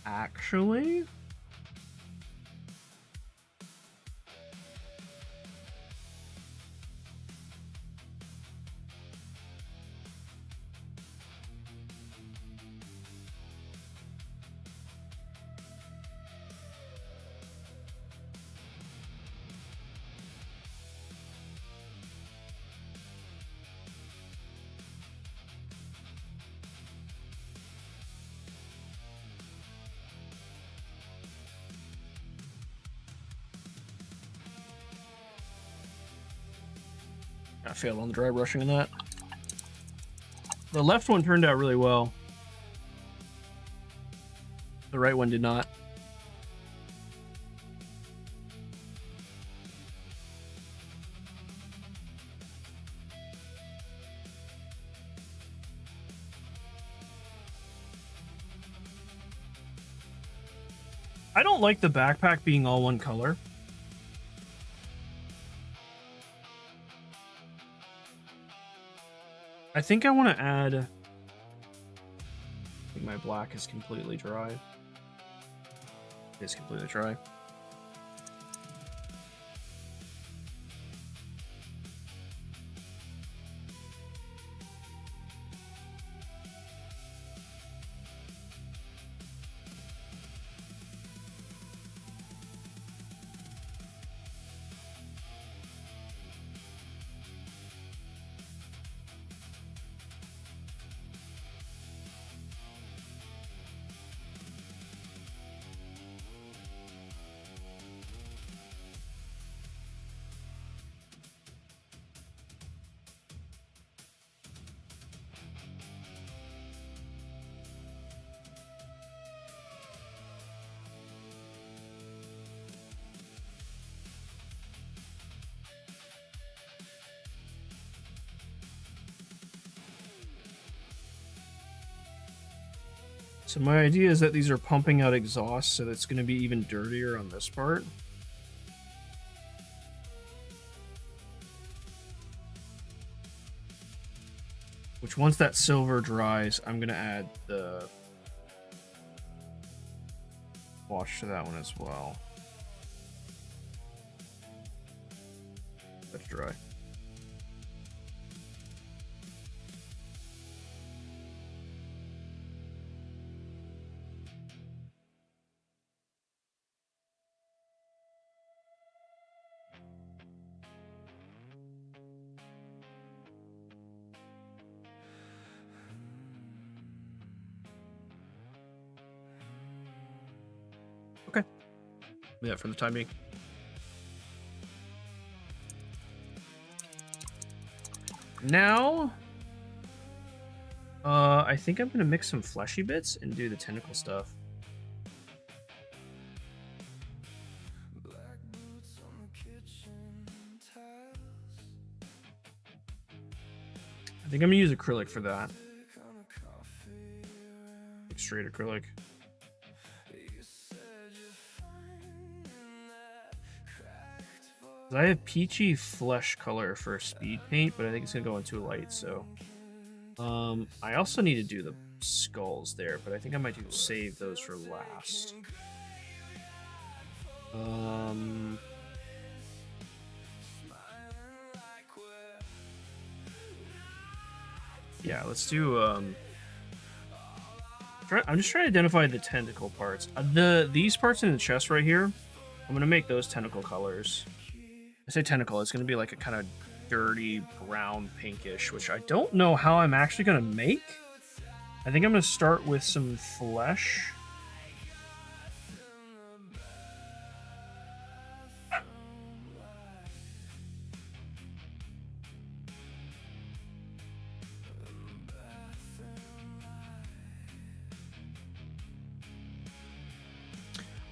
Actually, I failed on the dry brushing in that. The left one turned out really well. The right one did not. I don't like the backpack being all one color. I think I want to add... I think my black is completely dry. It is completely dry. So my idea is that these are pumping out exhaust, so that's going to be even dirtier on this part. Which, once that silver dries, I'm going to add the wash to that one as well. That's dry. Okay. Yeah, for the time being. Now, I think I'm gonna mix some fleshy bits and do the tentacle stuff. I think I'm gonna use acrylic for that. Like straight acrylic. I have peachy flesh color for speed paint, but I think it's gonna go in too light, so I also need to do the skulls there, but I think I might save those for last. Yeah, let's do I'm just trying to identify the tentacle parts. These parts in the chest right here, I'm gonna make those tentacle colors. I say tentacle, it's going to be like a kind of dirty brown pinkish, which I don't know how I'm actually going to make. I think I'm going to start with some flesh.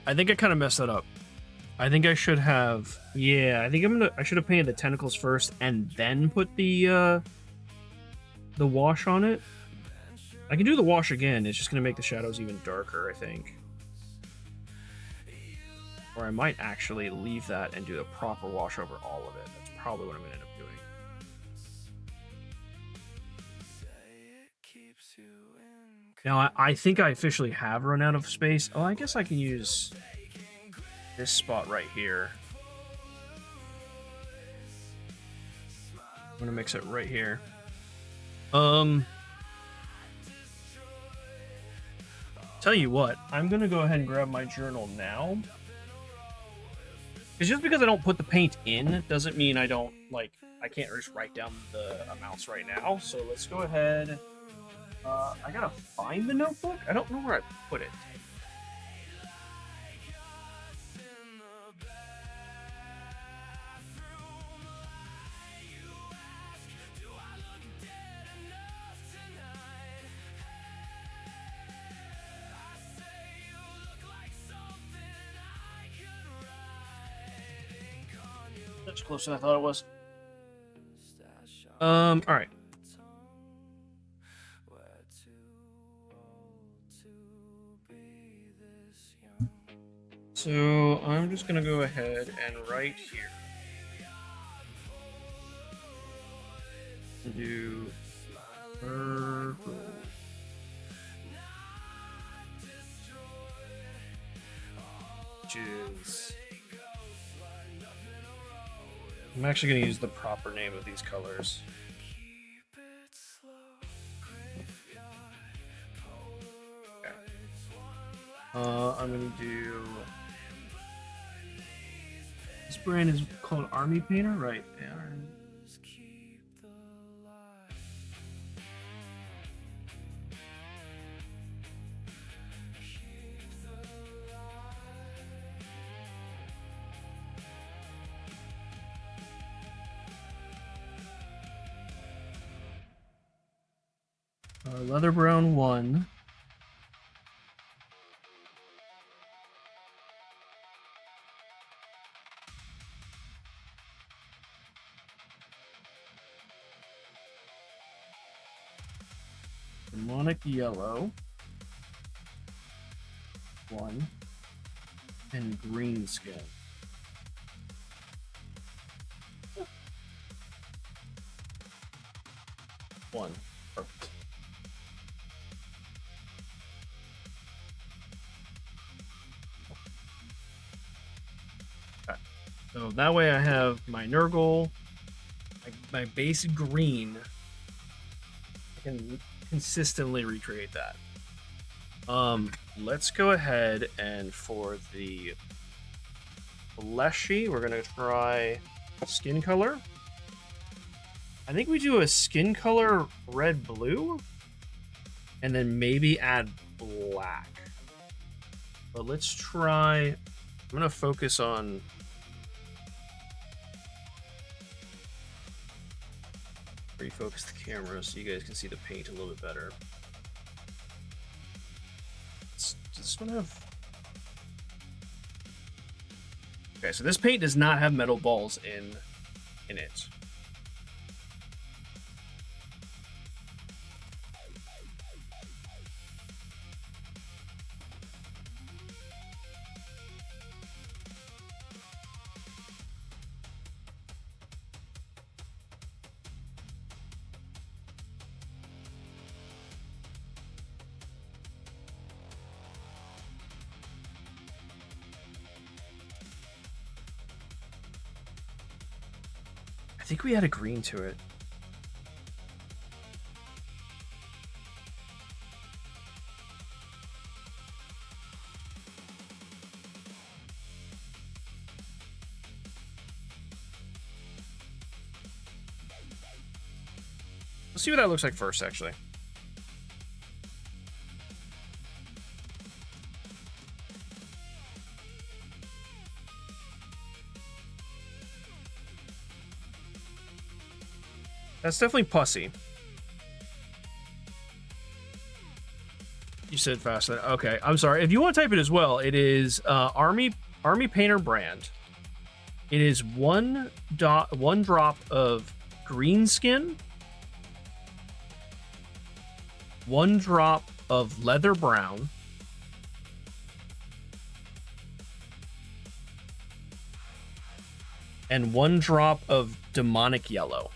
I think I kind of messed that up. I think I should have, yeah, I should have painted the tentacles first and then put the wash on it. I can do the wash again, it's just going to make the shadows even darker, I think. Or I might actually leave that and do the proper wash over all of it. That's probably what I'm going to end up doing. Now, I think I officially have run out of space. Oh, I guess I can use this spot right here. I'm gonna mix it right here. Tell you what, I'm gonna go ahead and grab my journal now. Because just because I don't put the paint in doesn't mean I don't, like, I can't just write down the amounts right now. So let's go ahead. I gotta find the notebook. I don't know where I put it. That's closer than I thought it was. All right. So I'm just gonna go ahead and right here do purple. Which is, I'm actually gonna use the proper name of these colors. Okay. I'm gonna do. This brand is called Army Painter, right? And leather brown 1. Demonic yellow 1. And green skin. One. Perfect. Okay. So that way I have my Nurgle, my base green. I can consistently recreate that. Let's go ahead and for the fleshy, we're gonna try skin color. I think we do a skin color red blue and then maybe add black. But let's try, I'm gonna focus on refocus the camera so you guys can see the paint a little bit better. Does this one have? Okay, so this paint does not have metal balls in it. I think we add a green to it. Let's see what that looks like first, actually. That's definitely pussy. You said fast. Okay, I'm sorry. If you want to type it as well, it is Army Painter brand. It is one drop of green skin, 1 drop of leather brown, and 1 drop of demonic yellow.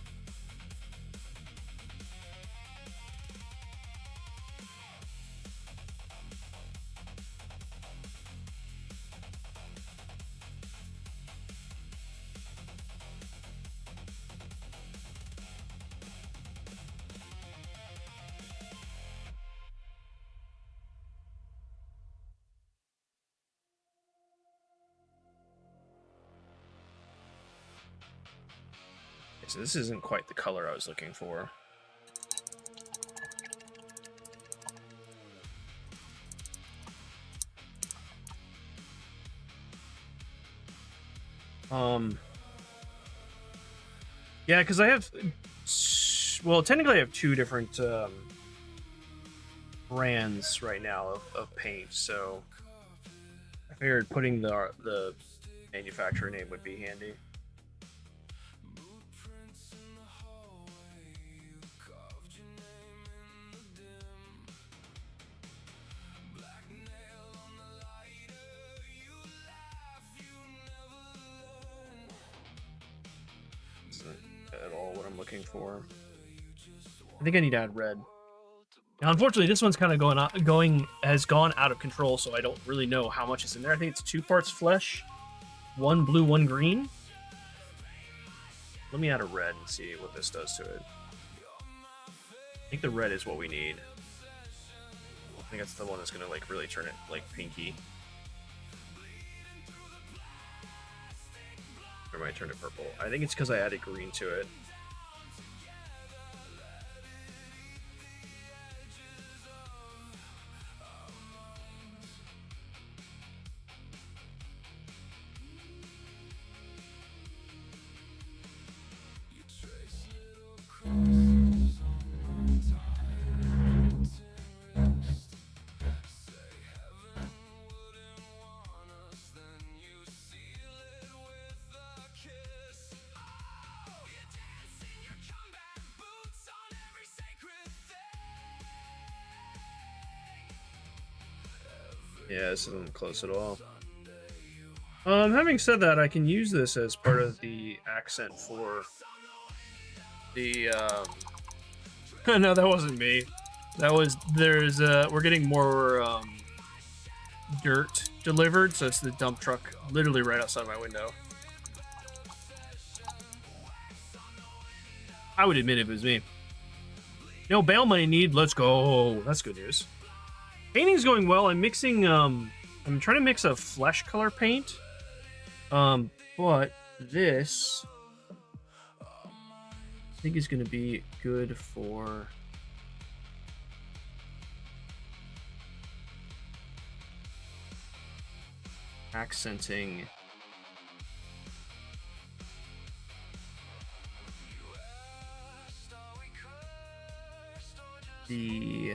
So this isn't quite the color I was looking for. Yeah, because I have, well, technically I have 2 different brands right now of paint, so I figured putting the manufacturer name would be handy. I'm looking for. I think I need to add red. Now, unfortunately, this one's kind of has gone out of control, so I don't really know how much is in there. I think it's 2 parts flesh, 1 blue, 1 green. Let me add a red and see what this does to it. I think the red is what we need. I think that's the one that's gonna like really turn it like pinky. Or might turn it purple. I think it's because I added green to it. Yeah, this isn't close at all. Having said that, I can use this as part of the accent for the, no, that wasn't me. That was, we're getting more, dirt delivered, so it's the dump truck literally right outside my window. I would admit if it was me. No bail money need, let's go. That's good news. Painting's going well. I'm mixing, I'm trying to mix a flesh color paint. But this, I think is going to be good for accenting the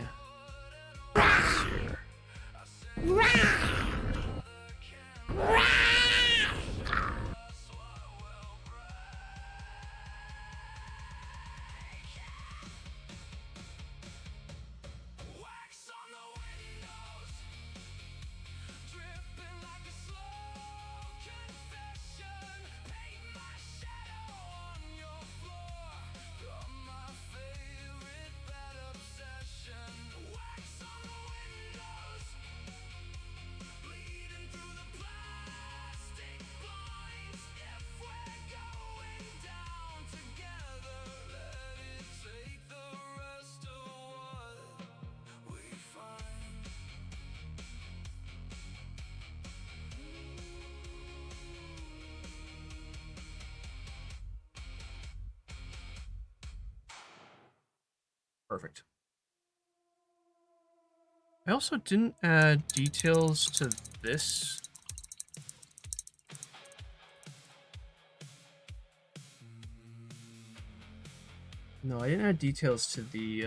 perfect. I also didn't add details to this. No, I didn't add details to the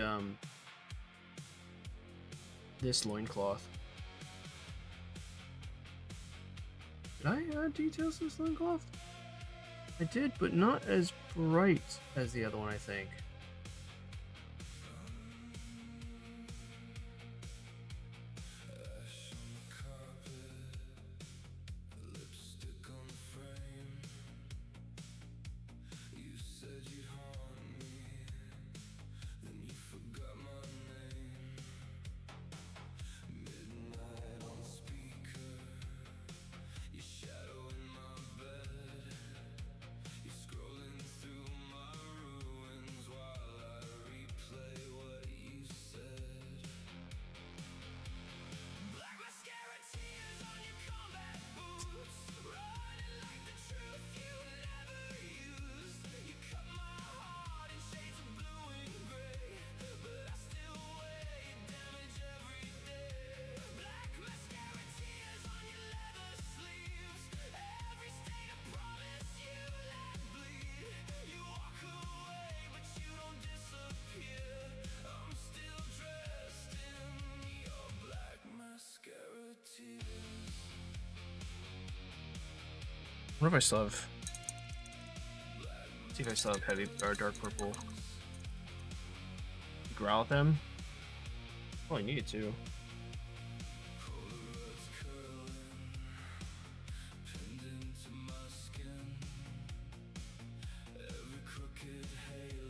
this loincloth. Did I add details to this loincloth? I did, but not as bright as the other one, I think. What if I still have? See if I still have heavy or dark purple. Growl at them. Oh, I needed to. Every crooked halo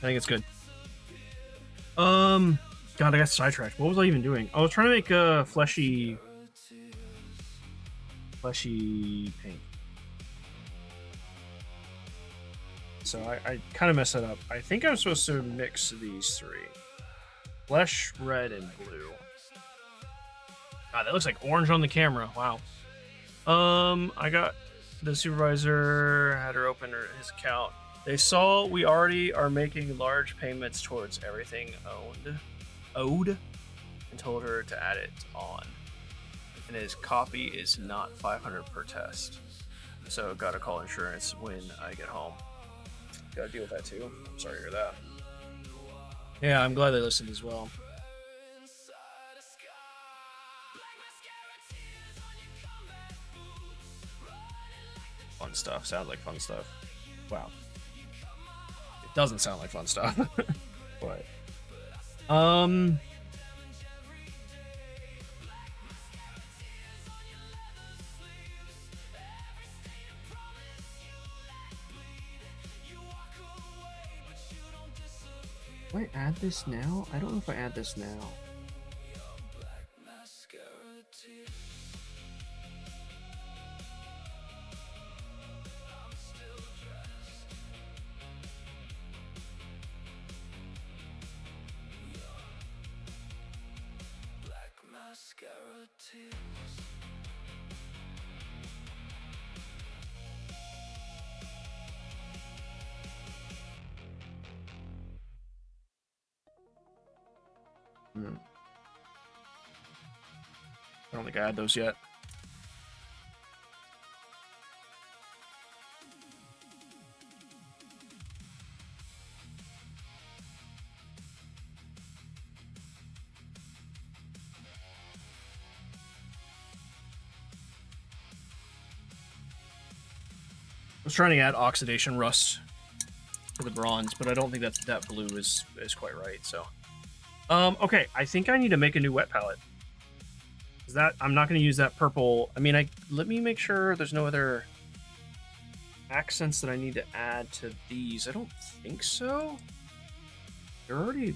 I think it's good. God, I got sidetracked. What was I even doing? I was trying to make a fleshy paint. So I kind of messed that up. I think I'm supposed to mix these three. Flesh, red, and blue. God, that looks like orange on the camera. Wow. I got the supervisor, had her open his account. They saw we already are making large payments towards everything owed, and told her to add it on. And his copy is not 500 per test. So gotta call insurance when I get home. Gotta deal with that too. I'm sorry to hear that. Yeah, I'm glad they listened as well. Fun stuff. Sounds like fun stuff. Wow. It doesn't sound like fun stuff. But do I add this now? I don't know if I add this now. I don't think I had those yet. I was trying to add oxidation rust to the bronze, but I don't think that blue is quite right. So, okay, I think I need to make a new wet palette. Is that I'm not going to use that purple. I mean, let me make sure there's no other accents that I need to add to these. I don't think so. They're already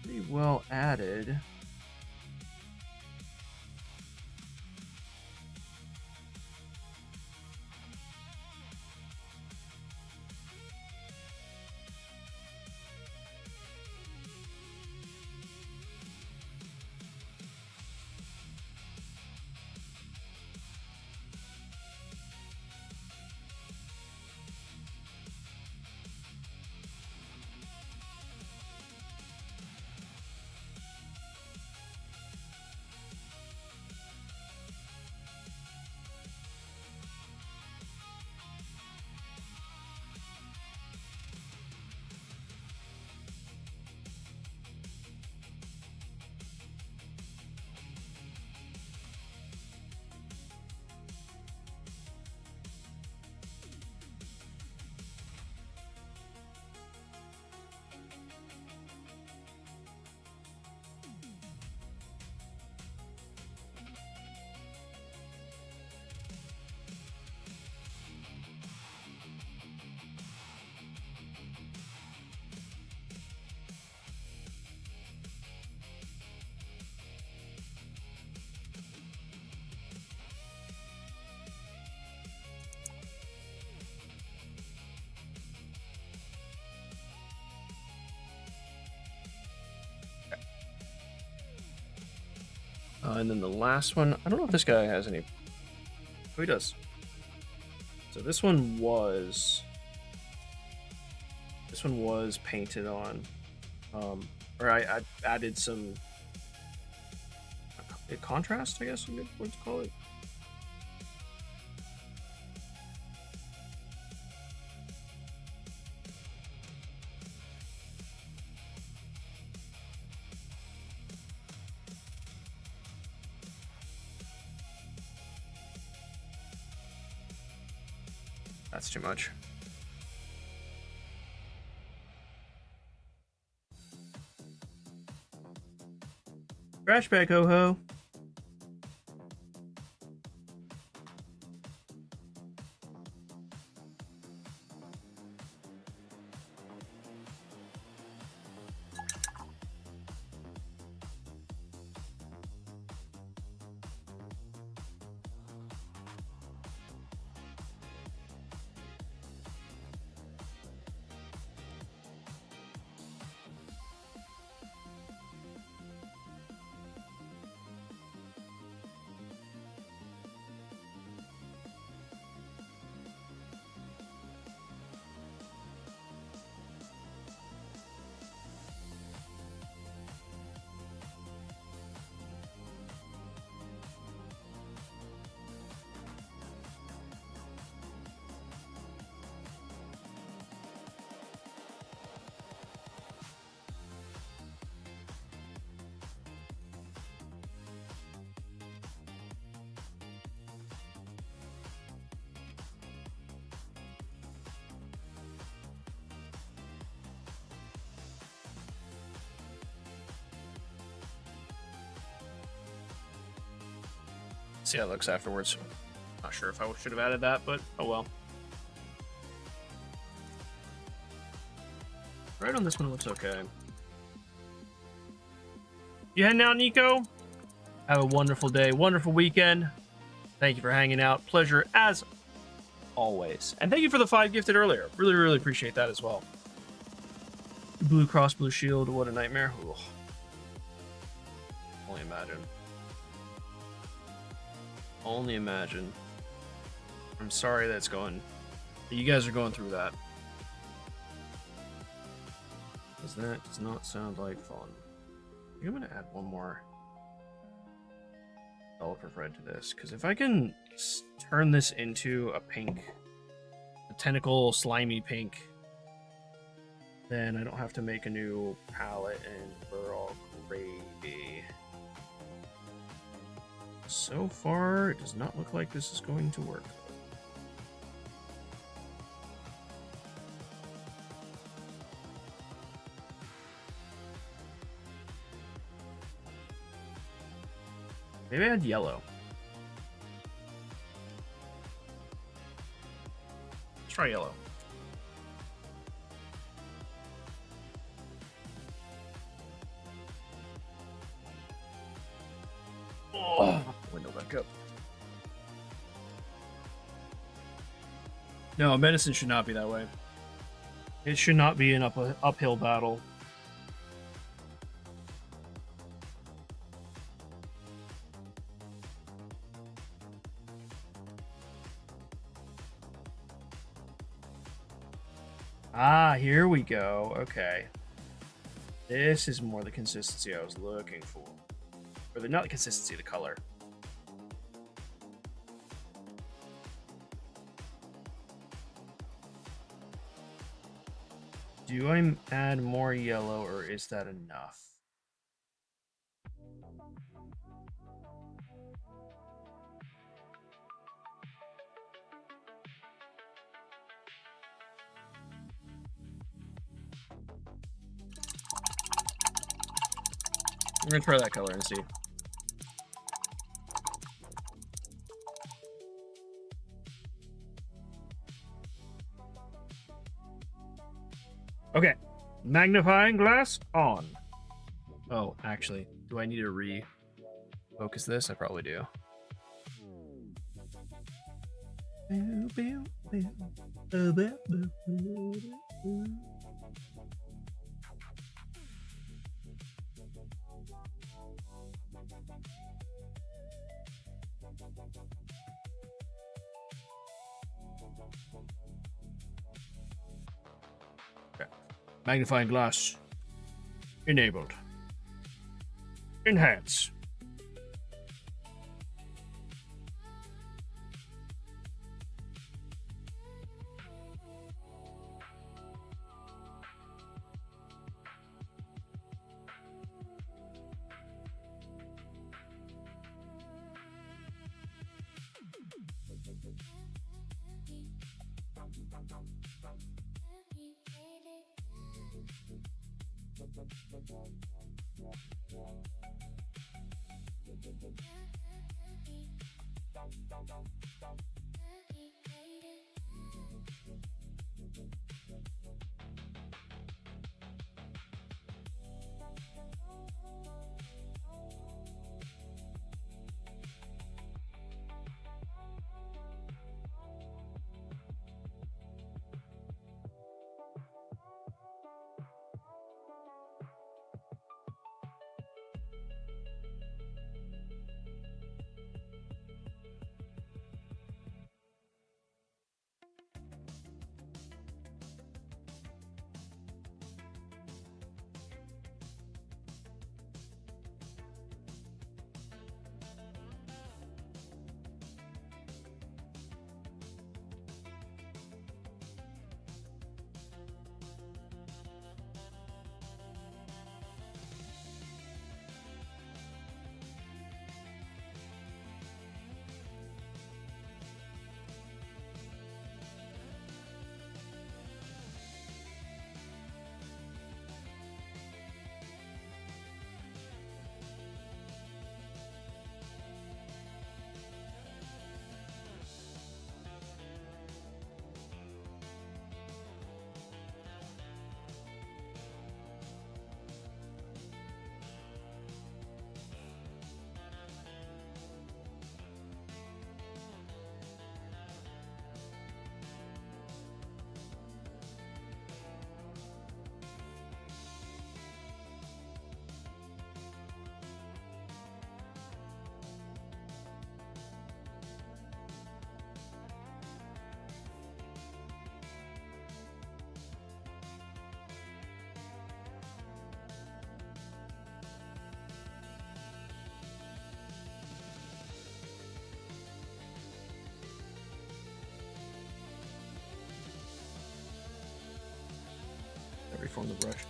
pretty well added. And then the last one, I don't know if this guy has any. Oh, he does. So this one was painted on, or I added some contrast, I guess you would call it. That's too much. Trash bag, ho ho. See how it looks afterwards. Not sure if I should have added that, but oh well. Right on this one, it looks okay. You heading out, Nico? Have a wonderful day, wonderful weekend. Thank you for hanging out. Pleasure as always. And thank you for the 5 gifted earlier. Really, really appreciate that as well. Blue Cross Blue Shield, what a nightmare. Ugh. Only imagine. Only imagine. I'm sorry that's going. You guys are going through that. Because that does not sound like fun. I think I'm going to add one more developer thread to this. Because if I can turn this into a pink, a tentacle slimy pink, then I don't have to make a new palette and we're all gravy. So far, it does not look like this is going to work. Maybe add yellow. Let's try yellow. Oh, window back up. No, medicine should not be that way. It should not be an uphill battle. Ah, here we go. Okay. This is more the consistency I was looking for. Or not the consistency, the color. Do I add more yellow or is that enough? I'm gonna try that color and see. Okay, magnifying glass on. Oh, actually, do I need to refocus this? I probably do. Magnifying glass enabled. Enhance. reform the brush.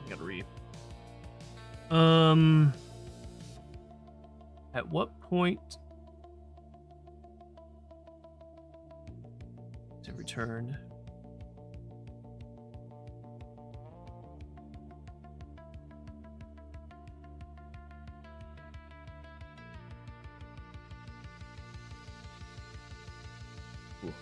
Gotta read. At what point to return? Ooh.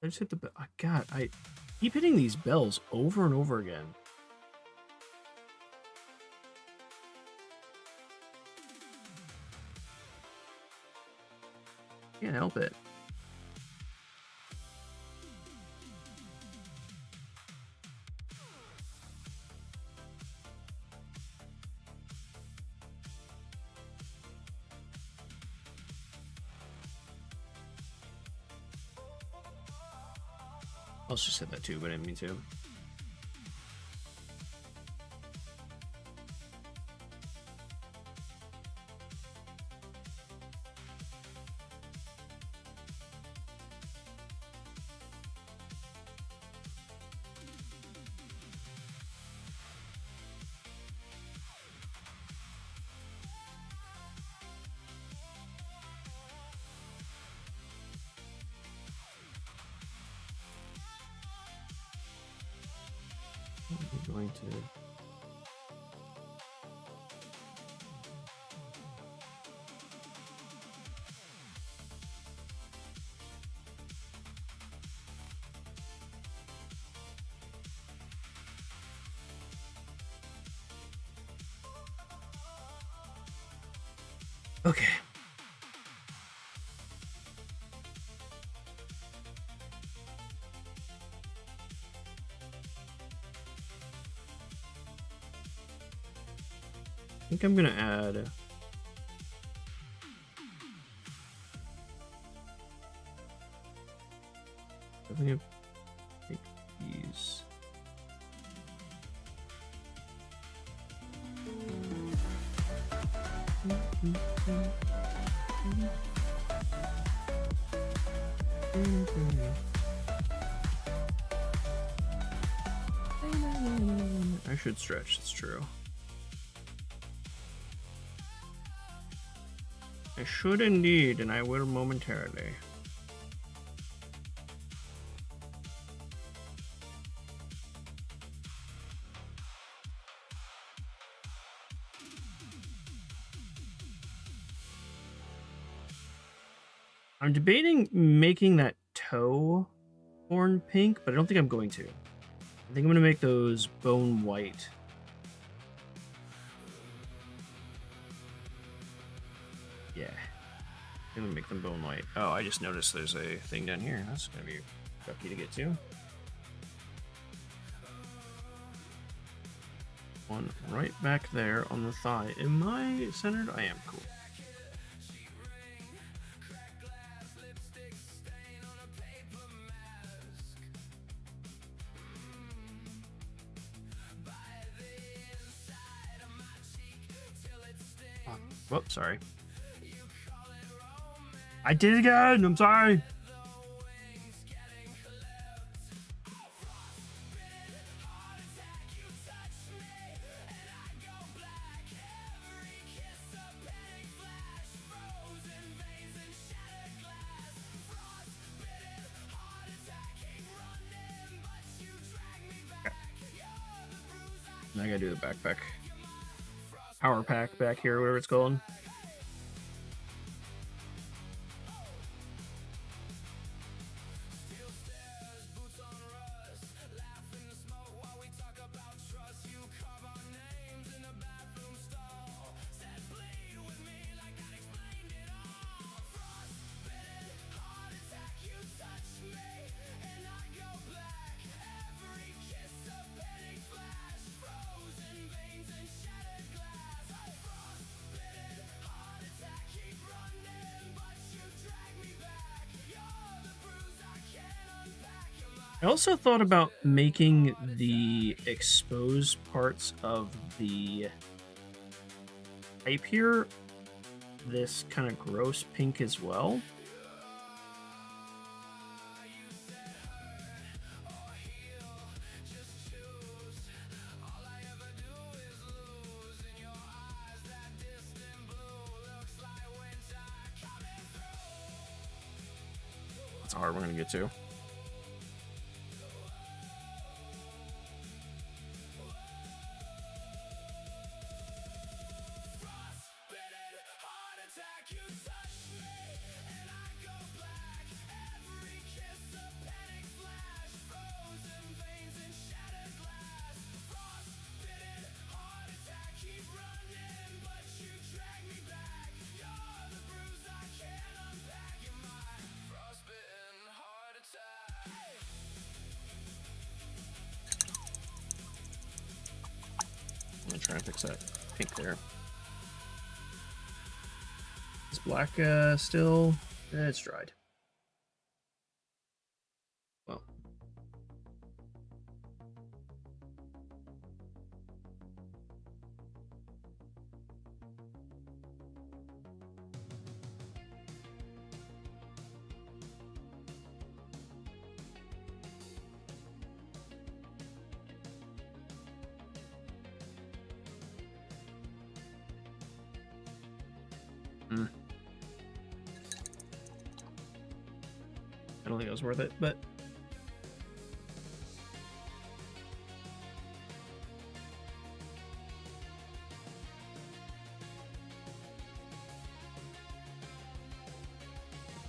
I just hit the bell. God, I keep hitting these bells over and over again. Can't help it. I also just said that too, but I didn't mean to. I'm going to... Okay. I think I'm gonna add... I'm gonna take these. I should stretch, it's true. I should indeed, and I will momentarily. I'm debating making that toe horn pink, but I don't think I'm going to. I think I'm going to make those bone white. Yeah. I'm going to make them bone white. Oh, I just noticed there's a thing down here. That's going to be tricky to get to. One right back there on the thigh. Am I centered? I am. Cool. Whoops, sorry. I did it again. I'm sorry. I gotta do the backpack. Power pack back here, whatever it's called. I also thought about making the exposed parts of the pipe here this kind of gross pink as well. That's a hard one to get to. I'm gonna try and fix that pink there. Is black still? It's dried. Well. I don't think it was worth it, but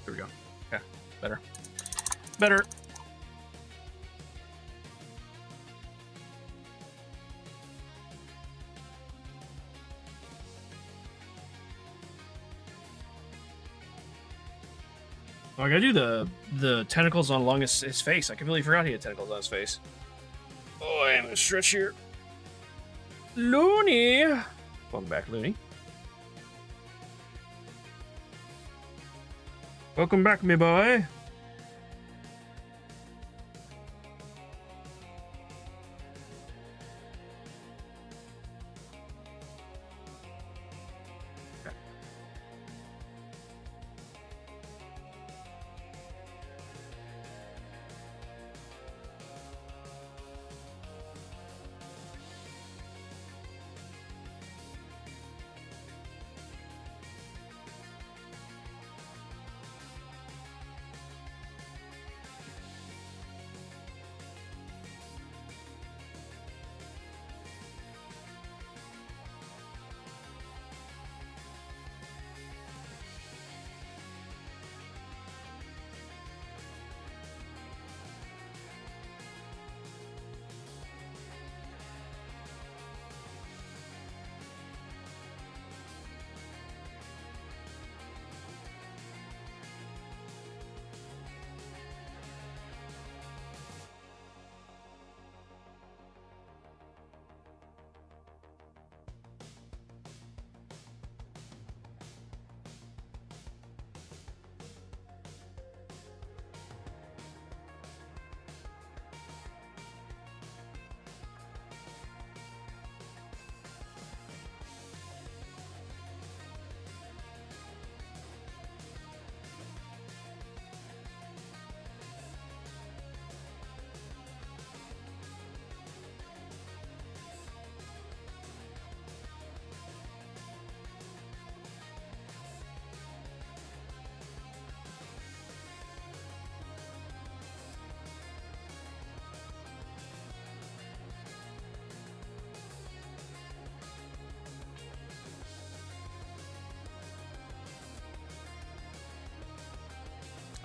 there we go. Yeah, better. Better. Oh, I gotta do the tentacles on along his face. I completely forgot he had tentacles on his face. Oh, I am gonna stretch here. Looney! Welcome back, Looney. Welcome back, me boy.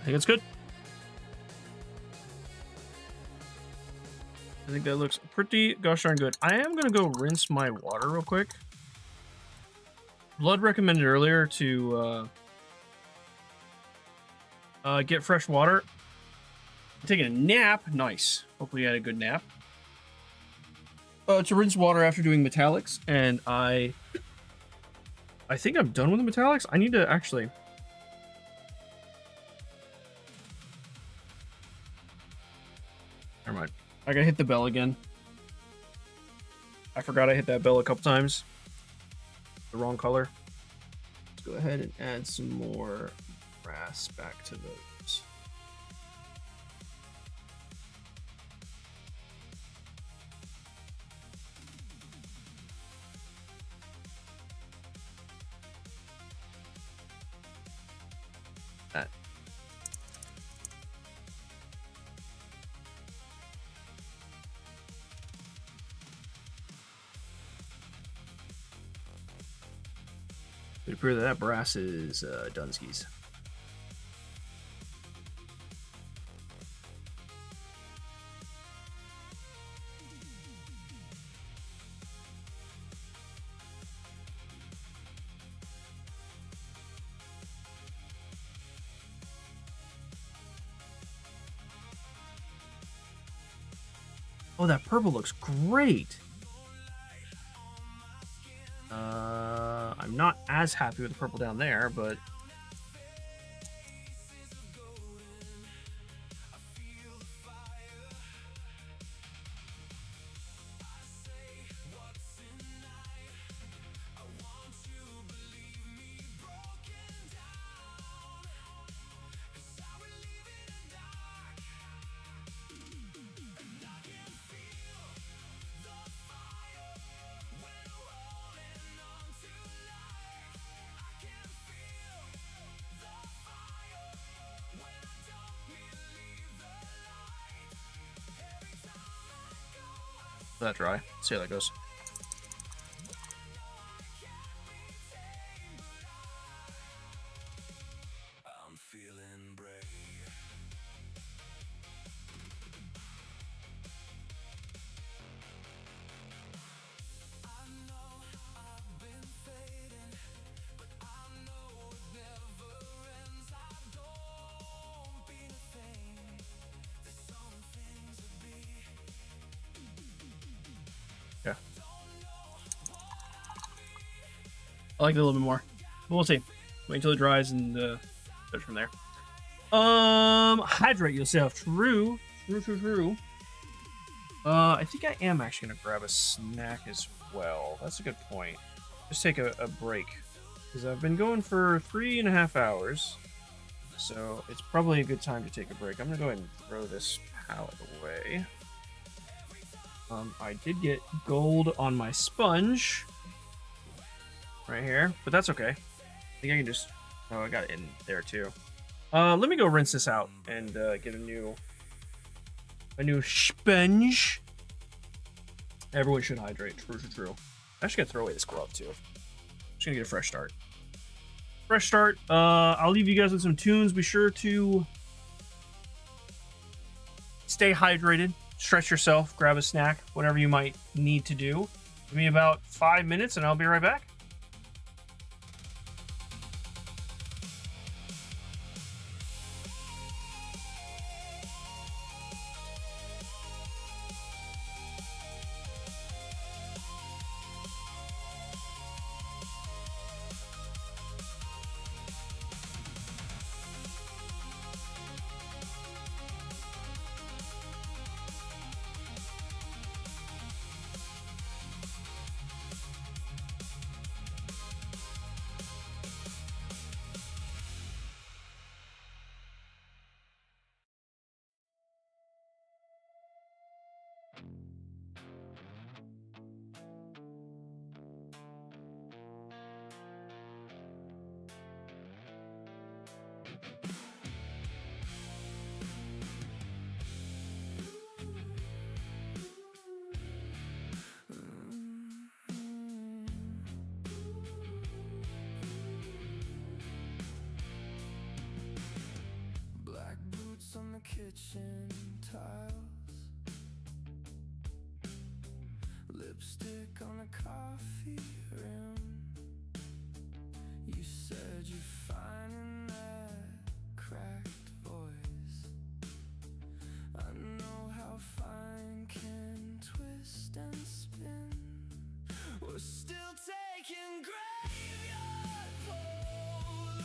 I think it's good. I think that looks pretty gosh darn good. I am gonna go rinse my water real quick. Blood recommended earlier to get fresh water. I'm taking a nap. Nice. Hopefully you had a good nap. To rinse water after doing metallics, and I think I'm done with the metallics. I need to actually. Never mind. I gotta hit the bell again. I forgot I hit that bell a couple times. The wrong color. Let's go ahead and add some more brass back to those. That. It would appear that that brass is Dunskies. Oh, that purple looks great. I'm not as happy with the purple down there, but that dry. Let's see how that goes. I'm feeling brave. I know I've been fading, but I know it never ends. I don't be a thing. There's some things to be. Yeah. I like it a little bit more. But we'll see. Wait until it dries and judge from there. Hydrate yourself. True. True. I think I am actually gonna grab a snack as well. That's a good point. Just take a break. Because I've been going for 3.5 hours. So it's probably a good time to take a break. I'm gonna go ahead and throw this pallet away. I did get gold on my sponge right here, but that's okay. I think I can just, oh, I got it in there too. Let me go rinse this out and get a new sponge. Everyone should hydrate. True. I'm actually gonna throw away this glove too. Just gonna get a fresh start. I'll leave you guys with some tunes. Be sure to stay hydrated. Stretch yourself, grab a snack, whatever you might need to do. Give me about 5 minutes and I'll be right back. kitchen tiles, lipstick on a coffee rim. You said you're fine in that cracked voice. I know how fine can twist and spin. We're still taking graveyard Polaroids,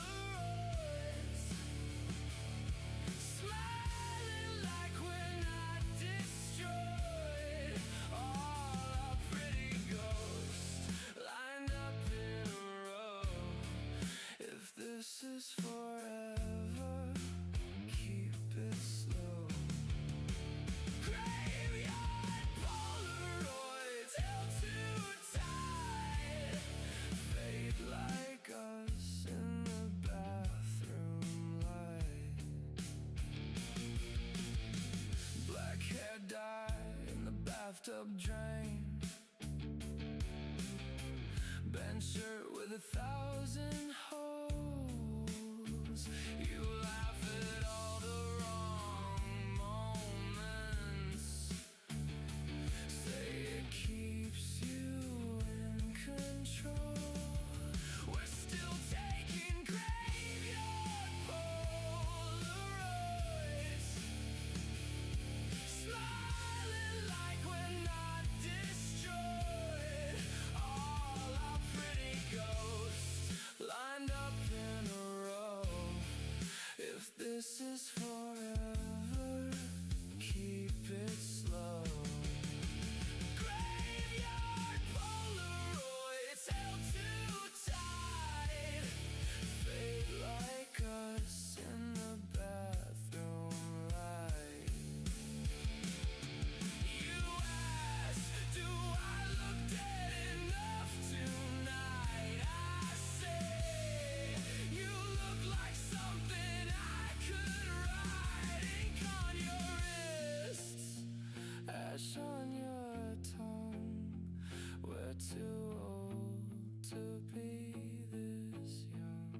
smiling like we're not destroyed. All our pretty ghosts lined up in a row. If this is forever, keep it slow. Graveyard Polaroids held too tight, fade like us in the bathroom light. Black hair dye in the bathtub drain, band shirt with 1,000 holes. You laugh at all the wrong moments, say it keeps you in control. We're still taking graveyard Polaroids, smiling like we're not destroyed. All our pretty ghosts lined up in a row. If this is forever, keep it slow. Graveyard Polaroids held too tight, fade like us in the bathroom light. You ask, do I look dead enough tonight? I say, you look like something I could write. Ink on your wrists, ash on your tongue. We're too old to be this young.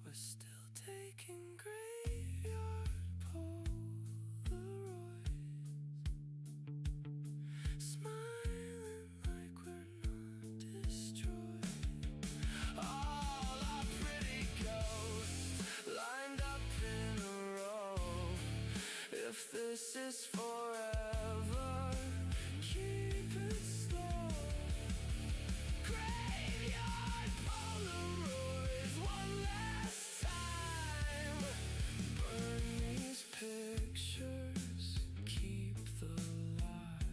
We're still taking graveyard Polaroids, smiling like we're not destroyed. All our pretty ghosts lined up in a row. If this is forever, keep it slow. Graveyard Polaroids, one last time. Burn these pictures, keep the light.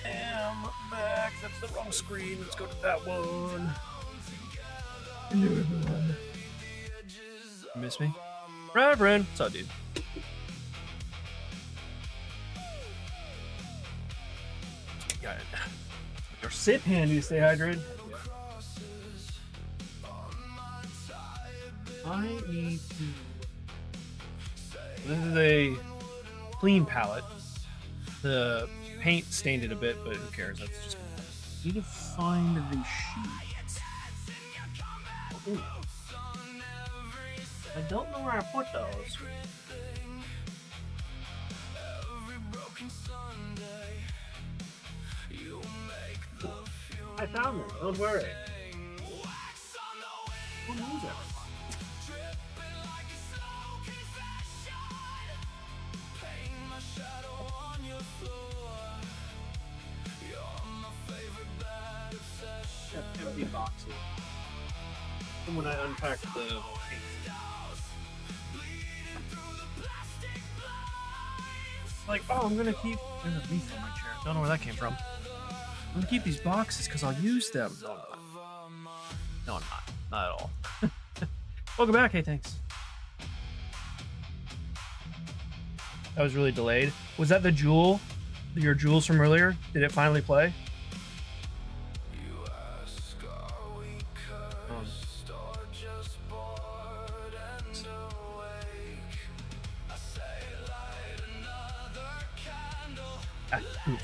Damn, Max, that's the wrong screen. Let's go to that one. Miss me? Reverend! What's up, dude? Got it. Your sip handy to stay hydrated. I need to. This is a clean palette. The paint stained it a bit, but who cares? That's just. Need to find the sheet. Ooh. I don't know where I put those. I found them. Don't worry. Who knows that? Empty boxes. And when I unpacked the paint. Like, oh, I'm gonna keep. There's a leaf on my chair. Don't know where that came from. I'm gonna keep these boxes because I'll use them. No, I'm not. No, I'm not. Not at all. Welcome back. Hey, thanks. That was really delayed. Was that the jewel? Your jewels from earlier? Did it finally play?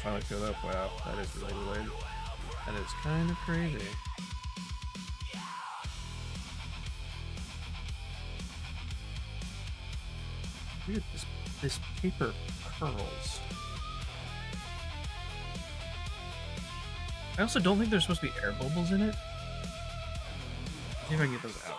Finally filled up. Wow, that is really delayed. That is kind of crazy. Look at this paper curls. I also don't think there's supposed to be air bubbles in it. See if I can get those out.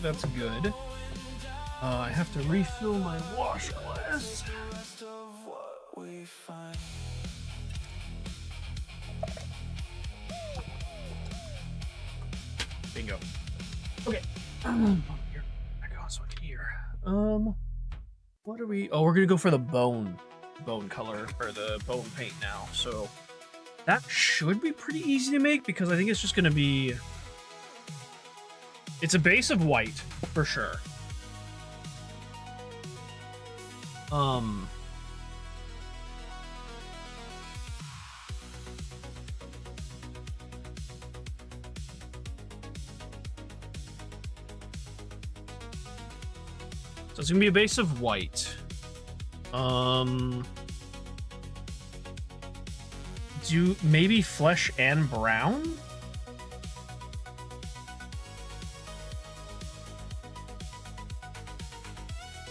That's good. I have to refill my wash glass. Bingo. Okay. Here. I got this one here. What are we? Oh, we're gonna go for the bone color or the bone paint now. So that should be pretty easy to make because I think it's just gonna be. It's a base of white, for sure. So it's gonna be a base of white. Do maybe flesh and brown?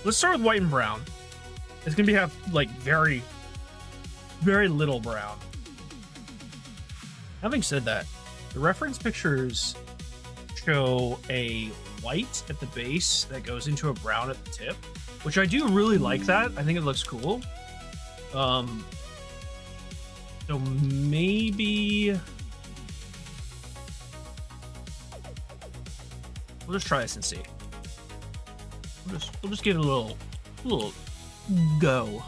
Let's start with white and brown. It's gonna have like very, very little brown. Having said that, the reference pictures show a white at the base that goes into a brown at the tip, which I do really like that. I think it looks cool. So maybe we'll just try this and see. We'll just give it a little go.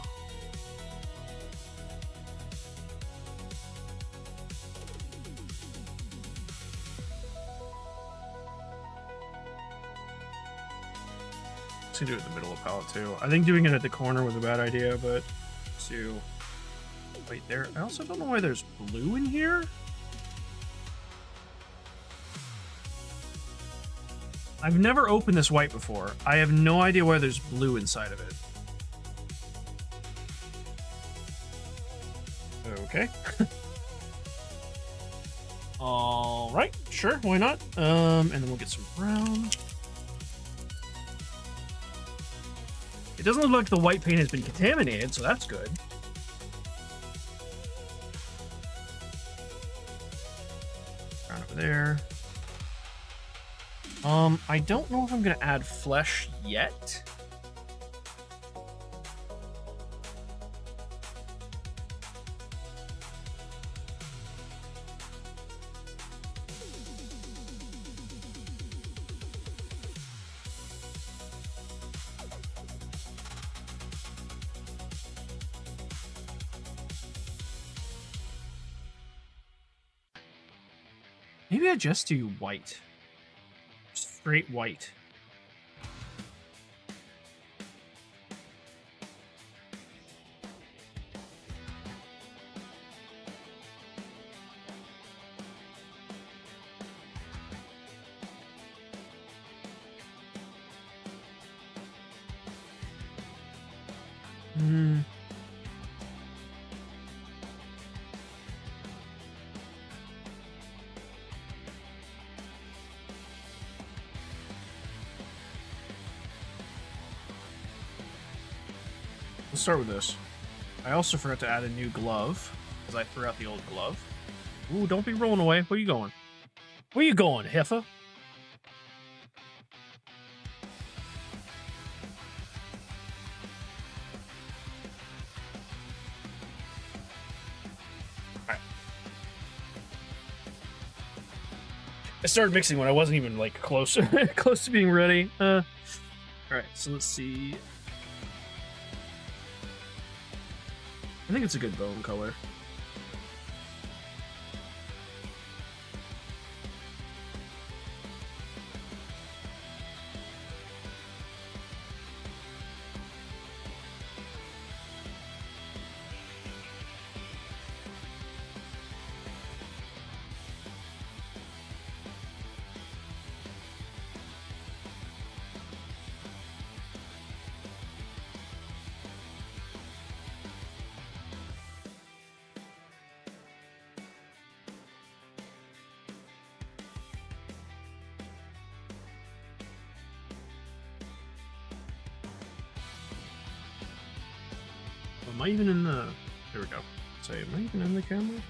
Let's do it in the middle of the palette too. I think doing it at the corner was a bad idea, but to wait there. I also don't know why there's blue in here. I've never opened this white before. I have no idea why there's blue inside of it. Okay. All right, sure, why not? And then we'll get some brown. It doesn't look like the white paint has been contaminated, so that's good. Brown over there. I don't know if I'm gonna add flesh yet. Maybe I just do white. Straight white. Let's start with this. I also forgot to add a new glove because I threw out the old glove. Ooh, don't be rolling away. Where you going? Where you going, heifer? Alright. I started mixing when I wasn't even like close close to being ready. Alright, so let's see. I think it's a good bone color. Am I even in the... There we go. Say, am I even in the camera?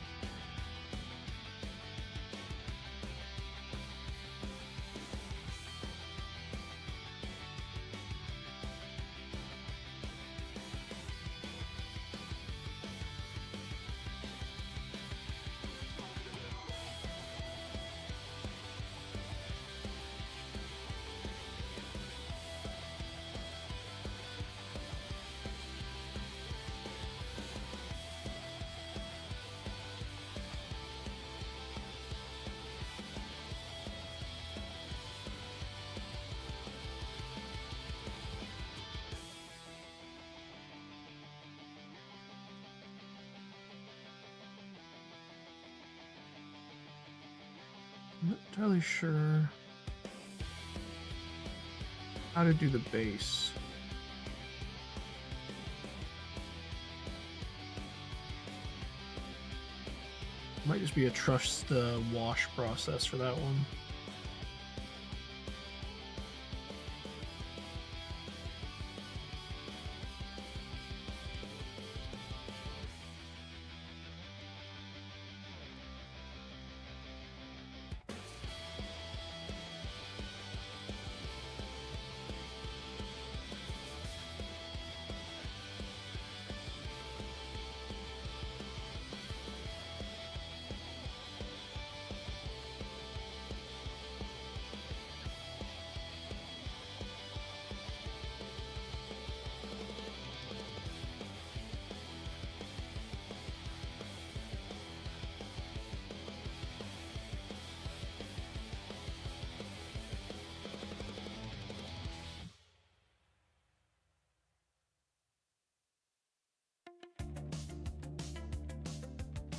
I'm not entirely sure how to do the base. Might just be a trust wash process for that one.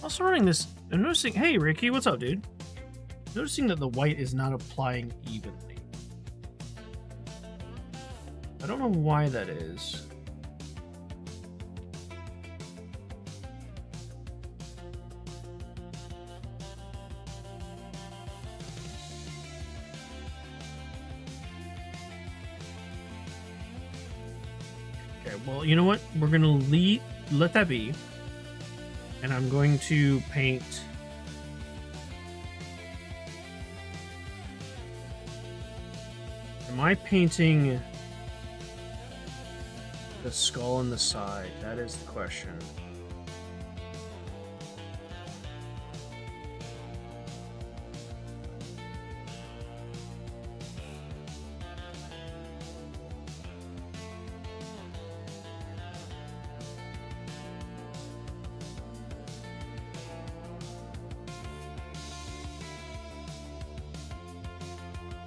Also running this, I'm noticing, hey Ricky, what's up, dude? Noticing that the white is not applying evenly. I don't know why that is. Okay, well, you know what? We're gonna let that be. And I'm going to paint... Am I painting the skull on the side? That is the question.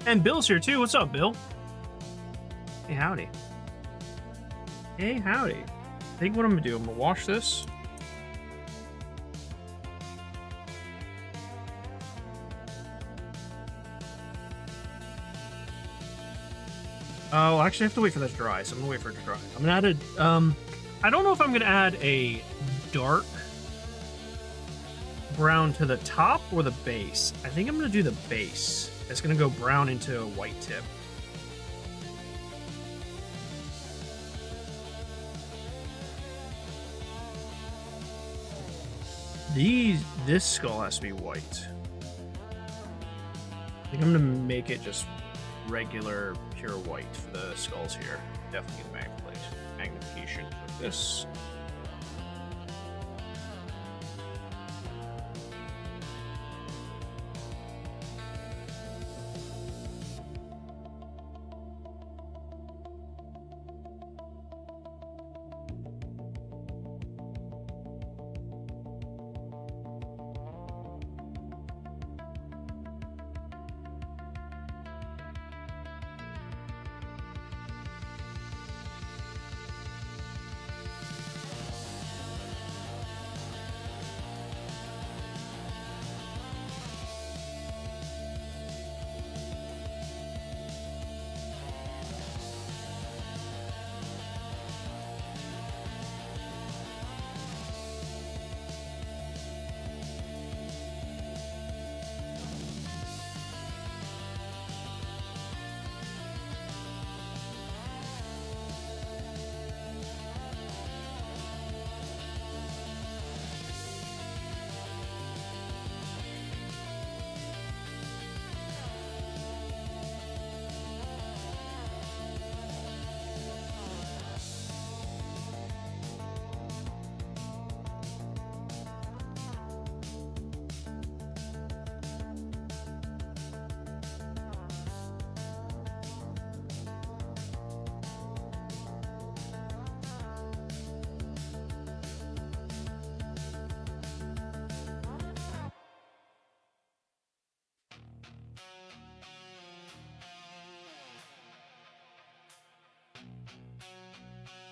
And Bill's here too. What's up, Bill? Hey, howdy. Hey, howdy. I think what I'm gonna do, I'm gonna wash this. Oh, actually I have to wait for that to dry, so I'm gonna wait for it to dry. I'm gonna add a, I don't know if I'm gonna add a dark brown to the top or the base. I think I'm gonna do the base. It's gonna go brown into a white tip. This skull has to be white. I think I'm gonna make it just regular pure white for the skulls here. Definitely get magnification for this.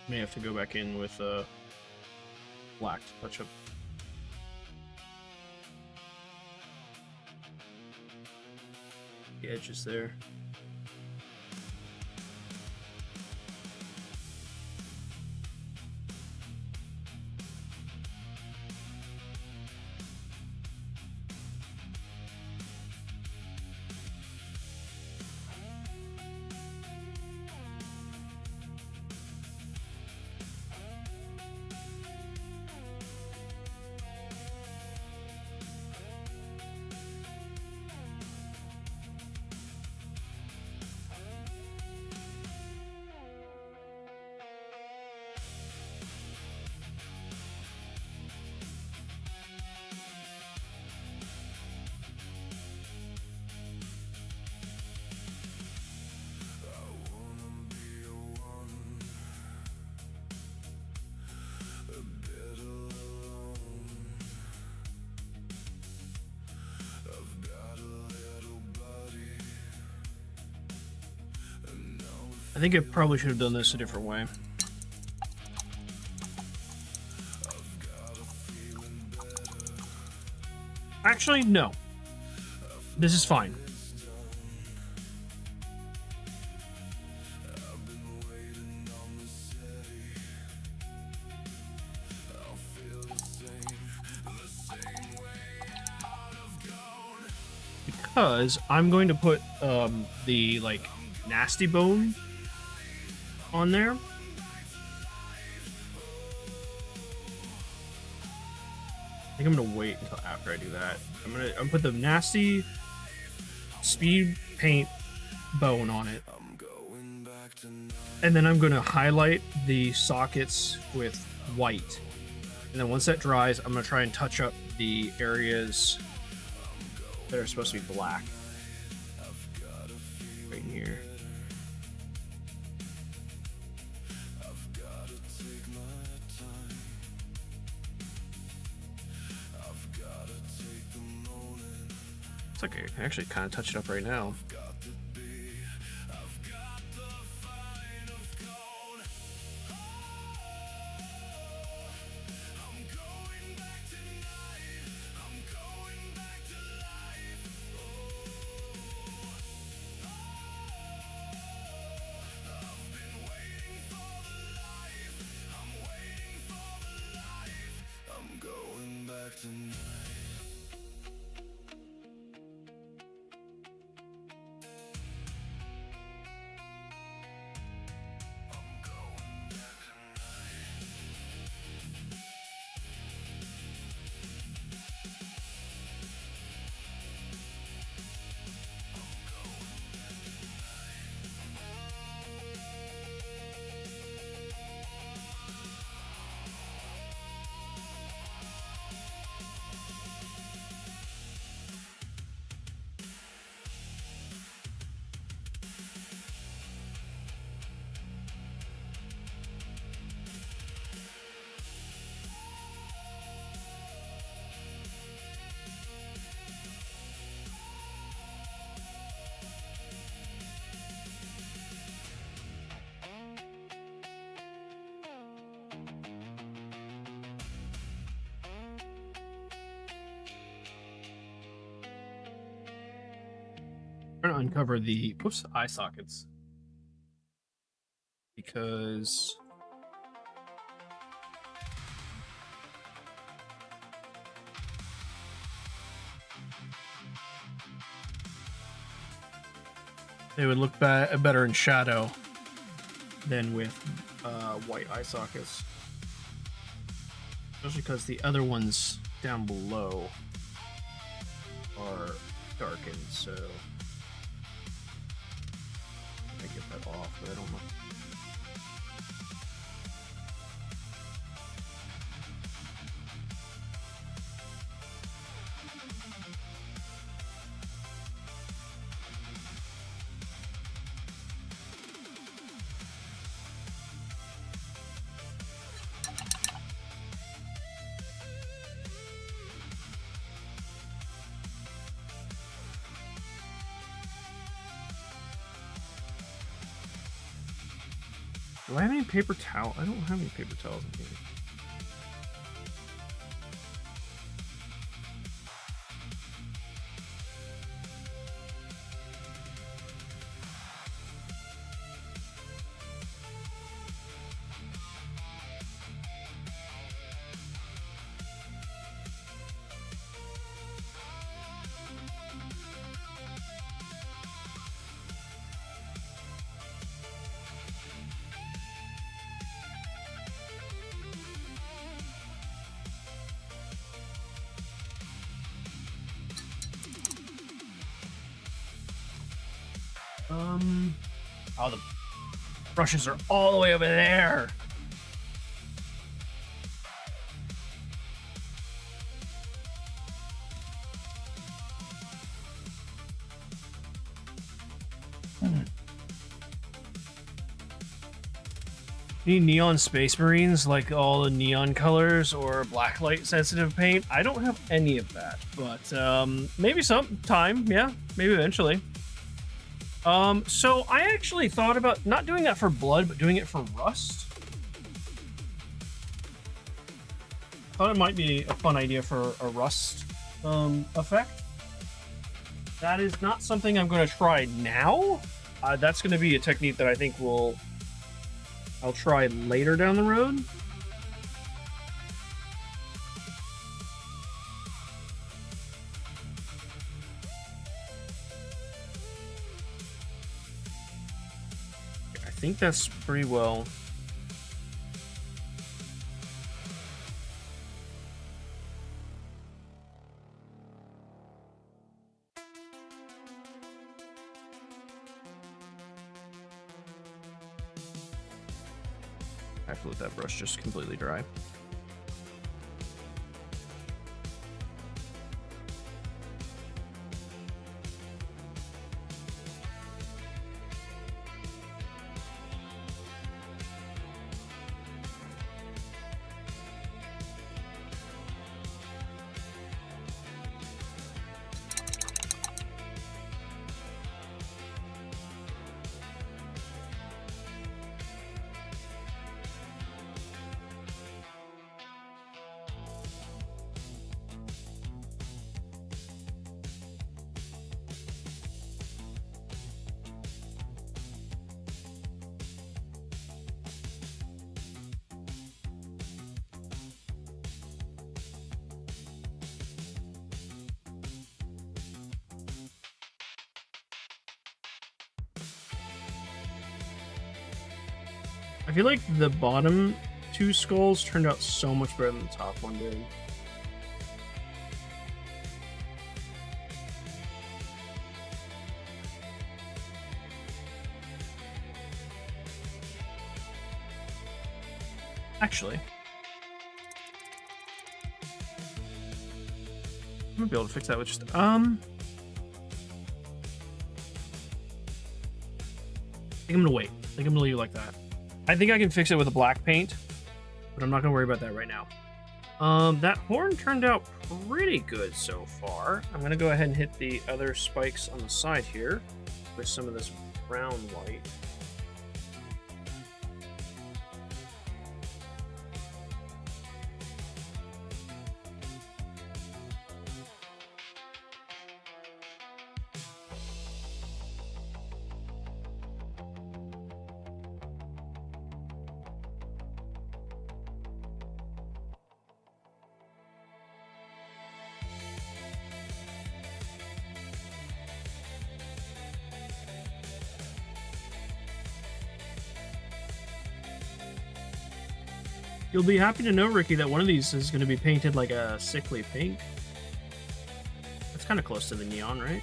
May have to go back in with black to touch up. The edges there. I think I probably should have done this a different way. Actually, no. This is fine. Because I'm going to put the like nasty bone on there. think I'm gonna wait until after I do that. I'm gonna put the nasty speed paint bone on it, and then I'm gonna highlight the sockets with white. And then once that dries, I'm gonna try and touch up the areas that are supposed to be black. Right in here. It's okay. I can actually kind of touch it up right now. Trying to uncover the eye sockets because they would look better in shadow than with white eye sockets, especially because the other ones down below are darkened. So I get that off, but I don't know. Do I have any paper towel? I don't have any paper towels in here. Oh, the brushes are all the way over there. Need neon space marines, like all the neon colors or blacklight sensitive paint? I don't have any of that, but maybe sometime, yeah, maybe eventually. So I actually thought about not doing that for blood, but doing it for rust. Thought it might be a fun idea for a rust effect. That is not something I'm going to try now. That's going to be a technique that I think I'll try later down the road. I think that's pretty well. I have to let that brush just completely dry. I feel like the bottom two skulls turned out so much better than the top one did. Actually, I'm gonna be able to fix that with just I think I'm gonna wait. I think I'm gonna leave it like that. I think I can fix it with a black paint, but I'm not gonna worry about that right now. That horn turned out pretty good so far. I'm gonna go ahead and hit the other spikes on the side here with some of this brown white. You'll be happy to know, Ricky, that one of these is going to be painted like a sickly pink. That's kind of close to the neon, right?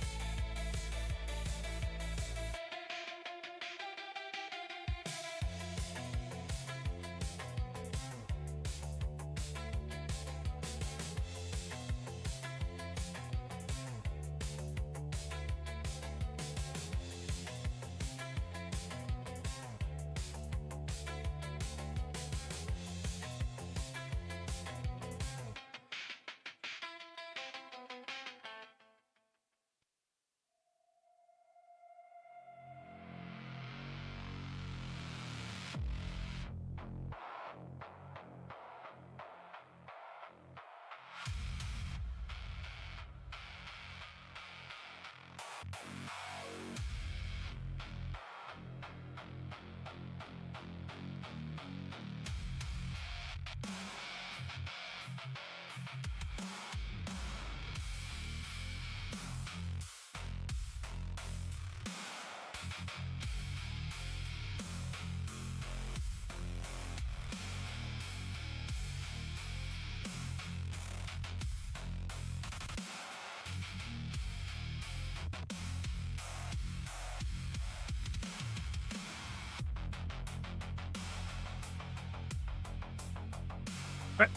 Right.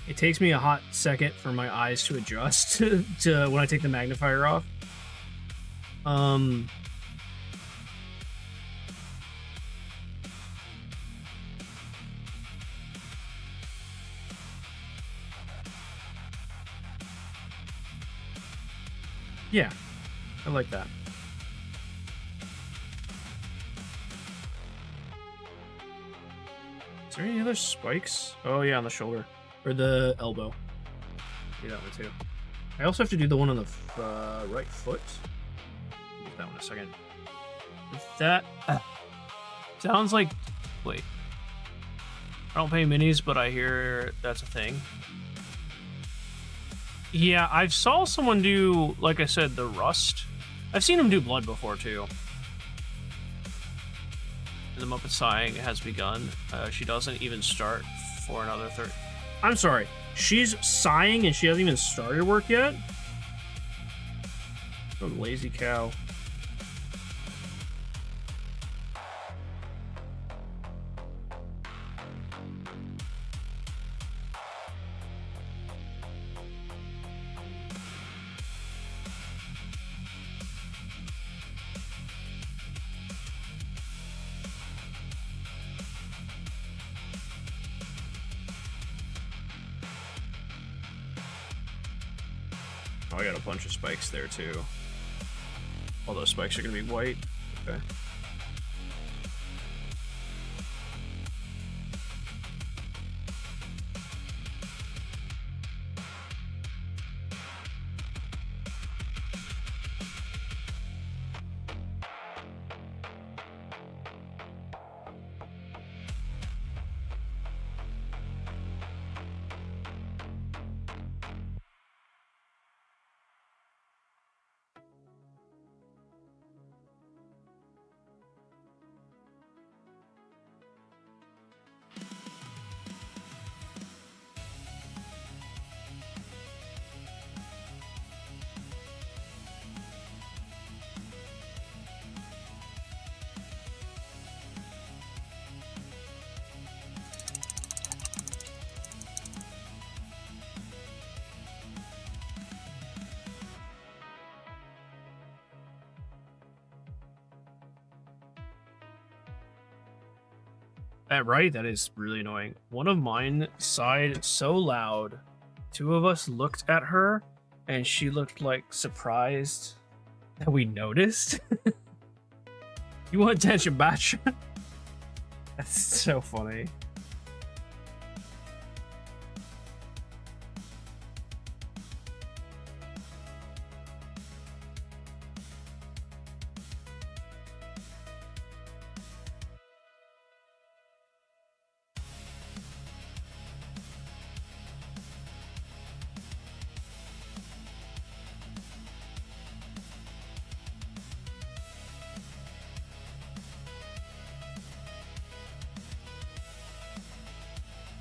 It takes me a hot second for my eyes to adjust to when I take the magnifier off. Yeah, I like that. Is there any other spikes? Oh yeah, on the shoulder. Or the elbow. Do that one too. I also have to do the one on the right foot. I'll do that one in a second. That sounds like... Wait. I don't pay minis, but I hear that's a thing. Yeah, I saw someone do, like I said, the rust. I've seen him do blood before, too. The Muppet sighing has begun. She doesn't even start for another 30. I'm sorry. She's sighing and she hasn't even started work yet? Oh, lazy cow. Oh, I got a bunch of spikes there too. All those spikes are gonna be white. Okay. Right, that is really annoying. One of mine sighed so loud. Two of us looked at her, and she looked like surprised that we noticed. You want attention, batch? That's so funny.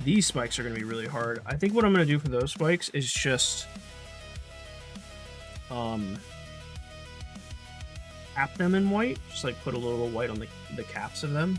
These spikes are going to be really hard. I think what I'm going to do for those spikes is just cap them in white. Just like put a little white on the caps of them.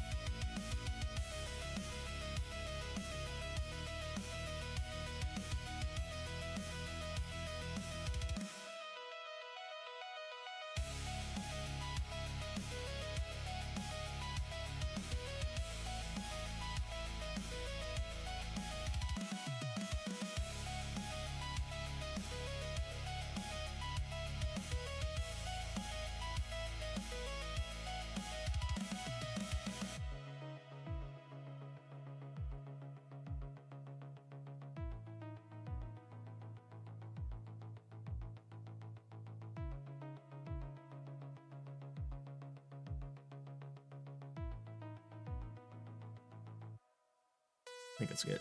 I think it's good.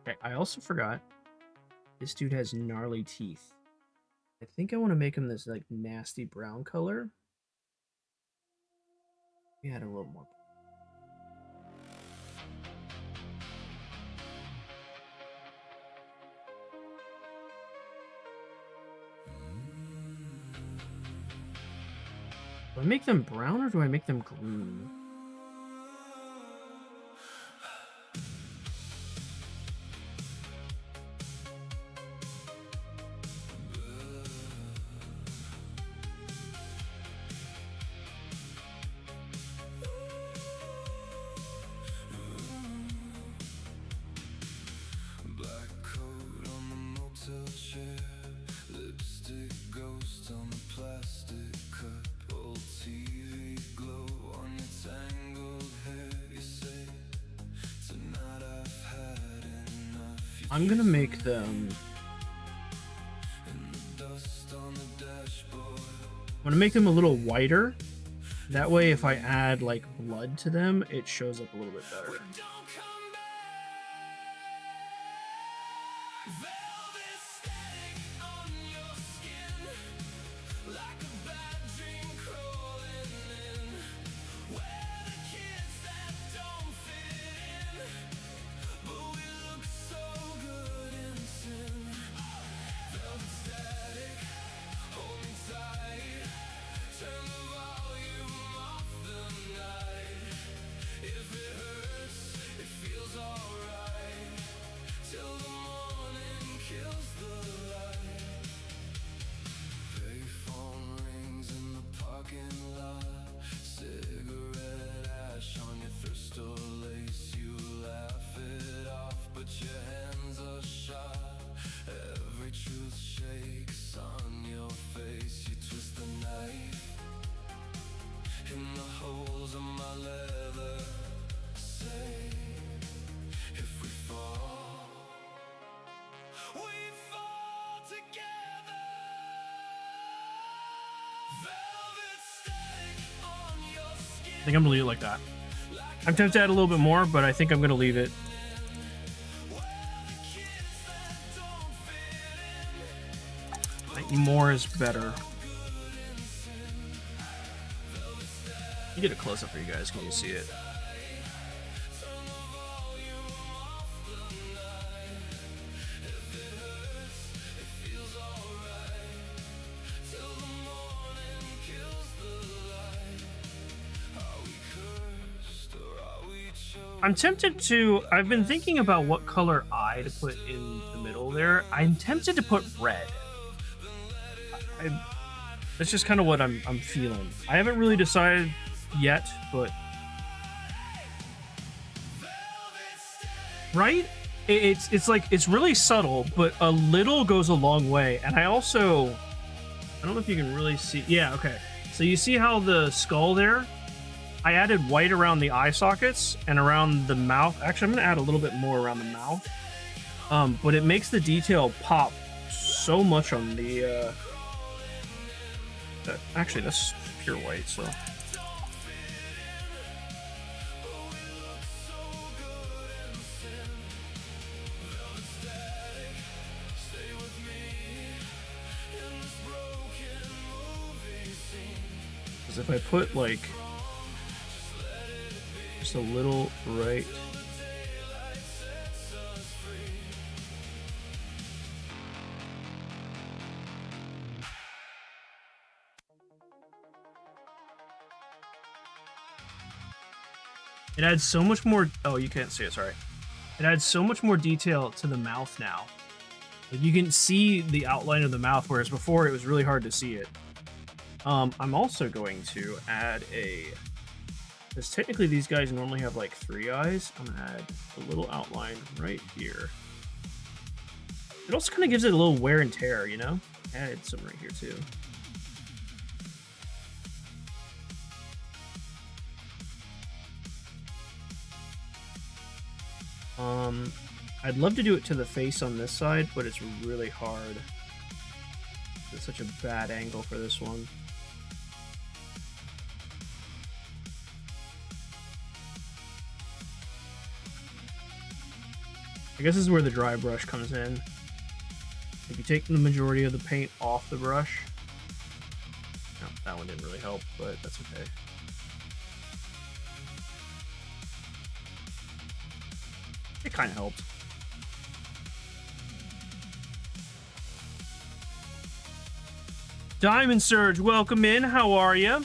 Okay, I also forgot. This dude has gnarly teeth. I think I want to make him this like nasty brown color. We had a little more. Do I make them brown or do I make them green? I'm gonna make them. I'm gonna make them a little whiter. That way, if I add like blood to them, it shows up a little bit better. I think I'm gonna leave it like that. I'm tempted to add a little bit more, but I think I'm gonna leave it. I think more is better. You get a close up for you guys. Can you see it? I'm tempted to. I've been thinking about what color eye to put in the middle there. I'm tempted to put red. That's just kind of what I'm feeling. I haven't really decided yet, but right? It's like it's really subtle, but a little goes a long way. And I don't know if you can really see. Yeah, okay. So you see how the skull there? I added white around the eye sockets and around the mouth. Actually, I'm going to add a little bit more around the mouth. But it makes the detail pop so much on the... actually, that's pure white, so... Because if I put, like... just a little right. It adds so much more. Oh, you can't see it. Sorry. It adds so much more detail to the mouth now. Like you can see the outline of the mouth, whereas before it was really hard to see it. I'm also going to add a. Because technically these guys normally have like 3 eyes. I'm gonna add a little outline right here. It also kind of gives it a little wear and tear, you know? Added some right here too. I'd love to do it to the face on this side, but it's really hard. It's such a bad angle for this one. I guess this is where the dry brush comes in. If you take the majority of the paint off the brush. No, that one didn't really help, but that's okay. It kind of helped. Diamond Surge, welcome in. How are you?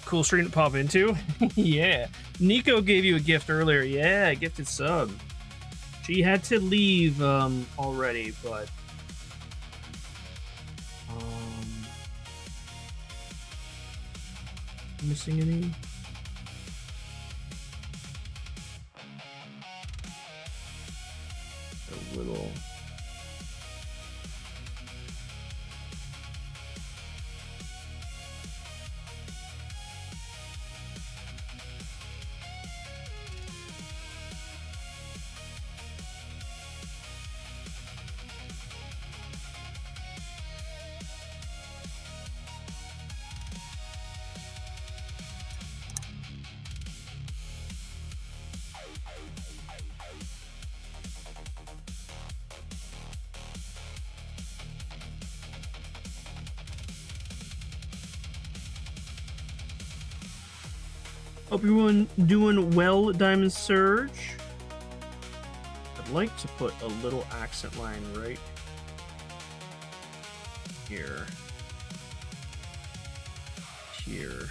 Cool stream to pop into. Yeah. Nico gave you a gift earlier. Yeah, gifted sub. She had to leave already, but missing any? A little. Hope everyone doing well, Diamond Surge. I'd like to put a little accent line right here. Here.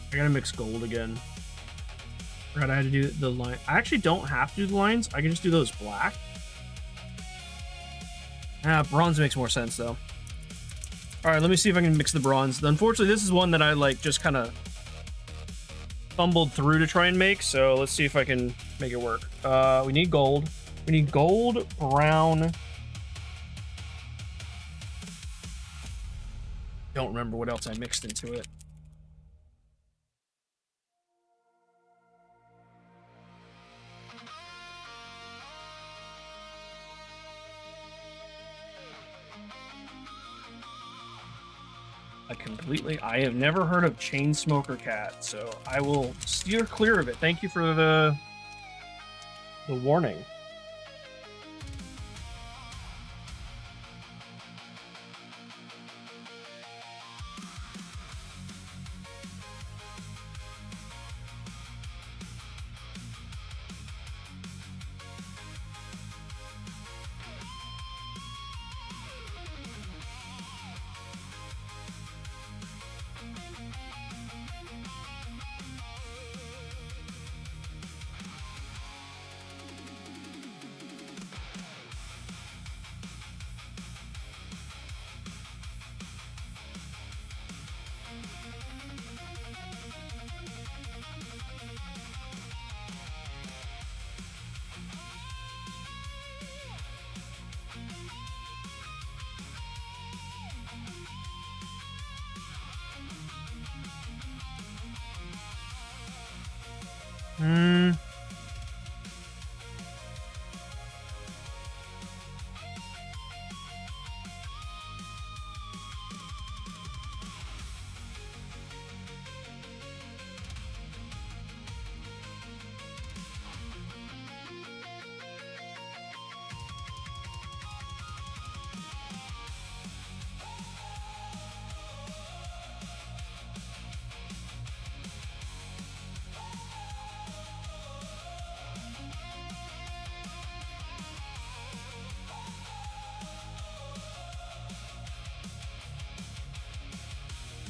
I gotta mix gold again. Forgot I had to do the line. I actually don't have to do the lines. I can just do those black. Bronze makes more sense though. All right, let me see if I can mix the bronze. Unfortunately, this is one that I like just kind of fumbled through to try and make. So let's see if I can make it work. We need gold. We need gold, brown. Don't remember what else I mixed into it. I have never heard of chain smoker cat, so I will steer clear of it. Thank you for the warning.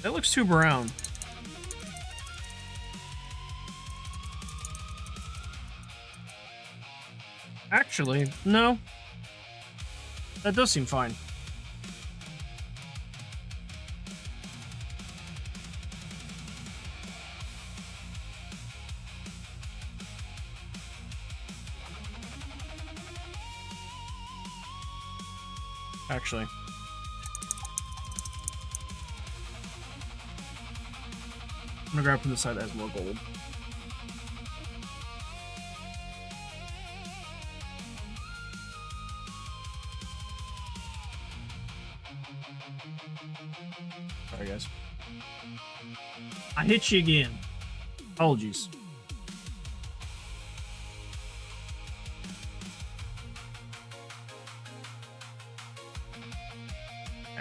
That looks too brown. Actually, no. That does seem fine. Actually. I'm gonna grab from the side that has more gold. Sorry, guys. I hit you again. Apologies.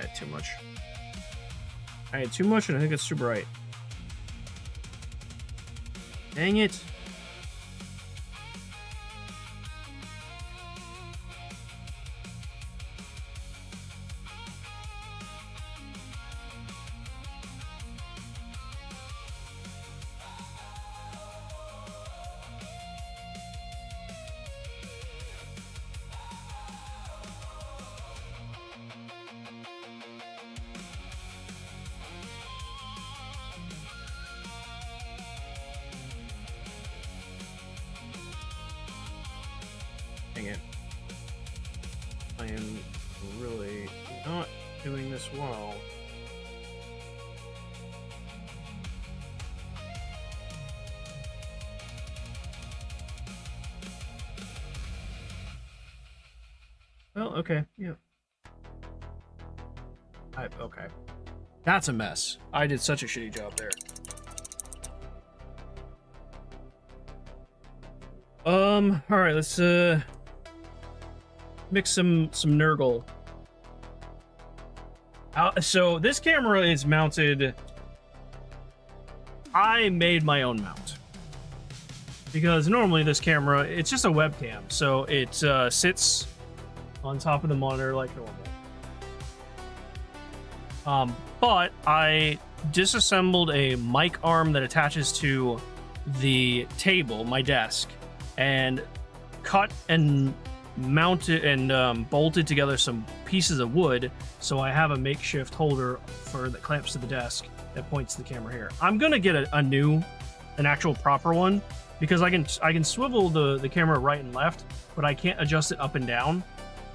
had too much. I had too much, and I think it's too bright. Dang it. Dang it. I am really not doing this well. Well, okay, yeah. Okay. That's a mess. I did such a shitty job there. All right, let's mix some Nurgle. So this camera is mounted. I made my own mount because normally this camera, it's just a webcam, so it sits on top of the monitor like normal. But I disassembled a mic arm that attaches to the table, my desk, and cut and mounted and bolted together some pieces of wood, so I have a makeshift holder for that clamps to the desk that points the camera here. I'm gonna get an actual proper one, because I can swivel the camera right and left, but I can't adjust it up and down.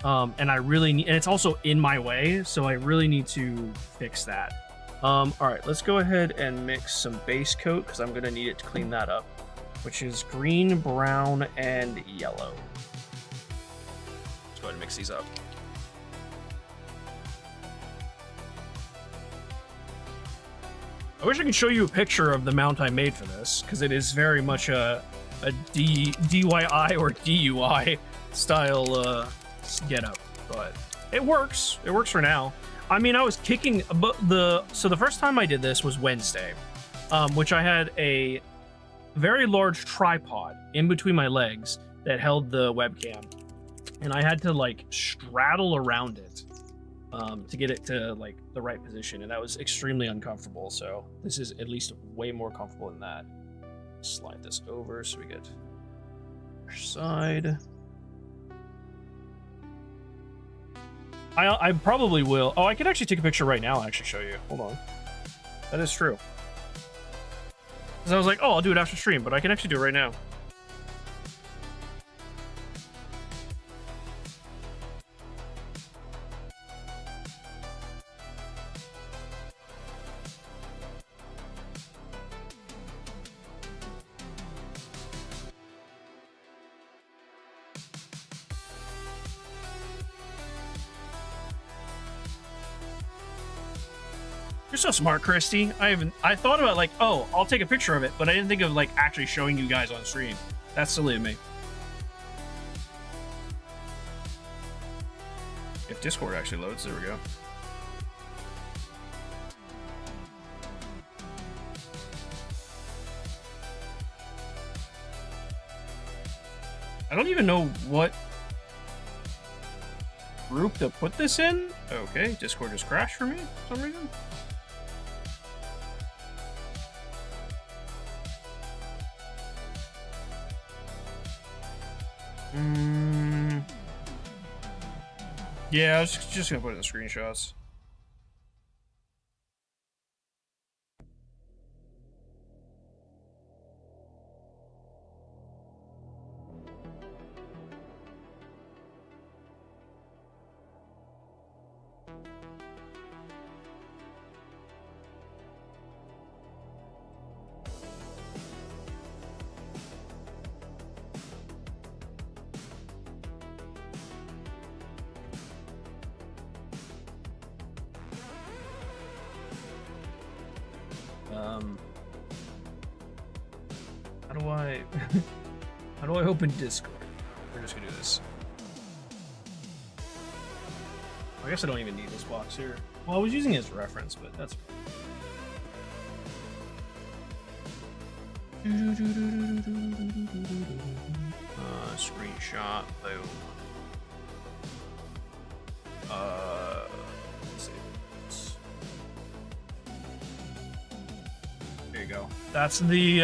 And I really need, and it's also in my way, so I really need to fix that. All right, let's go ahead and mix some base coat, because I'm gonna need it to clean that up, which is green, brown, and yellow. Let's go ahead and mix these up. I wish I could show you a picture of the mount I made for this, because it is very much a DIY or DUI style get up, but it works. It works for now. I mean, I was kicking, but so the first time I did this was Wednesday, which I had a very large tripod in between my legs that held the webcam, and I had to like straddle around it to get it to like the right position, and that was extremely uncomfortable. So this is at least way more comfortable than that. Slide this over so we get our side. I probably will. Oh, I could actually take a picture right now and actually show you. Hold on. That is true. Because I was like, oh, I'll do it after stream, but I can actually do it right now. You're so smart, Christy. I thought about like, oh, I'll take a picture of it, but I didn't think of like actually showing you guys on stream. That's silly of me. If Discord actually loads, there we go. I don't even know what group to put this in. Okay, Discord just crashed for me for some reason. Yeah, I was just gonna put it in the screenshots. How do I open Discord? We're just gonna do this. I guess I don't even need this box here. Well, I was using it as a reference, but that's screenshot. Boom. Let's see. There you go. That's the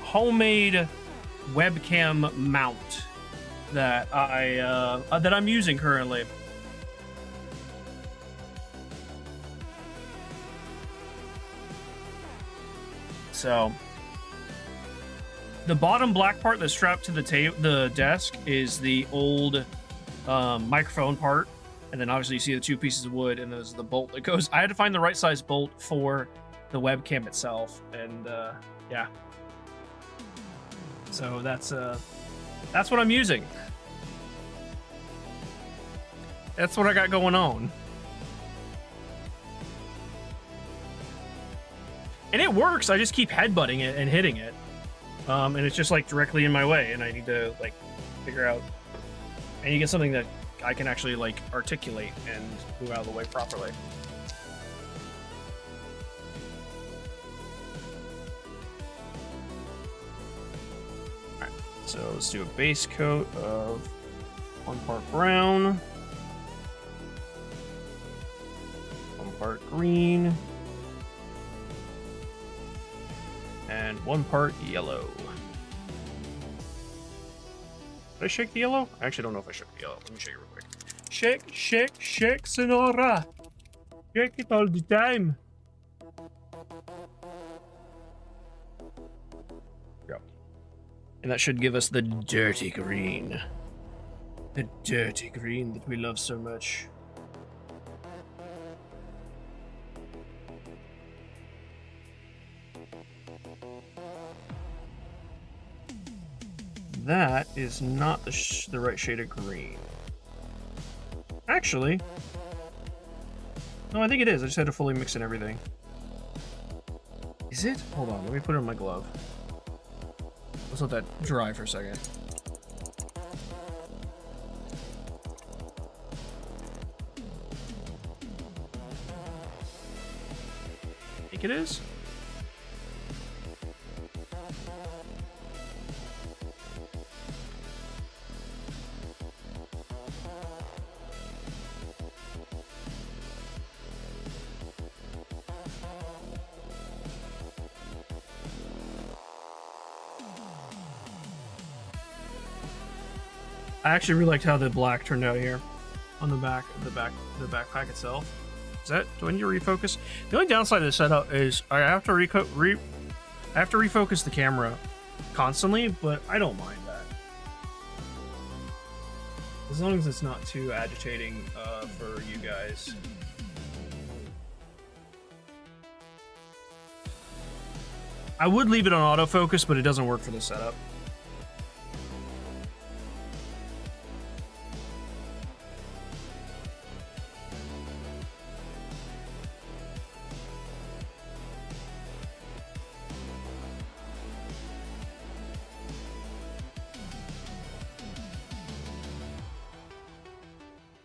homemade webcam mount that I'm using currently. So the bottom black part that's strapped to the desk is the old microphone part, and then obviously you see the two pieces of wood, and there's the bolt that goes. I had to find the right size bolt for the webcam itself, and yeah. So that's what I'm using. That's what I got going on. And it works. I just keep headbutting it and hitting it. And it's just like directly in my way, and I need to like figure out. And you get something that I can actually like articulate and move out of the way properly. Alright, so let's do a base coat of 1 part brown, 1 part green, and 1 part yellow. Did I shake the yellow? I actually don't know if I shook the yellow. Let me shake it real quick. Shake, shake, shake, Sonora. Shake it all the time. Go. And that should give us the dirty green. The dirty green that we love so much. That is not the right shade of green. Actually, no, I think it is. I just had to fully mix in everything. Is it? Hold on, let me put it in my glove. Let's let that dry for a second. I think it is. I actually really liked how the black turned out here on the backpack itself. Is that, do I need to refocus? The only downside of the setup is I have to refocus the camera constantly, but I don't mind that. As long as it's not too agitating for you guys. I would leave it on autofocus, but it doesn't work for the setup.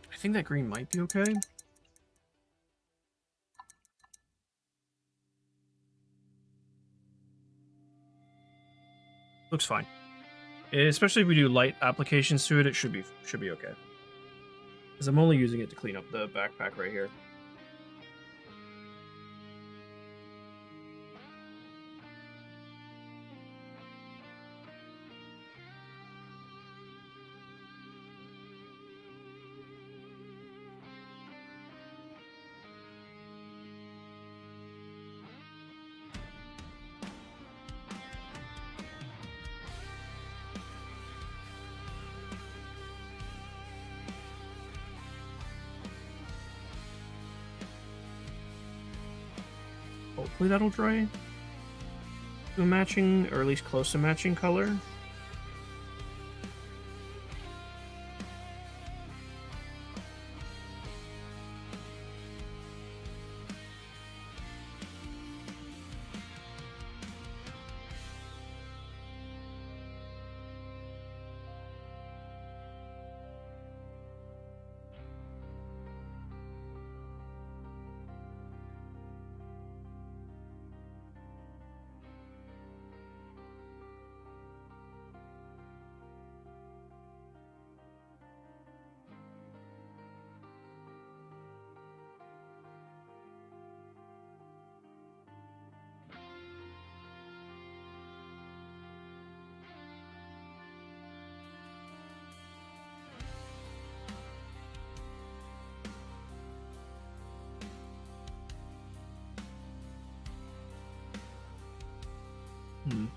I think that green might be okay. Looks fine. Especially if we do light applications to it, it should be okay. Because I'm only using it to clean up the backpack right here. Hopefully that'll dry to a matching, or at least close to matching color.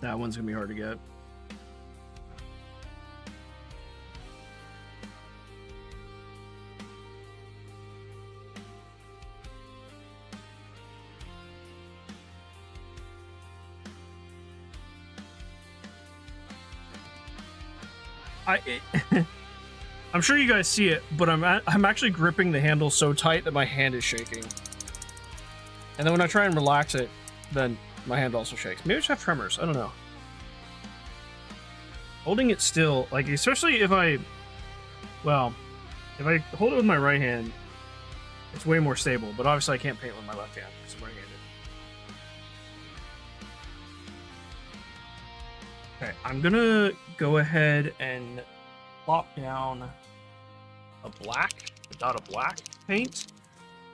That one's gonna be hard to get. I'm sure you guys see it, but I'm actually gripping the handle so tight that my hand is shaking. And then when I try and relax it, then my hand also shakes. Maybe I just have tremors. I don't know. Holding it still, like, especially if I hold it with my right hand, it's way more stable. But obviously I can't paint with my left hand because I'm right-handed. Okay, I'm gonna go ahead and plop down a dot of black paint,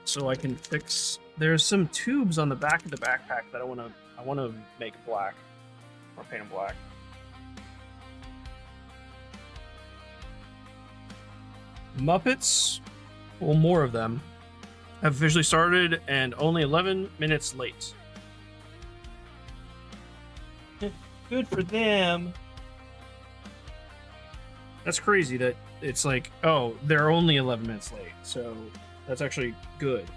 so I can fix. There's some tubes on the back of the backpack that I wanna make black, or paint them black. Muppets, well, more of them, have officially started and only 11 minutes late. Good for them. That's crazy that it's like, oh, they're only 11 minutes late, so that's actually good.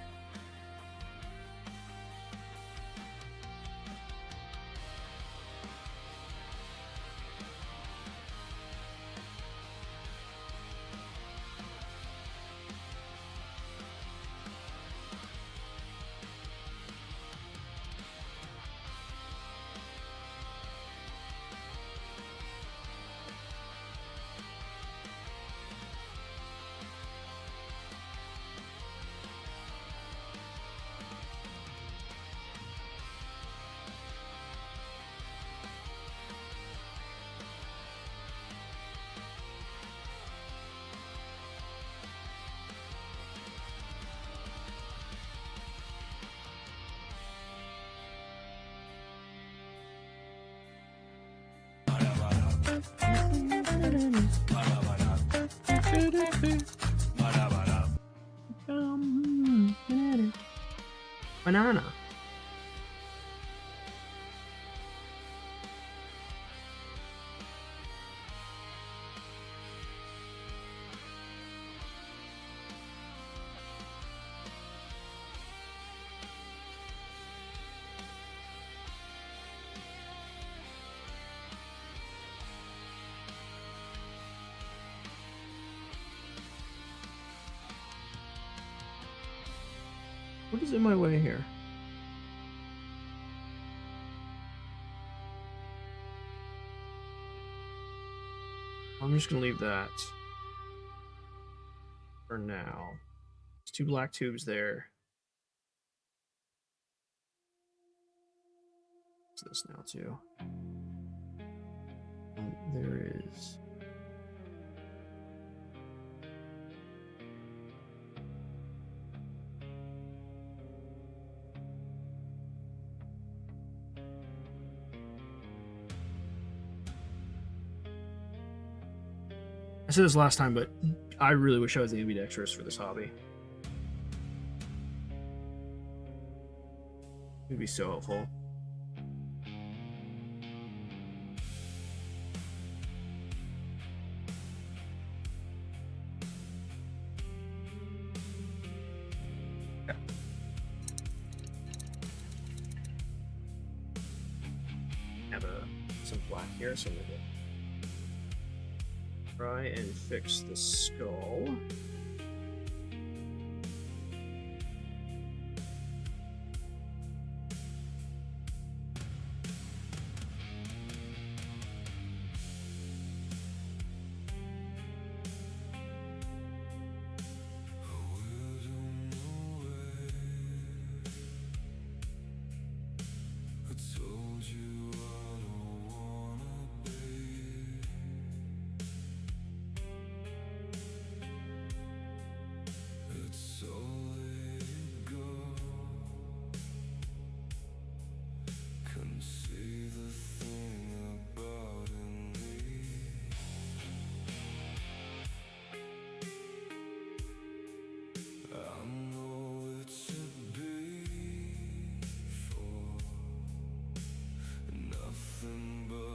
Banana. What is in my way here? I'm just gonna leave that for now. There's 2 black tubes there. What's this now too? There is. I said this last time, but I really wish I was ambidextrous for this hobby. It would be so helpful. Okay. Have some black here, so we'll try and fix the skull.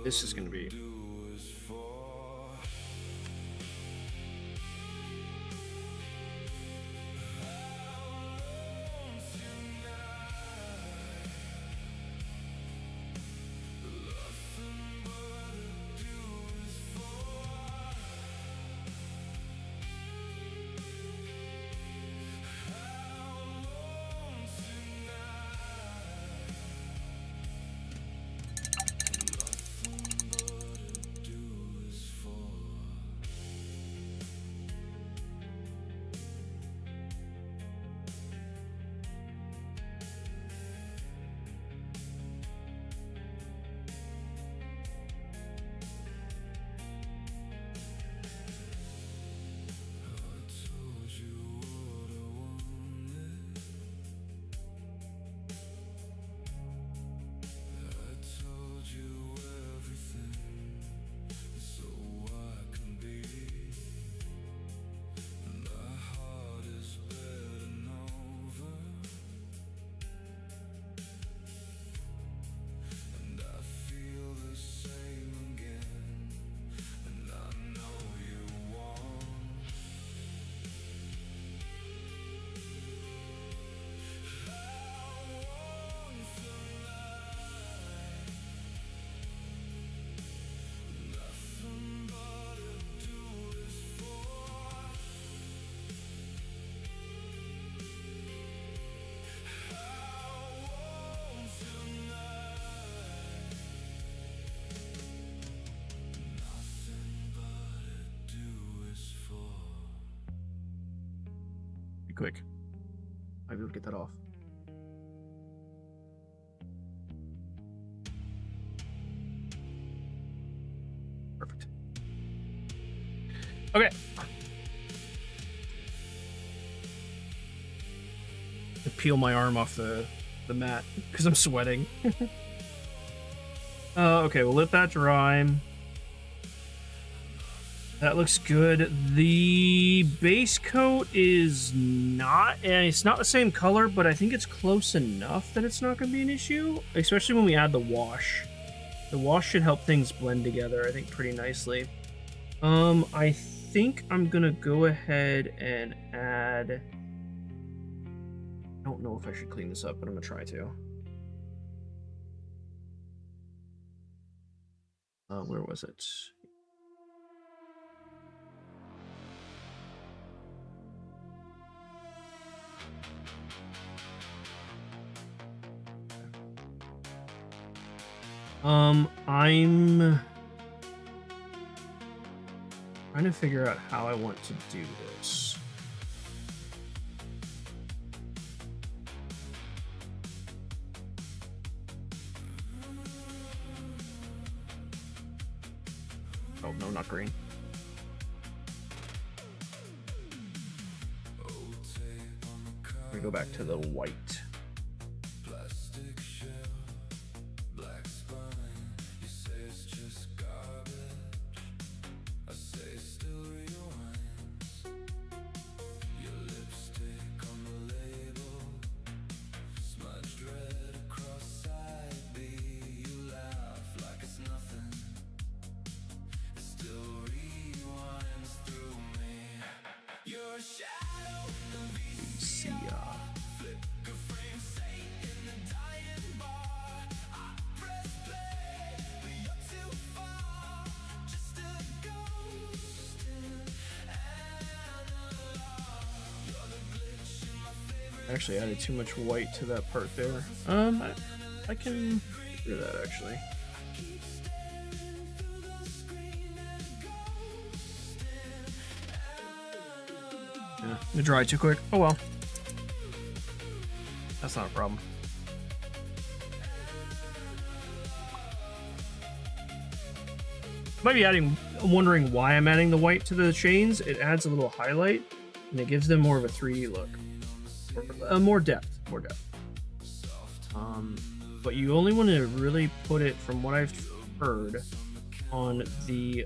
This is gonna be. Quick. Might be able to get that off. Perfect. Okay. I peel my arm off the mat because I'm sweating. Okay, we'll let that dry. That looks good. The base coat is not, and it's not the same color, but I think it's close enough that it's not going to be an issue, especially when we add the wash. The wash should help things blend together, I think, pretty nicely. I think I'm going to go ahead and add... I don't know if I should clean this up, but I'm going to try to. Where was it? I'm trying to figure out how I want to do this. Oh, no, not green. We go back to the white. Actually added too much white to that part there. I can get rid of that actually. Yeah, it dried too quick. Oh well. That's not a problem. Might be wondering why I'm adding the white to the chains. It adds a little highlight and it gives them more of a 3D look. More depth. But you only want to really put it, from what I've heard, on the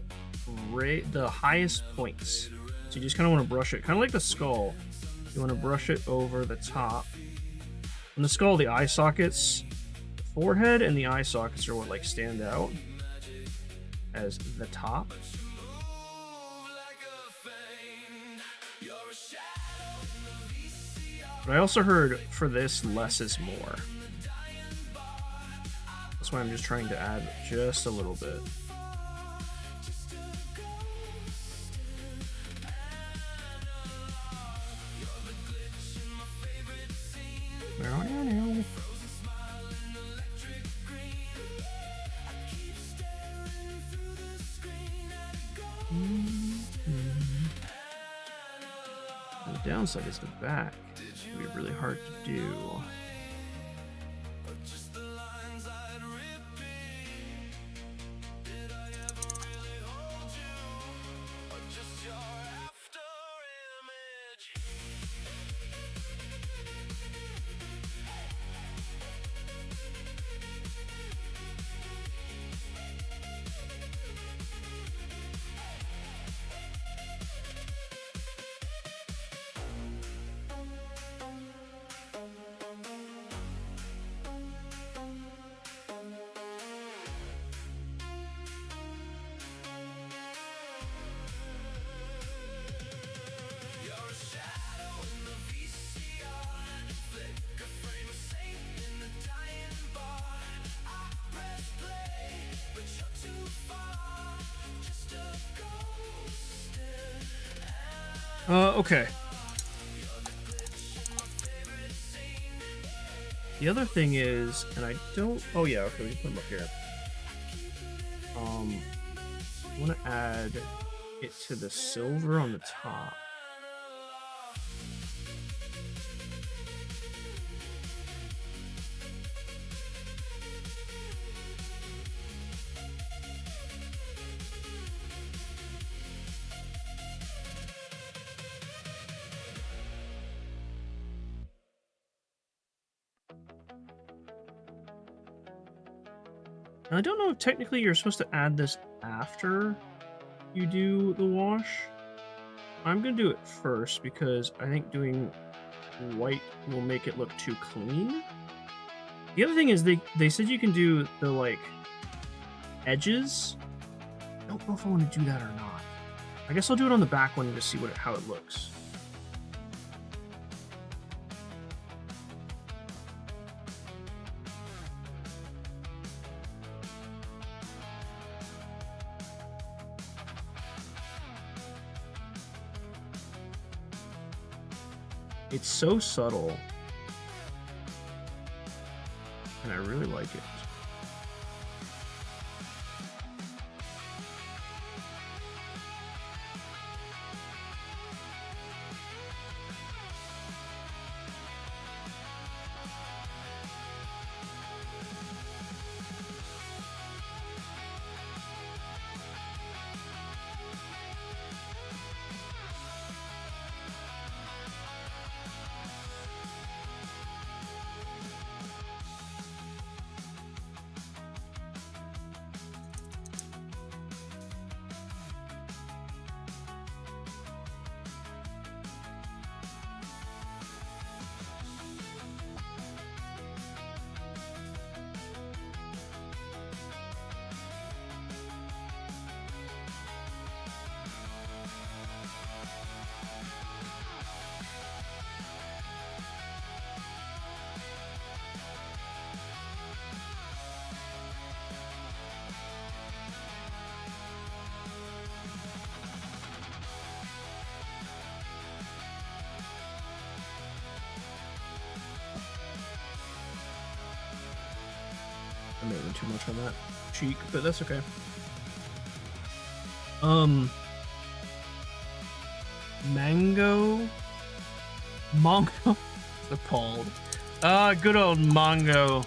highest points. So you just kind of want to brush it, kind of like the skull. You want to brush it over the top. On the skull, the eye sockets, the forehead, and the eye sockets are what like stand out. as the top. But I also heard for this, less is more. That's why I'm just trying to add just a little bit. The downside is the back. It's gonna be really hard to do. Okay. The other thing is, and I don't. Oh yeah, okay, we can put them up here. I want to add it to the silver on the top. I don't know if technically you're supposed to add this after you do the wash. I'm going to do it first because I think doing white will make it look too clean. The other thing is they said you can do the, like, edges. I don't know if I want to do that or not. I guess I'll do it on the back one to see how it looks. It's so subtle, and I really like it. I may have been too much on that cheek, but that's okay. Mongo? It's appalled. Good old Mongo.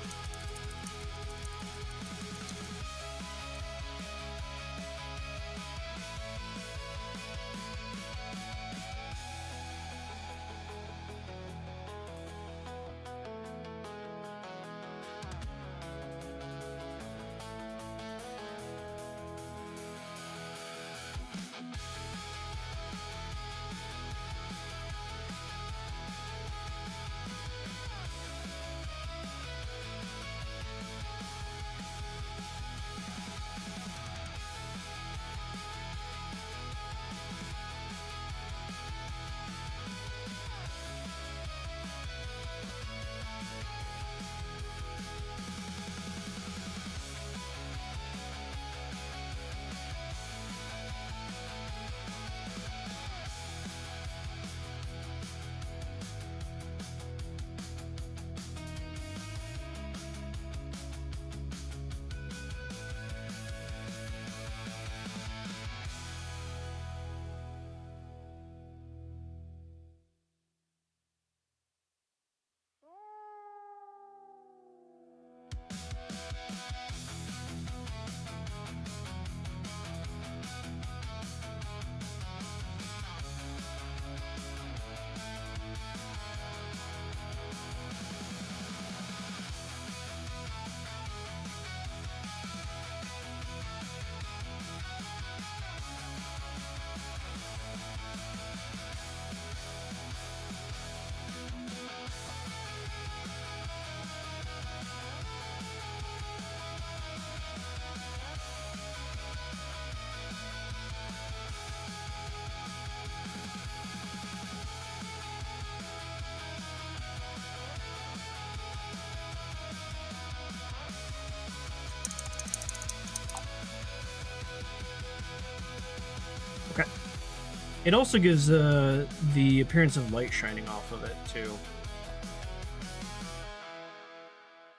It also gives the appearance of light shining off of it too.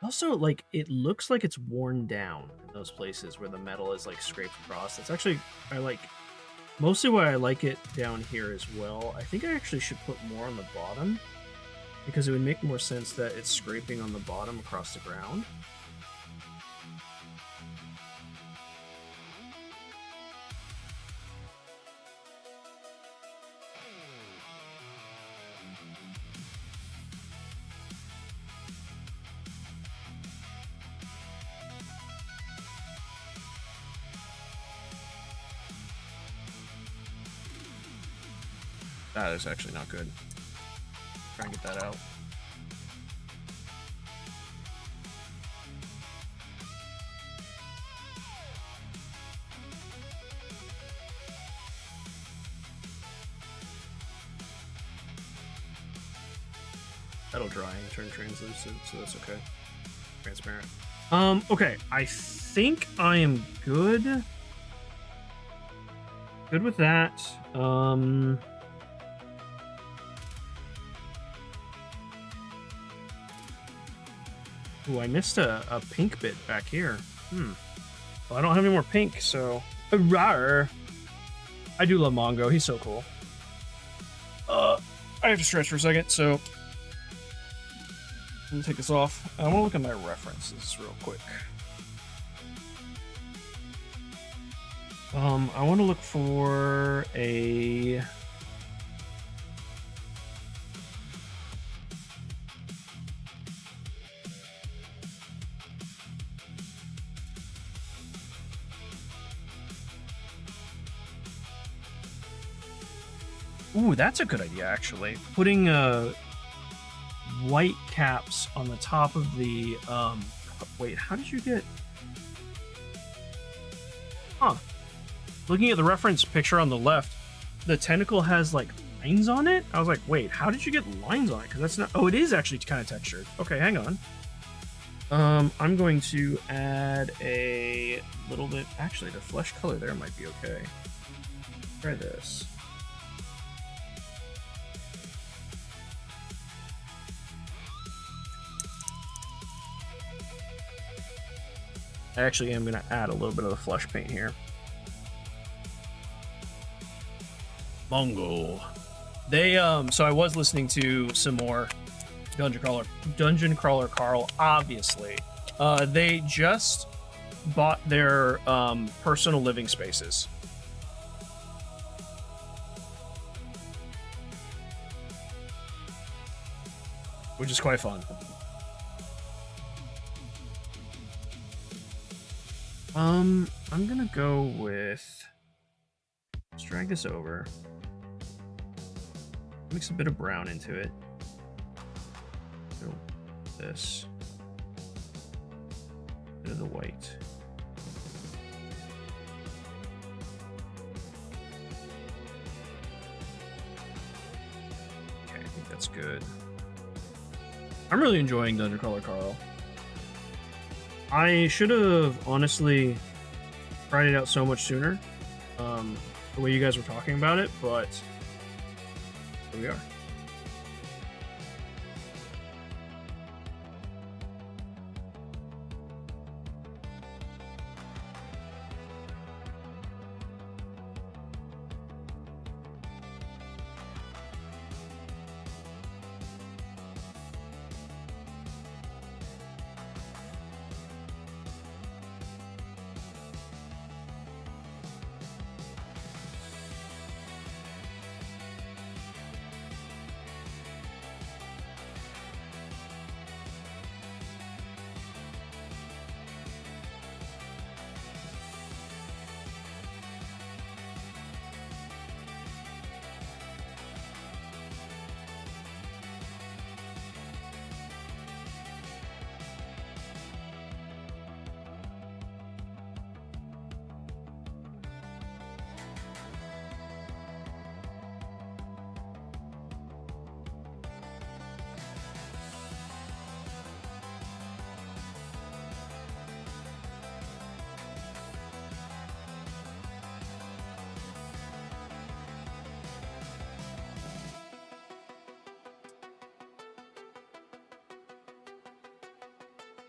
Also, like, it looks like it's worn down in those places where the metal is like scraped across. That's actually, I like, mostly why I like it down here as well. I think I actually should put more on the bottom because it would make more sense that it's scraping on the bottom across the ground. That is actually not good. Try and get that out. That'll dry and turn translucent, so that's okay. Transparent. Okay, I think I am good. Good with that. Ooh, I missed a pink bit back here. Well, I don't have any more pink, so... Rawr. I do love Mongo. He's so cool. I have to stretch for a second, so... I'm gonna take this off. I want to look at my references real quick. I want to look for a... Ooh, that's a good idea, actually. Putting white caps on the top of the... Wait, how did you get... Huh. Looking at the reference picture on the left, the tentacle has, like, lines on it? I was like, wait, how did you get lines on it? Because that's not... Oh, it is actually kind of textured. Okay, hang on. I'm going to add a little bit... Actually, the flesh color there might be okay. Try this. I actually am going to add a little bit of the flesh paint here. Mongo. They, so I was listening to some more Dungeon Crawler Carl, obviously. They just bought their personal living spaces. Which is quite fun. I'm gonna go with... Let's drag this over. Mix a bit of brown into it. Go this. Bit of the white. Okay, I think that's good. I'm really enjoying Dungeon Crawler Carl. I should have honestly tried it out so much sooner, the way you guys were talking about it, but here we are.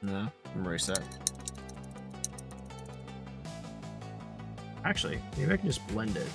No, erase that. Actually, maybe I can just blend it.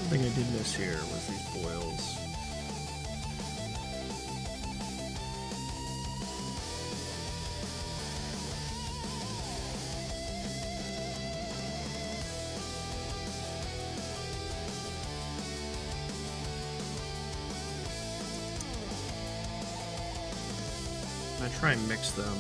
One thing I did miss here was these boils. I try and mix them.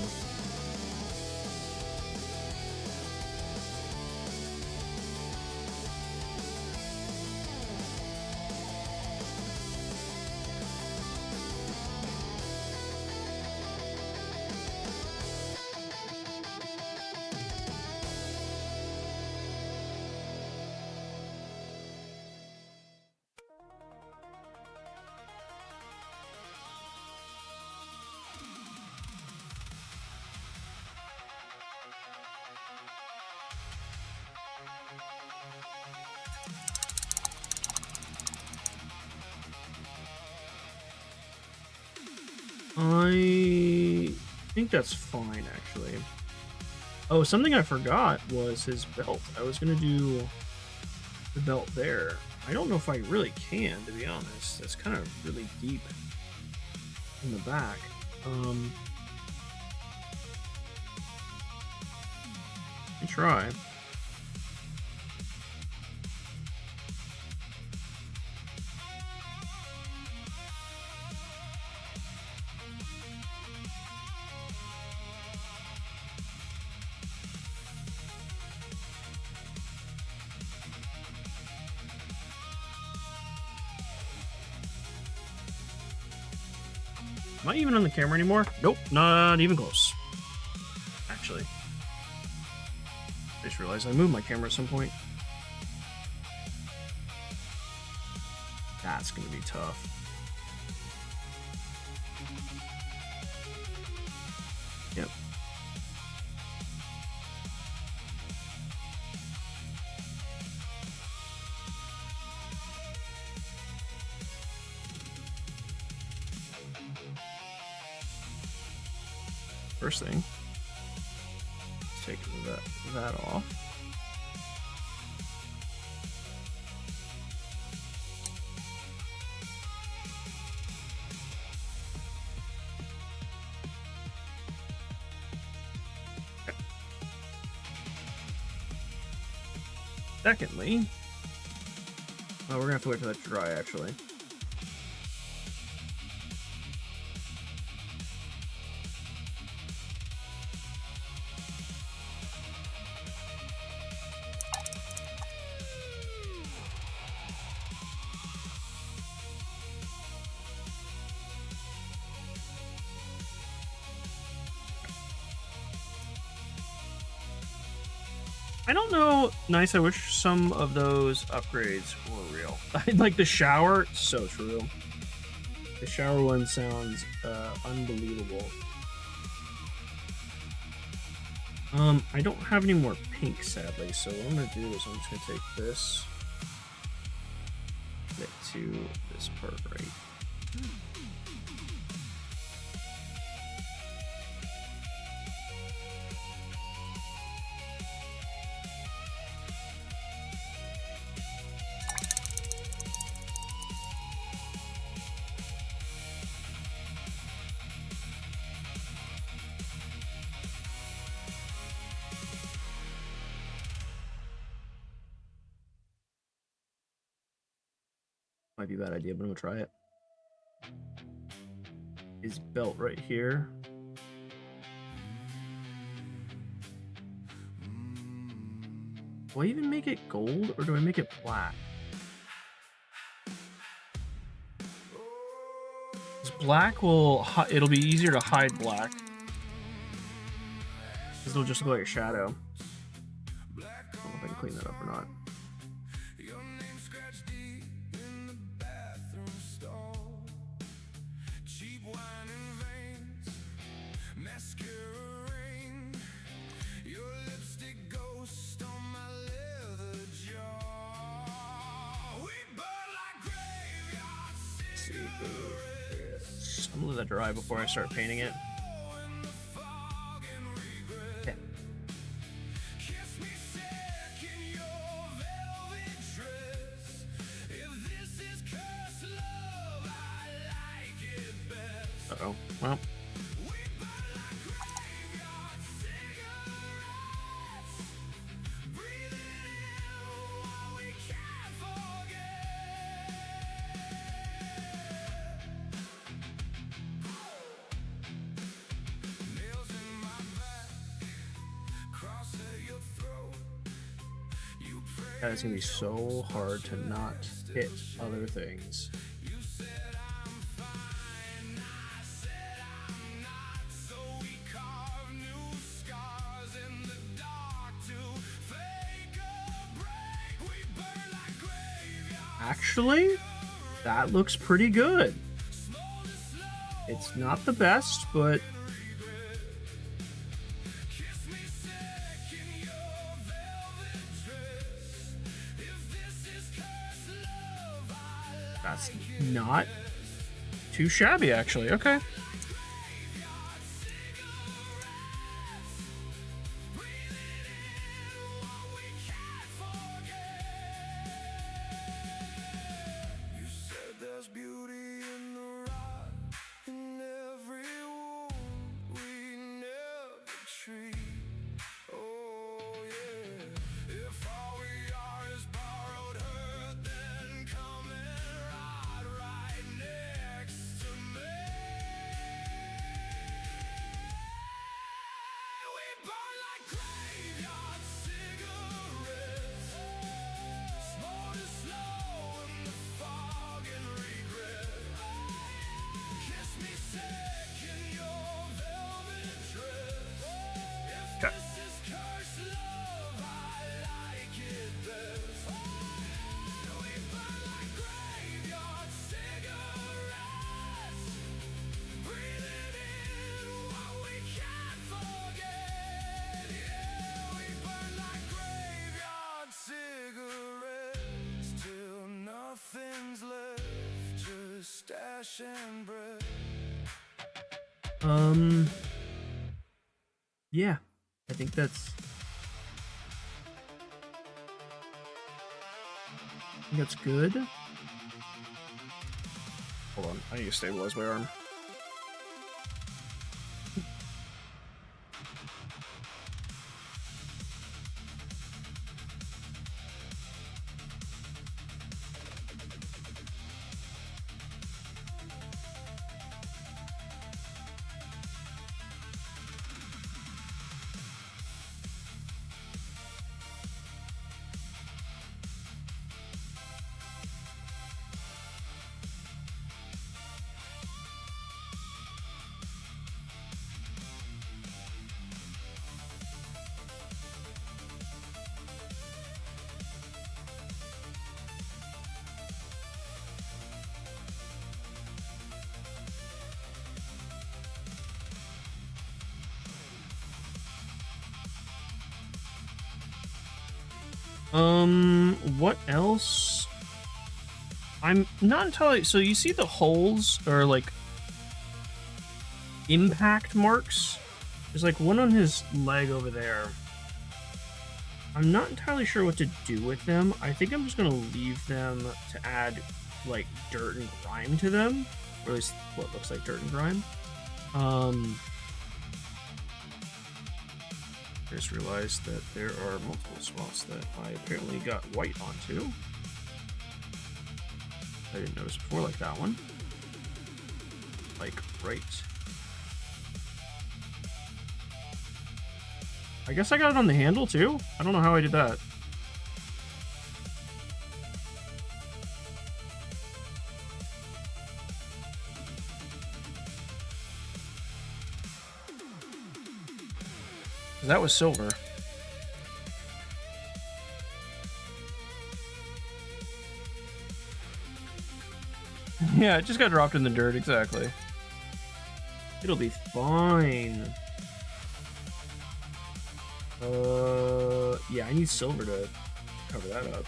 I think that's fine, actually. Oh, something I forgot was his belt. I was gonna do the belt there. I don't know if I really can, to be honest. That's kind of really deep in the back. Let me try. Am I even on the camera anymore? Nope, not even close. Actually. I just realized I moved my camera at some point. That's gonna be tough. Yep. First thing, let's take that off. Secondly, we're gonna have to wait for that to dry, actually. I don't know. Nice. I wish some of those upgrades were real. Like the shower, so true. The shower one sounds unbelievable. I don't have any more pink, sadly. So what I'm gonna do is I'm just gonna take this, get to this part right. Might be a bad idea, but I'm gonna try it. His belt right here. Do I even make it gold or do I make it black? 'Cause black will, it'll be easier to hide black. Because it'll just look like a shadow. I don't know if I can clean that up or not. I'm gonna let that dry before I start painting it. Okay. Uh-oh. Well. That is gonna be so hard to not hit other things. Actually, that looks pretty good. It's not the best, but that's not too shabby, actually. Okay. Yeah, I think that's good. Hold on, I need to stabilize my arm. What else? I'm not entirely... So you see the holes, or like impact marks? There's like one on his leg over there. I'm not entirely sure what to do with them. I think I'm just gonna leave them to add like dirt and grime to them, or at least what looks like dirt and grime. I just realized that there are multiple spots that I apparently got white onto. I didn't notice before, like that one. Like right. I guess I got it on the handle too? I don't know how I did that. That was silver. Yeah, it just got dropped in the dirt, exactly. It'll be fine. Yeah, I need silver to cover that up.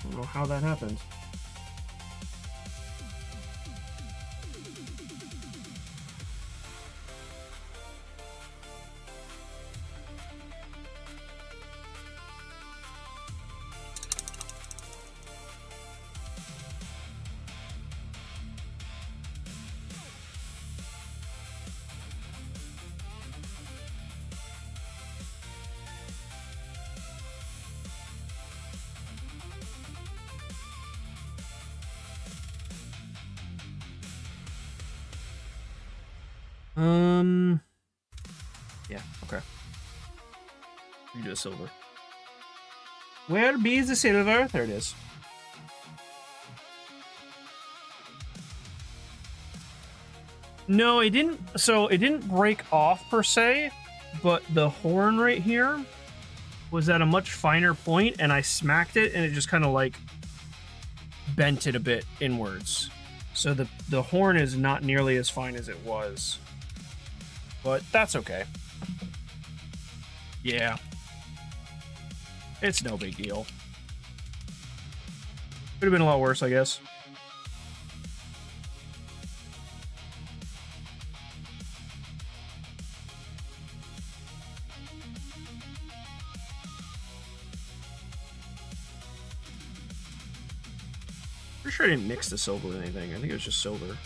I don't know how that happened. Yeah, okay. You do a silver. Where be the silver? There it is. No, it didn't. So it didn't break off per se, but the horn right here was at a much finer point, and I smacked it, and it just kind of like bent it a bit inwards. So the horn is not nearly as fine as it was. But that's okay. Yeah. It's no big deal. Could have been a lot worse, I guess. Pretty sure I didn't mix the silver with anything. I think it was just silver.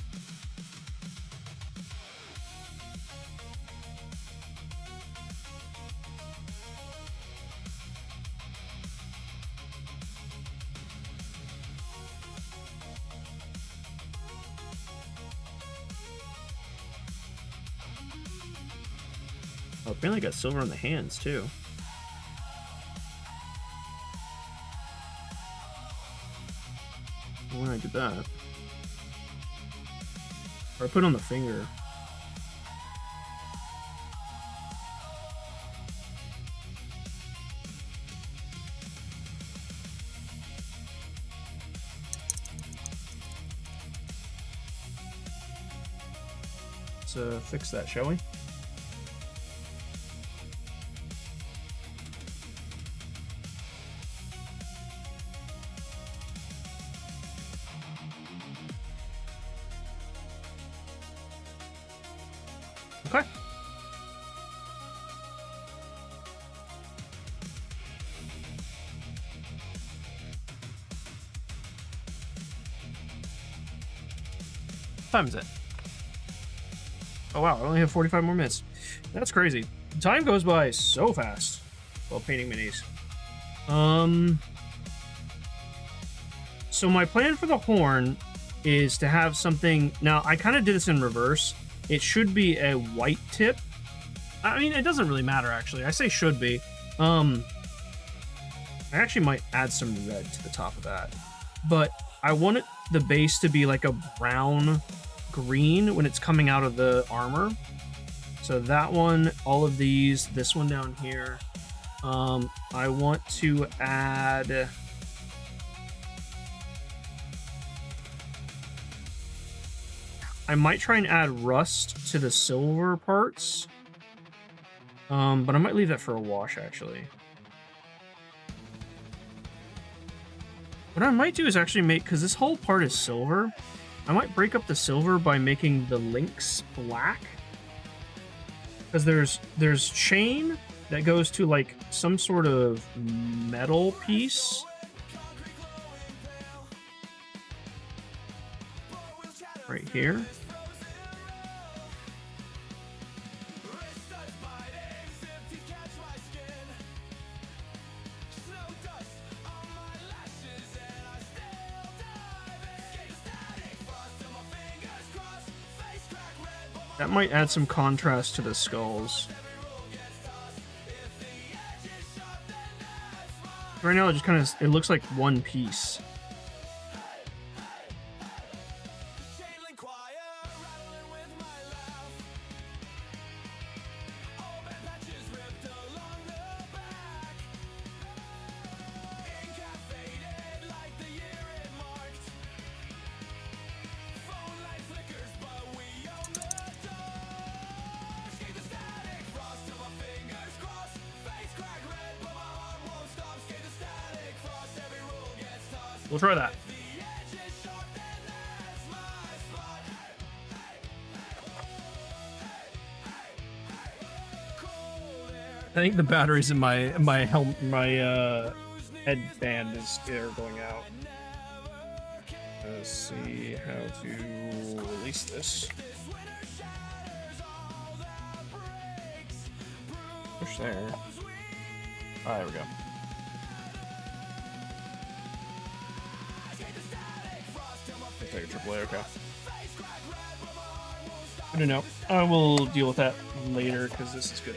Oh, apparently got silver on the hands, too. When I did that. Or I put on the finger. Let's fix that, shall we? time is it? Oh wow, I only have 45 more minutes. That's crazy. Time goes by so fast while painting minis. So my plan for the horn is to have something. Now I kind of did this in reverse. It should be a white tip. I mean, it doesn't really matter actually. I say should be. I actually might add some red to the top of that, but I want the base to be like a brown green when it's coming out of the armor. So that one, all of these, this one down here. I want to add I might try and add rust to the silver parts. But I might leave that for a wash actually. What I might do is actually make, because this whole part is silver, I might break up the silver by making the links black. Because there's chain that goes to like some sort of metal piece. Right here. That might add some contrast to the skulls. Right now, it just kind of, it looks like one piece. We'll try that. I think the batteries in my headband are going out. Let's see how to release this. Push there. Oh, there we go. Take a AAA, okay. I don't know. I will deal with that later because this is good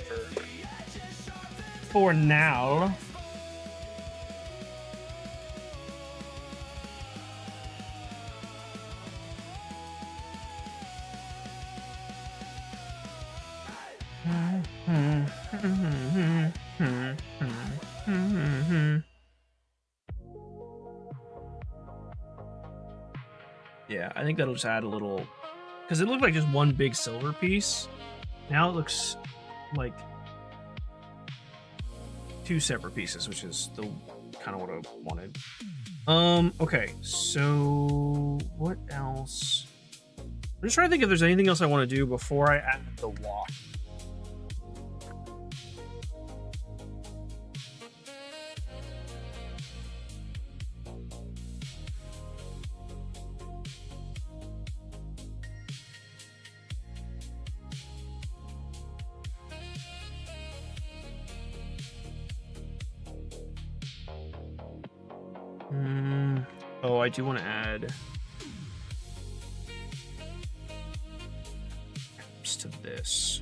for now. Yeah, I think that'll just add a little, because it looked like just one big silver piece. Now it looks like two separate pieces, which is the kind of what I wanted. Okay, so what else? I'm just trying to think if there's anything else I want to do before I add the walk. Oh, I do want to add caps to this.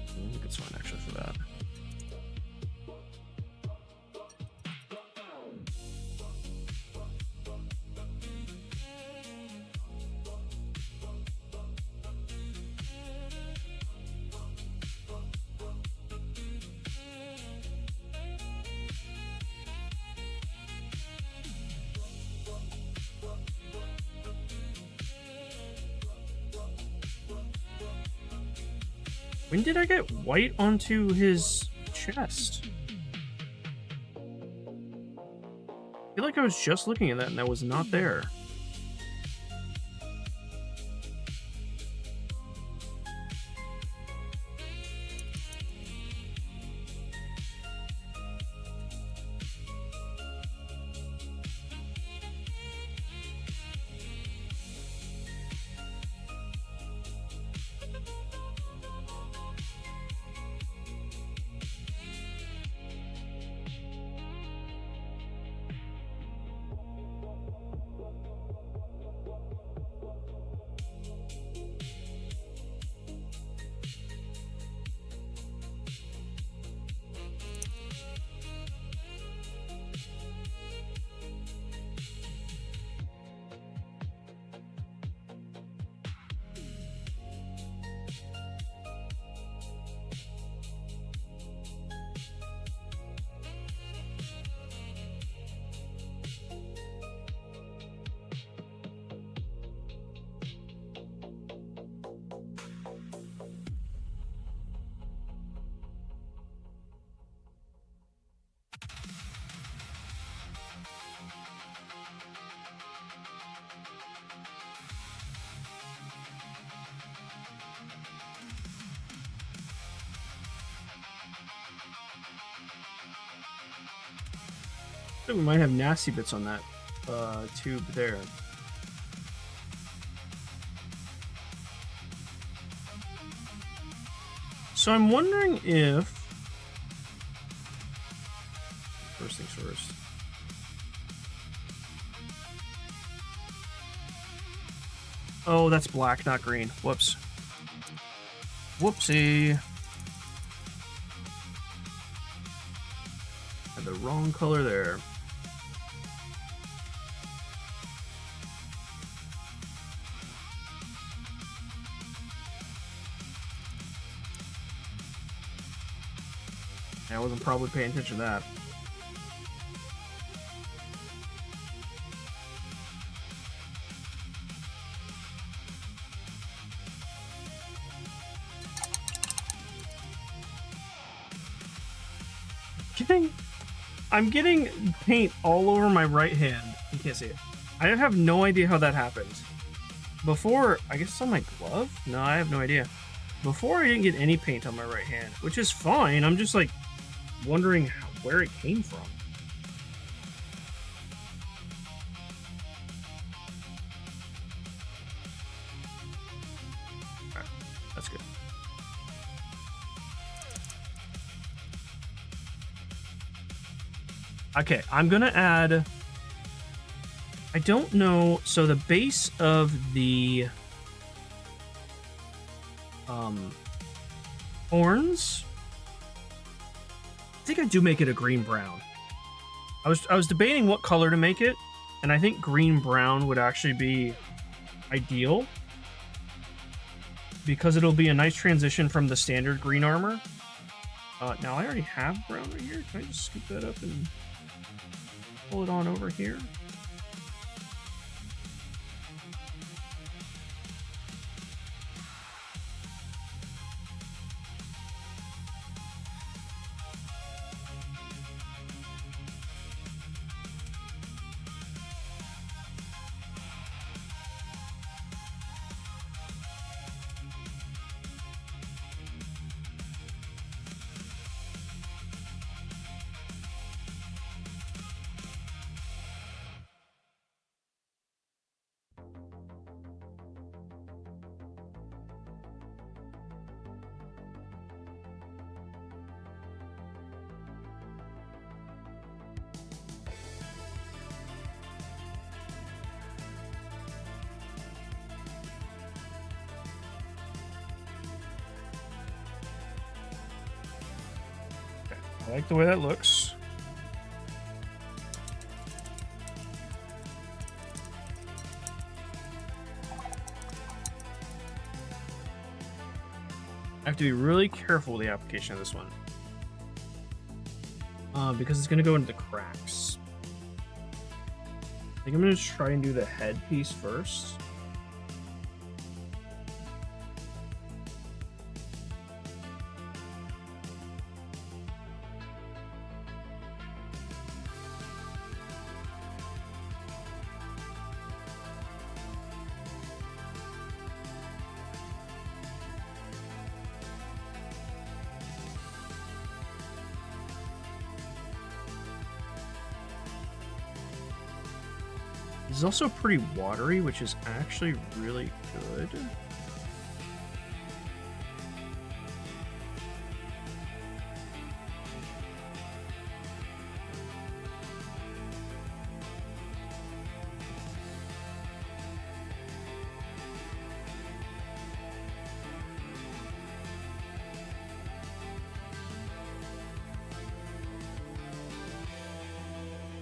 I think it's fine actually for that. When did I get white onto his chest? like I was just looking at that and that was not there. I think we might have nasty bits on that tube there. So I'm wondering if... First things first. Oh, that's black, not green. Whoops. Whoopsie. Had the wrong color there. I wasn't probably paying attention to that. I'm getting paint all over my right hand. You can't see it. I have no idea how that happened. Before, I guess it's on my glove? No, I have no idea. Before, I didn't get any paint on my right hand, which is fine. I'm just like wondering where it came from. All right, that's good. Okay, I'm gonna add... I don't know... So the base of the... horns... I think I do make it a green-brown. I was debating what color to make it, and I think green-brown would actually be ideal. Because it'll be a nice transition from the standard green armor. Now, I already have brown right here. Can I just scoop that up and pull it on over here? I like the way that looks. I have to be really careful with the application of this one. Because it's going to go into the cracks. I think I'm going to try and do the head piece first. It's also pretty watery, which is actually really good.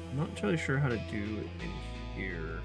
I'm not entirely sure how to do it in here.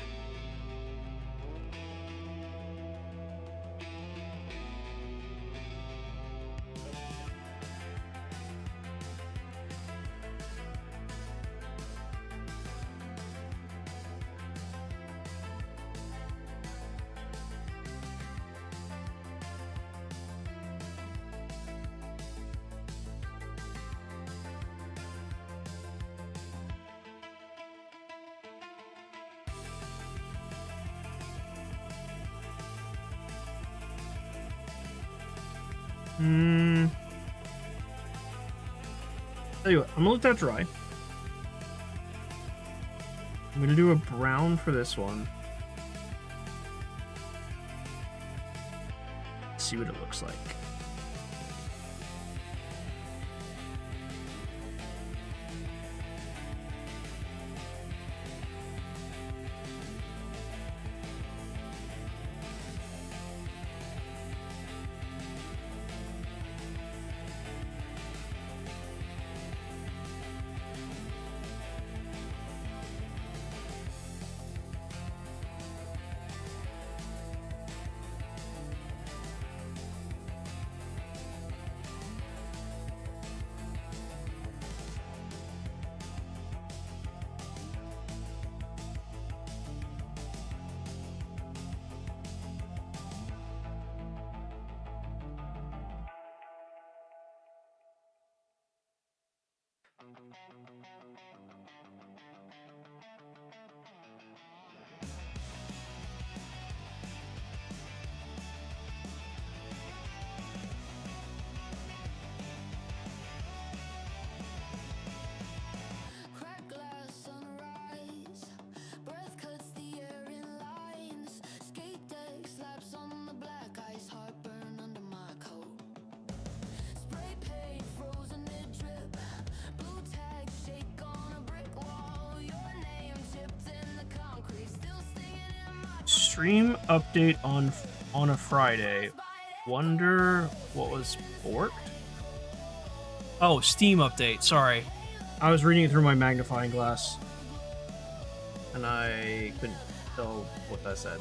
Tell you what, I'm gonna let that dry. I'm gonna do a brown for this one. See what it looks like. Crack glass sunrise, breath cuts the air in lines. Skate deck slaps on the black ice, heartburn under my coat. Spray paint frozen it drip, blue tag shake on a brick wall. Your name chipped in the concrete, still stinging in my Stream update on a Friday. Wonder what was forked? Oh, Steam update. Sorry. I was reading it through my magnifying glass. And I couldn't tell what that said.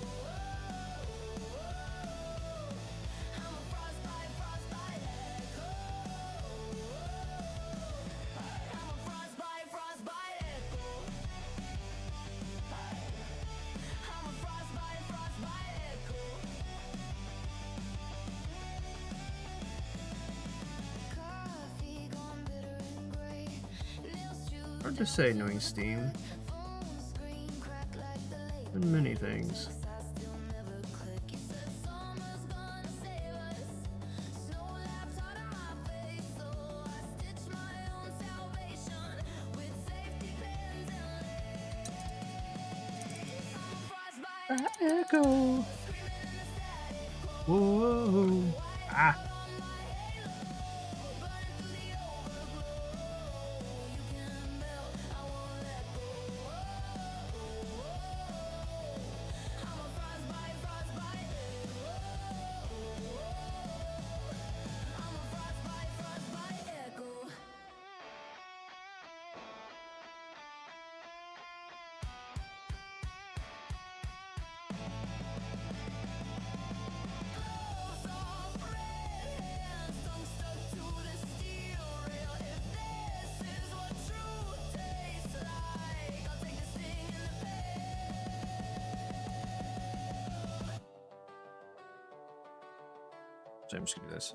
Hard to say knowing Steam. And many things. Echo. Whoa. Ah. So I'm just gonna do this.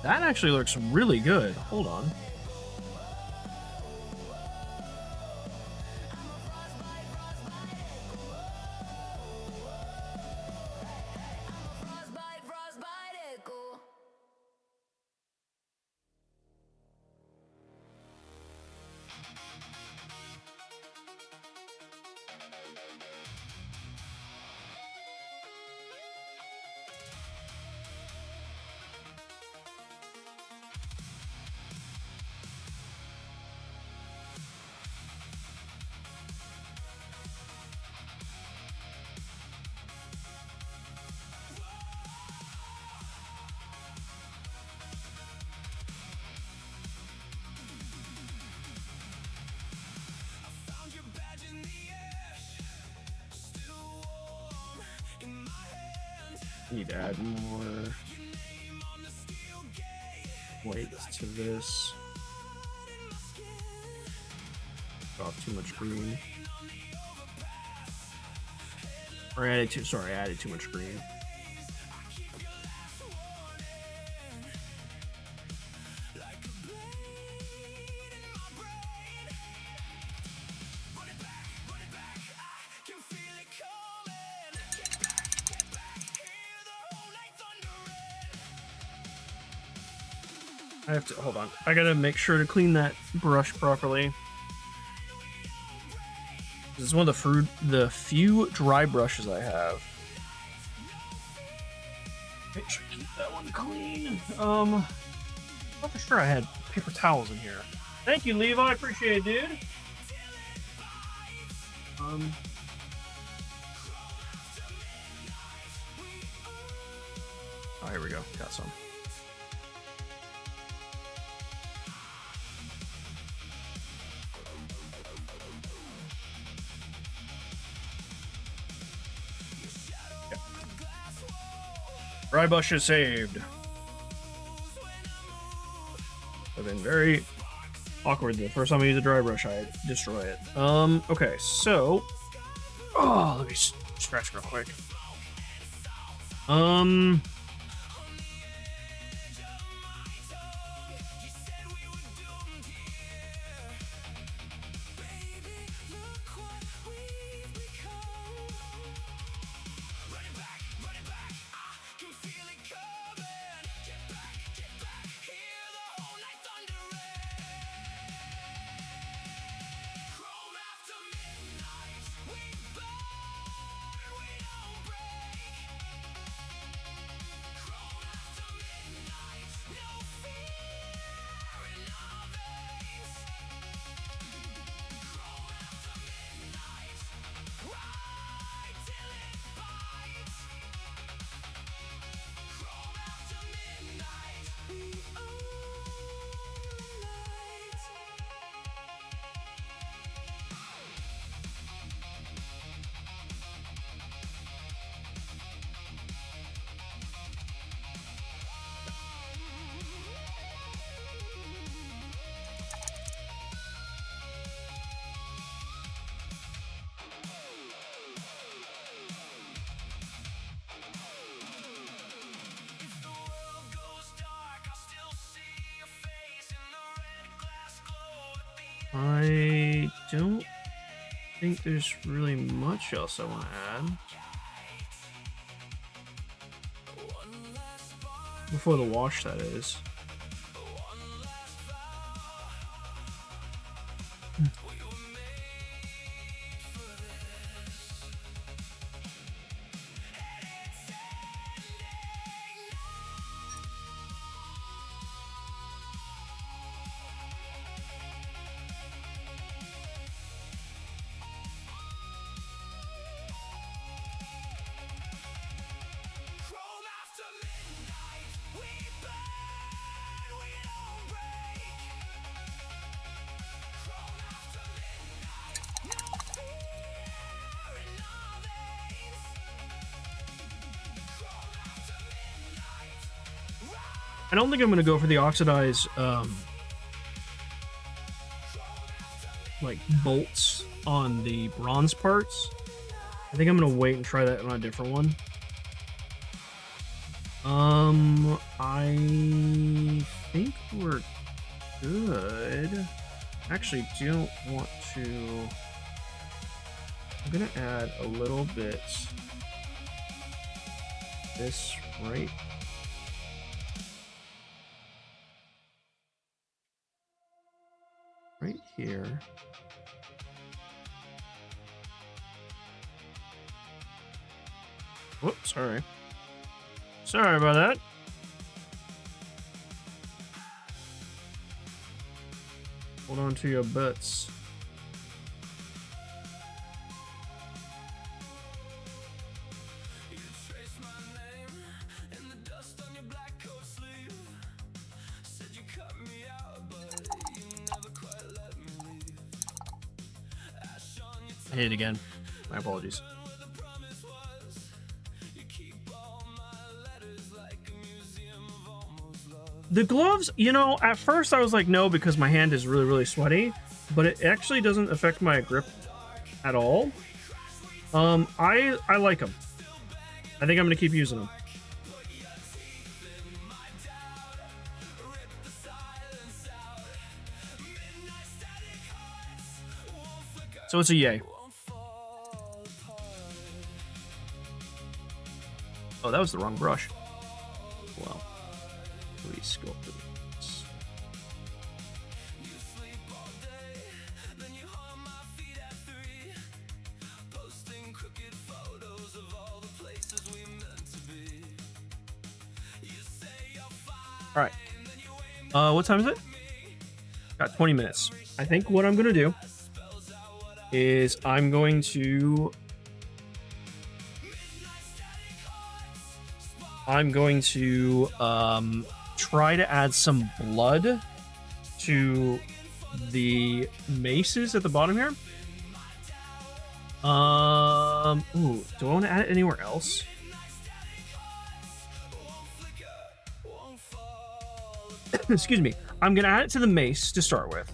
That actually looks really good. Hold on. Need to add more white to this. Off too much green. Or I added too much green. I have to hold on. I gotta make sure to clean that brush properly. This is one of the few dry brushes I have. Make sure to keep that one clean. I'm not for sure I had paper towels in here. Thank you, Levi. I appreciate it, dude. Oh, here we go. Got some. Dry brush is saved. I've been very awkward. The first time I use a dry brush, I destroy it. Okay, so... Oh, let me scratch real quick. I don't think there's really much else I want to add. Before the wash, that is. I don't think I'm gonna go for the oxidize like bolts on the bronze parts. I think I'm gonna wait and try that on a different one. I think we're good. Actually, don't want to. I'm gonna add a little bit. This right here. Whoops, sorry. Sorry about that. Hold on to your butts. I hit it again. My apologies. The gloves, you know, at first I was like, no, because my hand is really, really sweaty, but it actually doesn't affect my grip at all. I like them. I think I'm gonna keep using them. So it's a yay. Oh, that was the wrong brush. Well, please go through this. All right. What time is it? Got 20 minutes. I think what I'm gonna do is I'm going to try to add some blood to the maces at the bottom here. Ooh, do I want to add it anywhere else? Excuse me. I'm gonna add it to the mace to start with,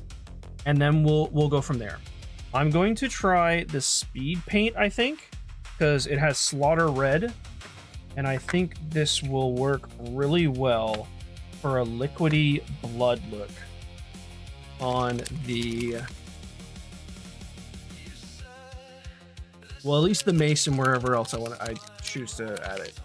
and then we'll go from there. I'm going to try the speed paint, I think, because it has slaughter red, and I think this will work really well for a liquidy blood look on the, well, at least the mace and wherever else I choose to add it.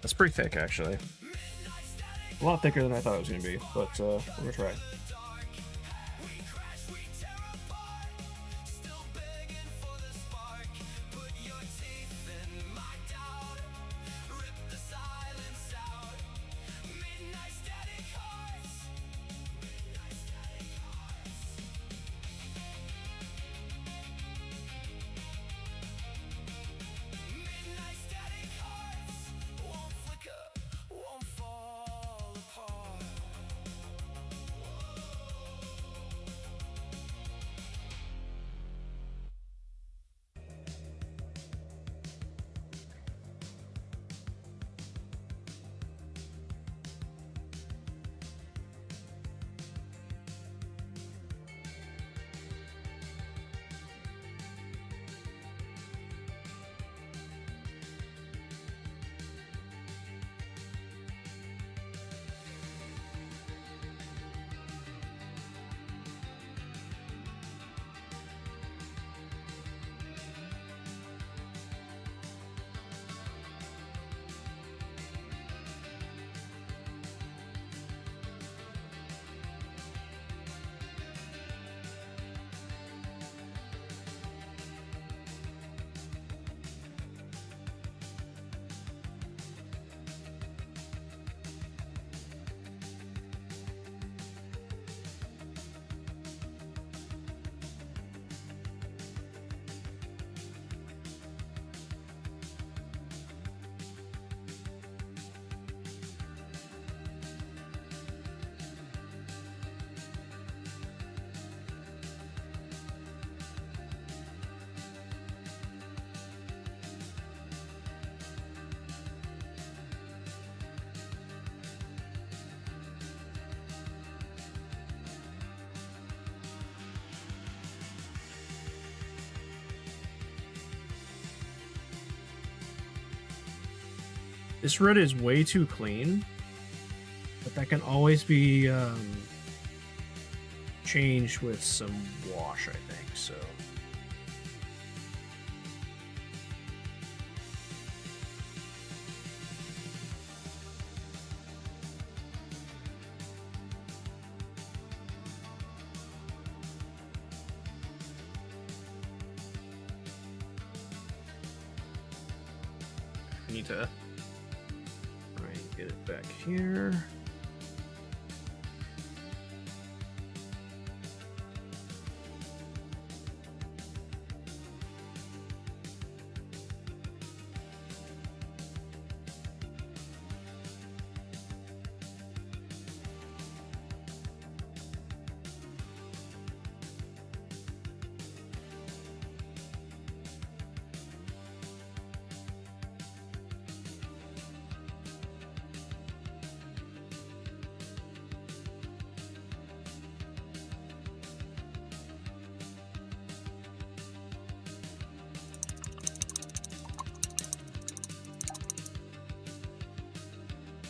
That's pretty thick, actually. A lot thicker than I thought it was going to be, but we're going to try. This red is way too clean, but that can always be changed with some wash, I think, so. I need to try and get it back here.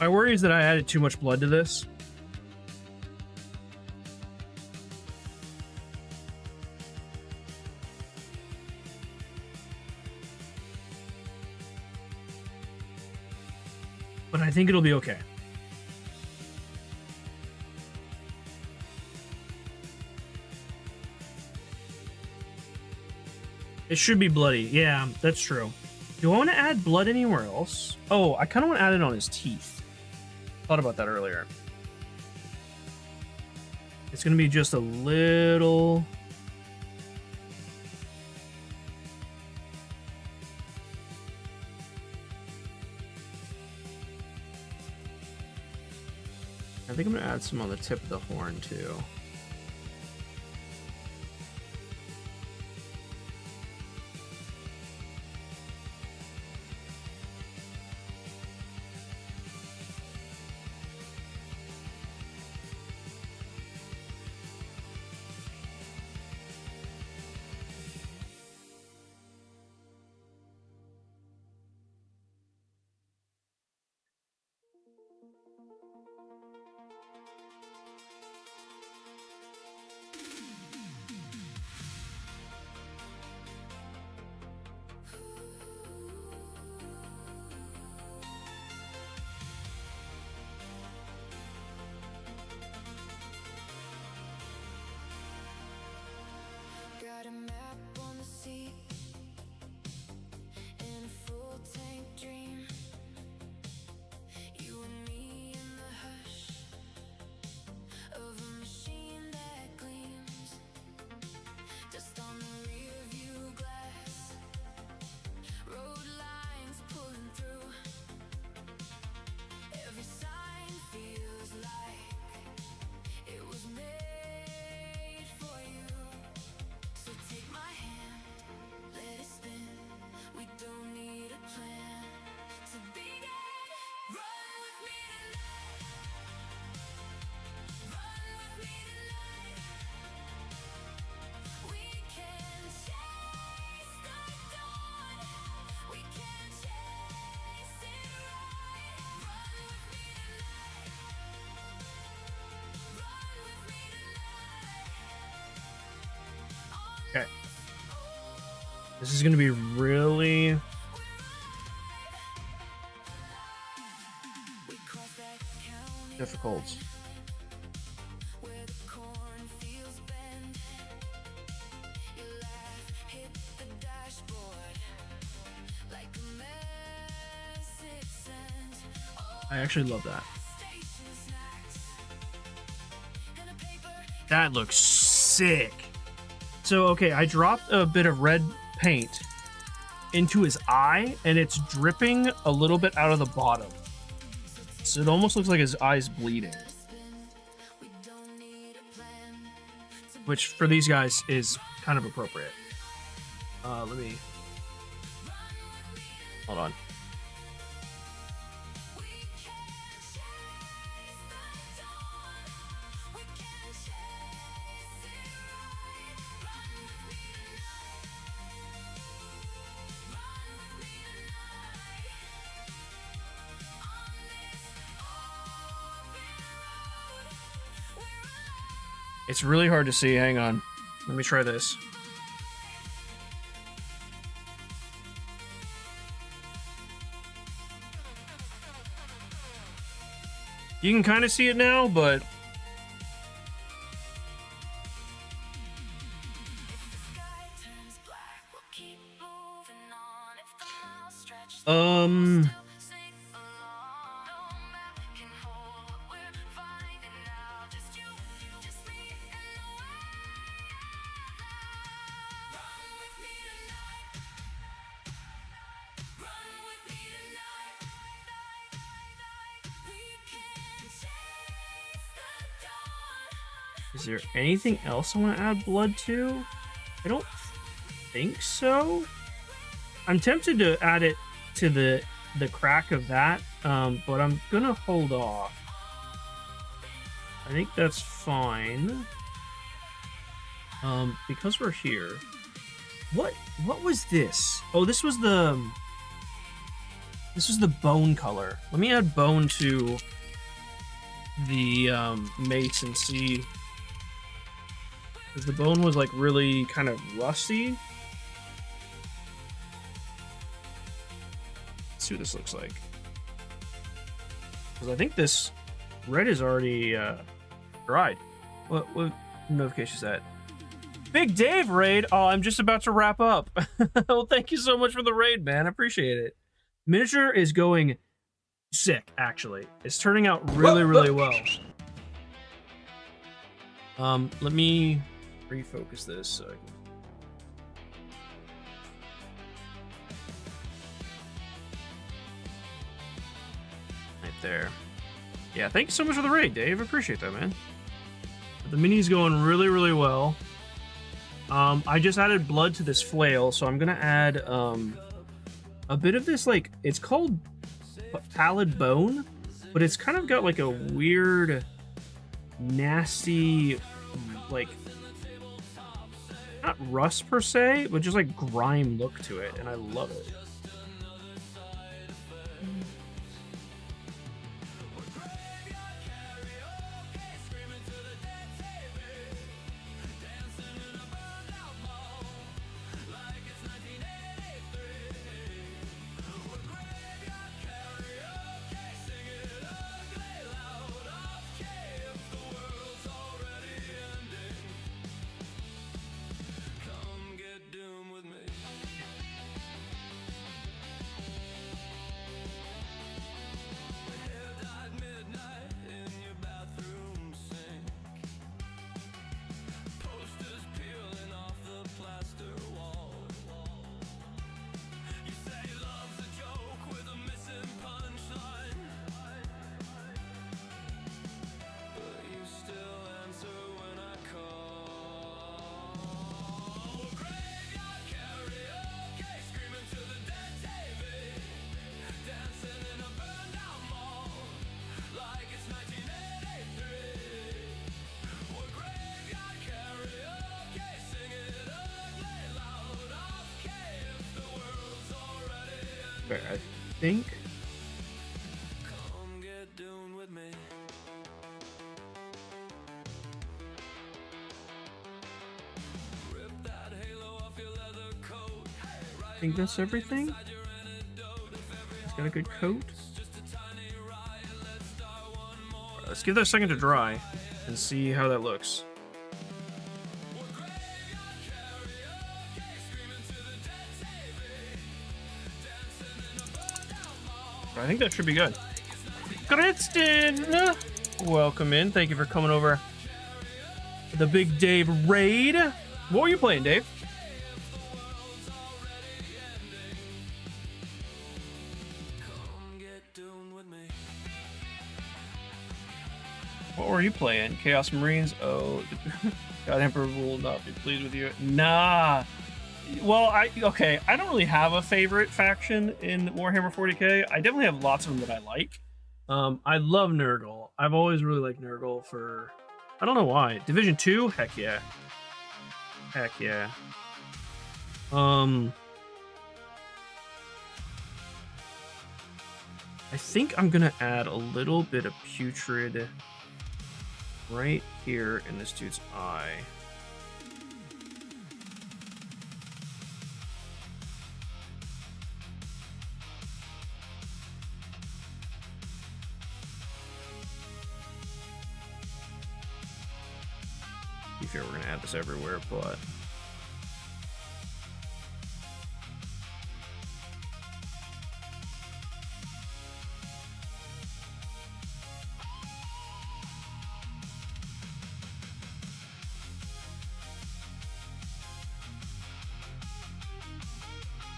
My worry is that I added too much blood to this. But I think it'll be okay. It should be bloody. Yeah, that's true. Do I want to add blood anywhere else? Oh, I kind of want to add it on his teeth. Thought about that earlier. It's going to be just a little... I think I'm going to add some on the tip of the horn, too. Got a map on the seat in a full tank dream. You and me in the hush of a machine that gleams. Just on the rear view glass, road lines pulling through. Every sign feels like it was made for you. So take my hand, let it spin. We don't need a plan to begin. Run with me tonight. Run with me tonight. We can chase the dawn. We can chase it right. Run with me tonight. Run with me tonight. Okay. This is going to be really... We cross that county difficult. where the cornfields bend. Your laugh hit the dashboard like a message sent. I actually love that. Station snacks and a paper. That looks sick. So, okay, I dropped a bit of red paint into his eye, and it's dripping a little bit out of the bottom. So it almost looks like his eye's bleeding. We don't need a plan. Which, for these guys, is kind of appropriate. Let me... Hold on. We can chase the dawn. We can chase it right. Run with me tonight. Run with me tonight. On this open road, we're alive. It's really hard to see. Hang on. Let me try this. You can kind of see it now, but... If the sky turns black, we'll keep moving on. If the miles stretch, sing along. No map can hold what we're finding now. Just you, just me, and the weather. Run with me tonight. Run with me tonight. We can chase the dawn. Is there anything else I want to add blood to? I don't think so. I'm tempted to add it to the crack of that, but I'm gonna hold off. I think that's fine. Because we're here. What was this? Oh, this was the This is the bone color. Let me add bone to the mace and see. Because the bone was like really kind of rusty. Let's see what this looks like. Because I think this red is already dried. What notification is that? Big Dave raid. Oh, I'm just about to wrap up. Well, thank you so much for the raid, man. I appreciate it. Miniature is going sick, actually. It's turning out really, really well. Let me refocus this so I can... Right there. Yeah, thank you so much for the raid, Dave. I appreciate that, man. The mini's going really, really well. I just added blood to this flail, so I'm gonna add a bit of this, like, it's called pallid bone, but it's kind of got like a weird, nasty, like, not rust per se, but just like grime look to it, and I love it. I think. I think that's everything. It's got a good coat. Right, let's give that a second to dry and see how that looks. I think that should be good. Kristen, welcome in. Thank you for coming over. The Big Dave raid. What were you playing, Dave? What were you playing? Chaos Marines? Oh, God Emperor will not be pleased with you. Nah. Well, I don't really have a favorite faction in Warhammer 40K. I definitely have lots of them that I like. I love Nurgle. I've always really liked Nurgle for... I don't know why. Division 2? Heck yeah. Heck yeah. I think I'm gonna add a little bit of putrid right here in this dude's eye. To be fair, we're gonna add this everywhere, but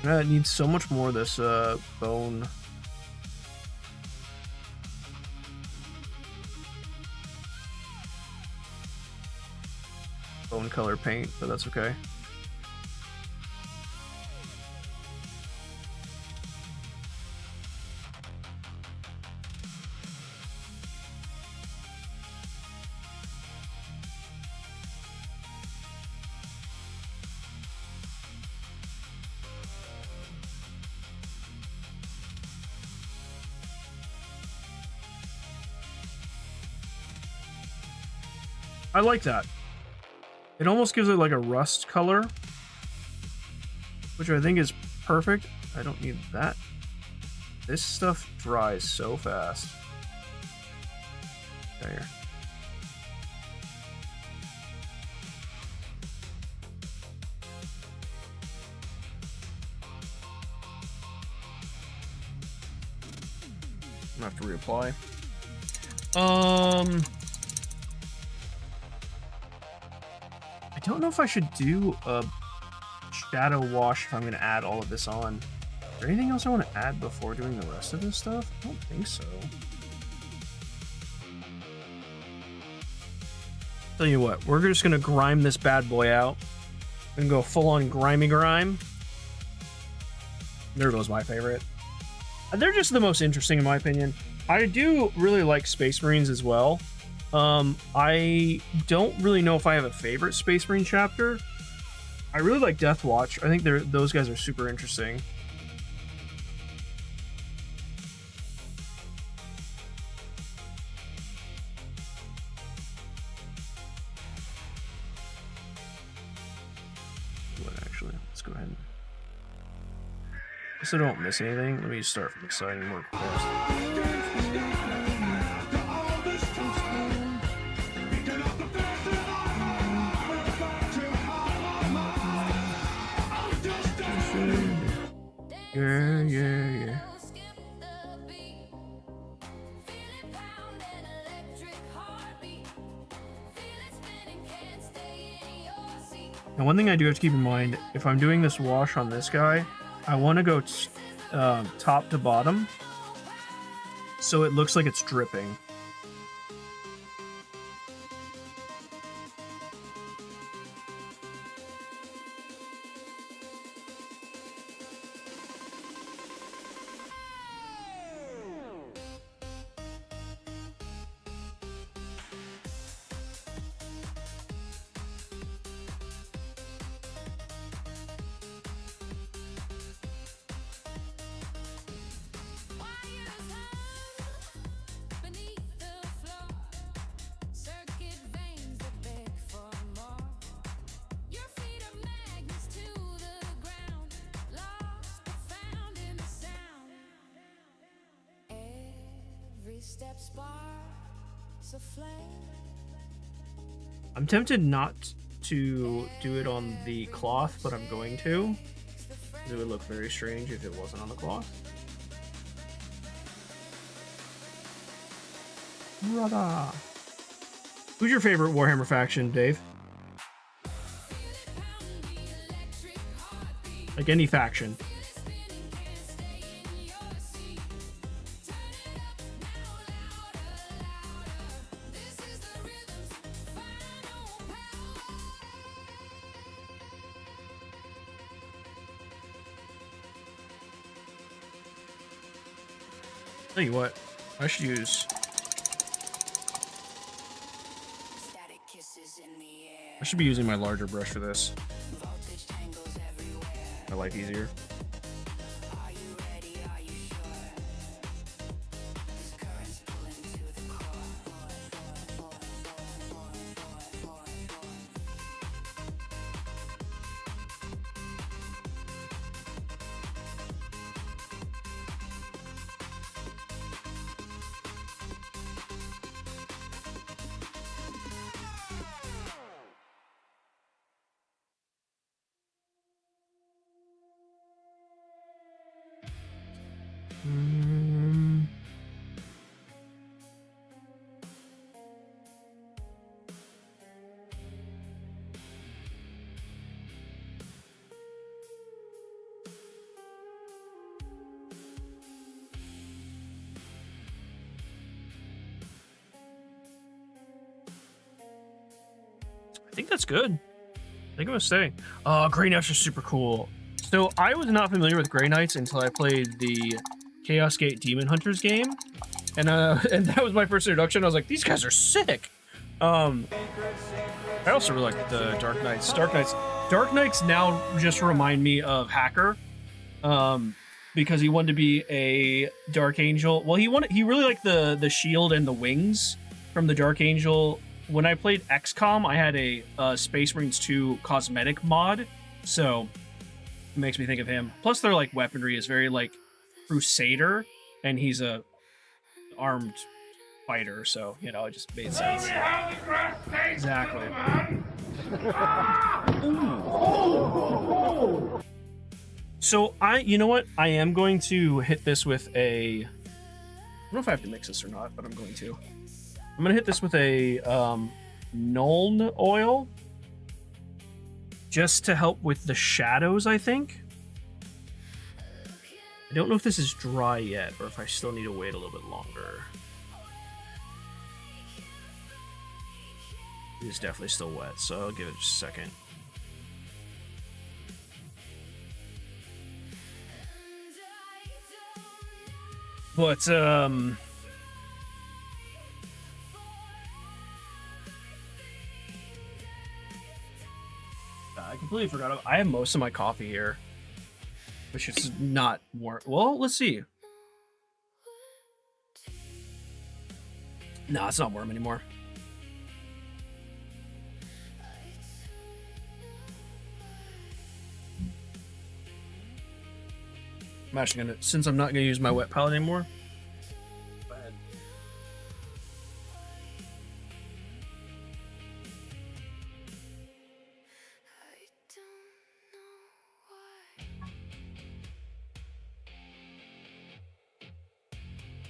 it needs so much more of this bone. Bone color paint, but that's okay. I like that. It almost gives it like a rust color, which I think is perfect. I don't need that. This stuff dries so fast. There. I'm gonna have to reapply. I don't know if I should do a shadow wash if I'm gonna add all of this on. Is there anything else I want to add before doing the rest of this stuff? I don't think so. Tell you what, we're just gonna grime this bad boy out. We're gonna go full on grimy grime. Nurgle's my favorite. They're just the most interesting in my opinion. I do really like Space Marines as well. I don't really know if I have a favorite Space Marine chapter. I really like Death Watch. I think those guys are super interesting. Actually, let's go ahead. So I don't miss anything. Let me just start from exciting work first. Yeah. Now, one thing I do have to keep in mind, if I'm doing this wash on this guy, I want to go top to bottom so it looks like it's dripping. I'm tempted not to do it on the cloth, but I'm going to. It would look very strange if it wasn't on the cloth. Brother. Who's your favorite Warhammer faction, Dave? Like any faction. Tell you what, I should use. I should be using my larger brush for this. My life easier. I think that's good. I think I'm gonna stay. Grey Knights are super cool. So I was not familiar with Grey Knights until I played the Chaos Gate Demon Hunters game, and that was my first introduction. I was like, these guys are sick. I also really like the Dark Knights. Dark Knights now just remind me of Hacker, because he wanted to be a Dark Angel. Well, he really liked the shield and the wings from the Dark Angel when I played XCOM, I had a Space Marines 2 cosmetic mod, so it makes me think of him. Plus, their like weaponry is very like Crusader, and he's a armed fighter, so you know it just made sense. Exactly. So you know what? I am going to hit this with a. I don't know if I have to mix this or not, but I'm going to. I'm gonna hit this with a Nuln oil, just to help with the shadows. I think. I don't know if this is dry yet, or if I still need to wait a little bit longer. It's definitely still wet, so I'll give it just a second. But, I completely forgot. I have most of my coffee here, which is not warm. Well, let's see. No, it's not warm anymore. I'm actually gonna, since I'm not gonna use my wet palette anymore. Go ahead.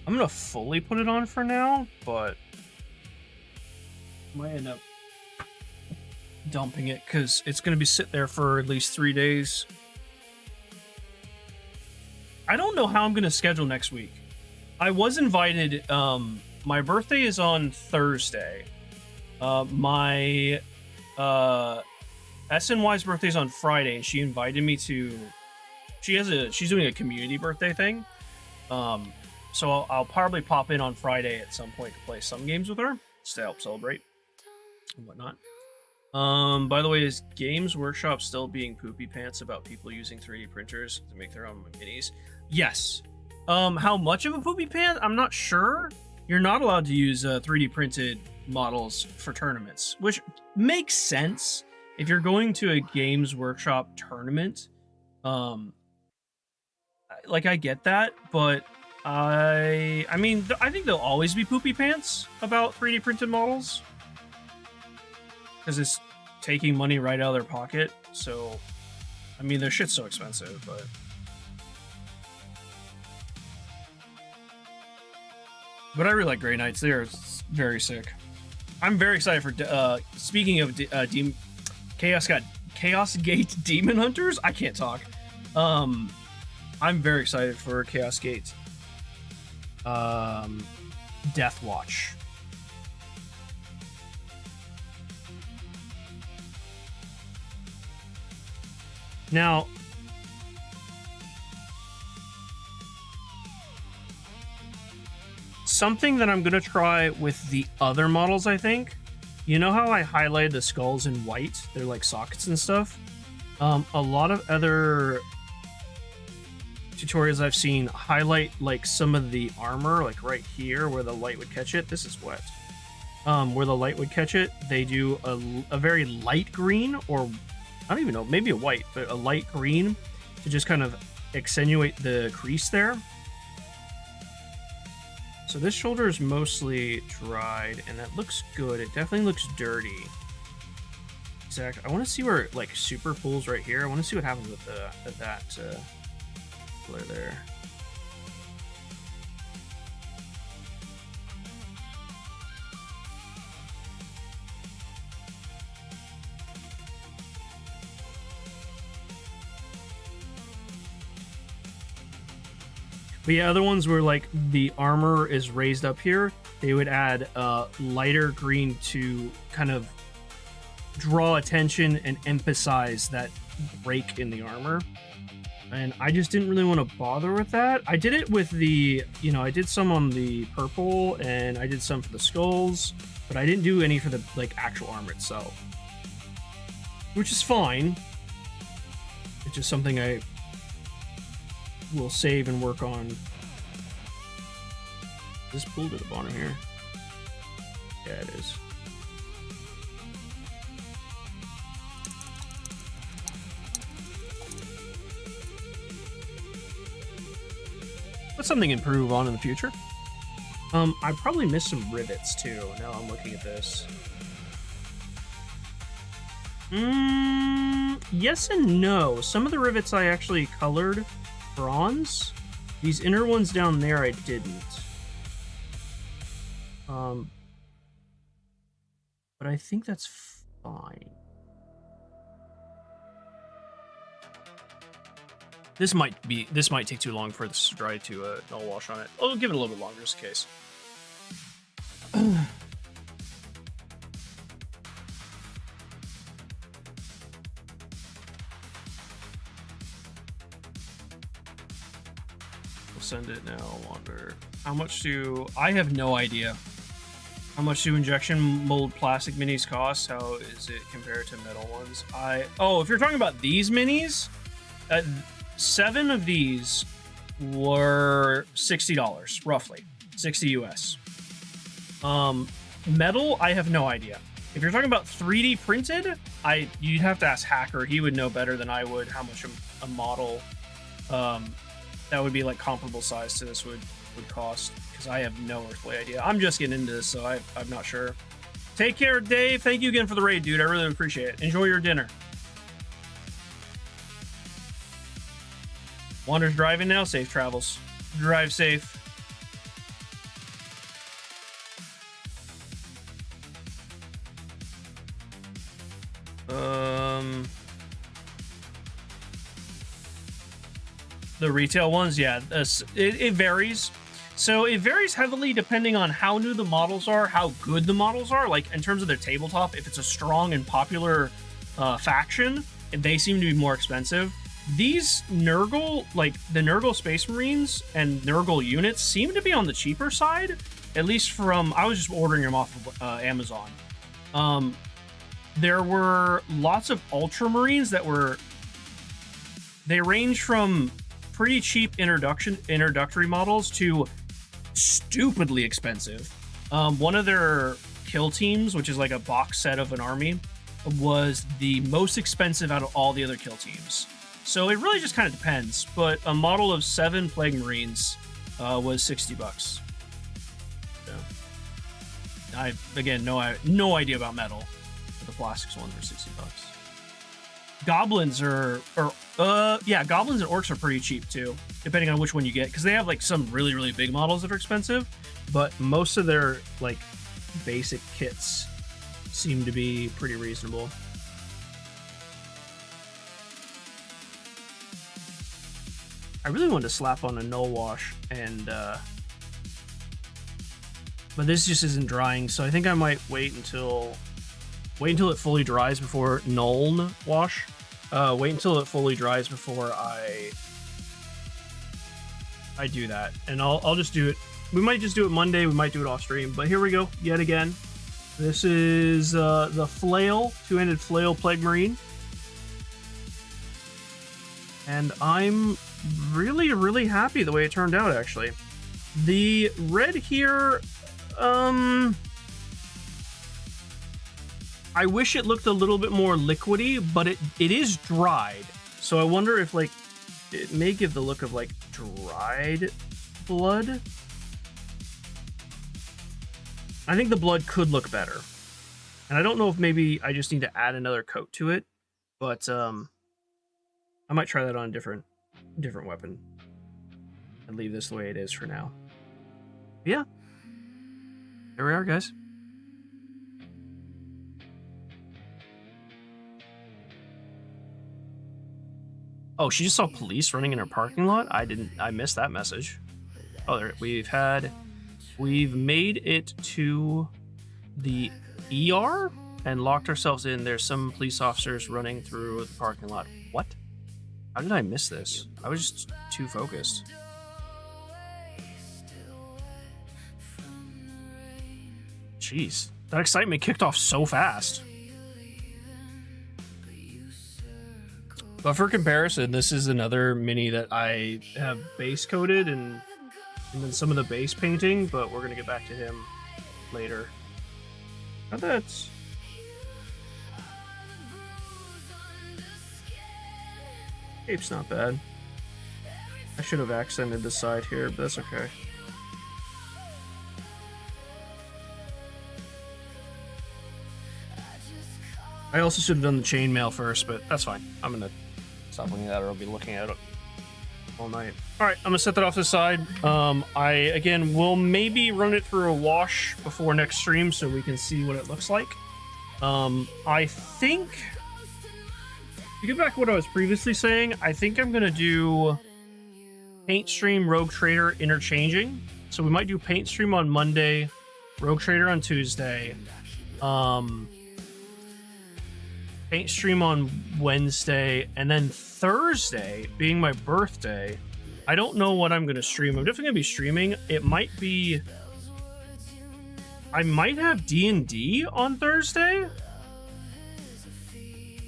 I'm gonna fully put it on for now, but might end up dumping it because it's gonna be sit there for at least 3 days. I don't know how I'm going to schedule next week. I was invited. My birthday is on Thursday. My SNY's birthday is on Friday, and she invited me to. She's doing a community birthday thing. So I'll probably pop in on Friday at some point to play some games with her, just to help celebrate and whatnot. By the way, is Games Workshop still being poopy pants about people using 3D printers to make their own minis? Yes. How much of a poopy pant? I'm not sure. You're not allowed to use 3D printed models for tournaments, which makes sense if you're going to a Games Workshop tournament. Like I get that, but I mean, I think there'll always be poopy pants about 3D printed models. Because it's taking money right out of their pocket. So, I mean, their shit's so expensive, but... But I really like Grey Knights. They are very sick. I'm very excited for... speaking of Chaos Gate Demon Hunters? I can't talk. I'm very excited for Chaos Gate Death Watch. Now, something that I'm going to try with the other models, I think. You know how I highlighted the skulls in white? They're like sockets and stuff. A lot of other tutorials I've seen highlight like some of the armor, like right here where the light would catch it. This is wet. Where the light would catch it, they do a very light green, or I don't even know, maybe a white, but a light green to just kind of accentuate the crease there. So this shoulder is mostly dried, and that looks good. It definitely looks dirty. Exactly. I want to see where it like super pulls right here. I want to see what happens with that color there. But yeah, other ones where like the armor is raised up here, they would add lighter green to kind of draw attention and emphasize that break in the armor. And I just didn't really want to bother with that. I did it with the, you know, I did some on the purple and I did some for the skulls, but I didn't do any for the like actual armor itself, which is fine. It's just something I will save and work on. This pulled to the bottom here. Yeah, it is. something to improve on in the future. I probably missed some rivets too. Now I'm looking at this. Yes and no. Some of the rivets I actually colored bronze. These inner ones down there I didn't. But I think that's fine. This might take too long for this to dry to null wash on it. I'll give it a little bit longer just in case. We'll send it now. Wonder how much do I have no idea. How much do injection mold plastic minis cost? How is it compared to metal ones? If you're talking about these minis, 7 of these were $60 roughly, 60 US. Metal, I have no idea. If you're talking about 3D printed, you'd have to ask Hacker. He would know better than I would how much a model that would be like comparable size to this would cost, because I have no earthly idea. I'm just getting into this, so I'm not sure. Take care, Dave. Thank you again for the raid, dude. I really appreciate it. Enjoy your dinner. Wander's driving now. Safe travels. Drive safe. The retail ones, yeah, it varies. So it varies heavily depending on how new the models are, how good the models are. Like in terms of their tabletop, if it's a strong and popular faction, they seem to be more expensive. These Nurgle, like the Nurgle Space Marines and Nurgle units, seem to be on the cheaper side. At least from, I was just ordering them off of Amazon. There were lots of Ultramarines that they range from pretty cheap introductory models to stupidly expensive. One of their kill teams, which is like a box set of an army, was the most expensive out of all the other kill teams. So it really just kind of depends, but a model of 7 Plague Marines was $60. So, I again no idea about metal, but the plastics ones were $60. Goblins goblins and orcs are pretty cheap too, depending on which one you get, because they have like some really, really big models that are expensive, but most of their like basic kits seem to be pretty reasonable. I really wanted to slap on a null wash, and but this just isn't drying, so I think I might wait until it fully dries before null wash. Wait until it fully dries before I do that, and I'll just do it. We might just do it Monday. We might do it off stream. But here we go yet again. This is the flail, 2-handed flail Plague Marine, and I'm really, really happy the way it turned out. Actually, the red here, I wish it looked a little bit more liquidy, but it is dried. So I wonder if like it may give the look of like dried blood. I think the blood could look better. And I don't know if maybe I just need to add another coat to it, but I might try that on a different weapon and leave this the way it is for now. But yeah. There we are, guys. Oh, she just saw police running in her parking lot? I missed that message. Oh, there, we've made it to the ER and locked ourselves in. There's some police officers running through the parking lot. What? How did I miss this? I was just too focused. Jeez, that excitement kicked off so fast. But for comparison, this is another mini that I have base coated and then some of the base painting, but we're going to get back to him later. Now that's... Cape's not bad. I should have accented the side here, but that's okay. I also should have done the chainmail first, but that's fine. I'm gonna stop looking at that, or I'll be looking at it all night. All right, I'm gonna set that off to the side. I again will maybe run it through a wash before next stream so we can see what it looks like. I think to get back to what I was previously saying, I think I'm gonna do Paint Stream, Rogue Trader interchanging. So we might do Paint Stream on Monday, Rogue Trader on Tuesday. Paint Stream on Wednesday, and then Thursday, being my birthday, I don't know what I'm going to stream. I'm definitely going to be streaming. It might be... I might have D&D on Thursday?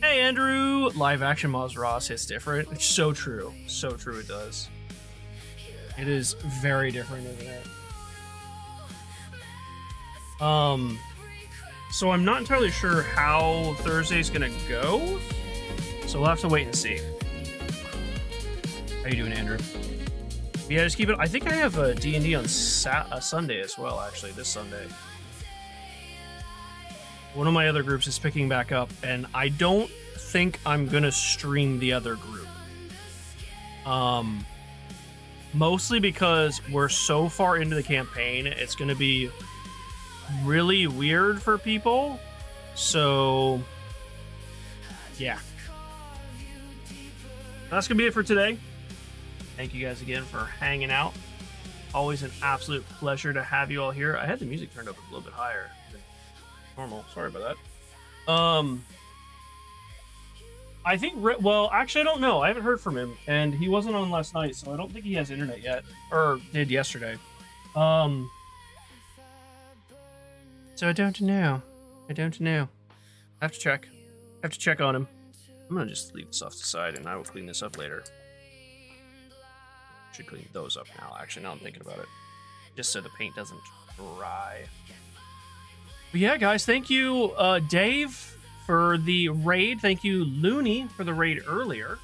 Hey, Andrew! Live action Moz Ross hits different. It's so true. So true it does. It is very different, isn't it? So I'm not entirely sure how Thursday's gonna go, so we'll have to wait and see. How you doing, Andrew? Yeah, just keep it. I think I have a D&D on Sunday as well, actually, this Sunday. One of my other groups is picking back up, and I don't think I'm gonna stream the other group. Mostly because we're so far into the campaign, it's gonna be really weird for people. So yeah, that's gonna be it for today. Thank you guys again for hanging out. Always an absolute pleasure to have you all here. I had the music turned up a little bit higher than normal. Sorry about that. I think, well, actually, I don't know. I haven't heard from him, and he wasn't on last night, so I don't think he has internet yet, or did yesterday. So I don't know. I don't know. I have to check. I have to check on him. I'm gonna just leave this off to the side, and I will clean this up later. Should clean those up now, actually, now I'm thinking about it. Just so the paint doesn't dry. But yeah, guys, thank you, Dave, for the raid. Thank you, Looney, for the raid earlier.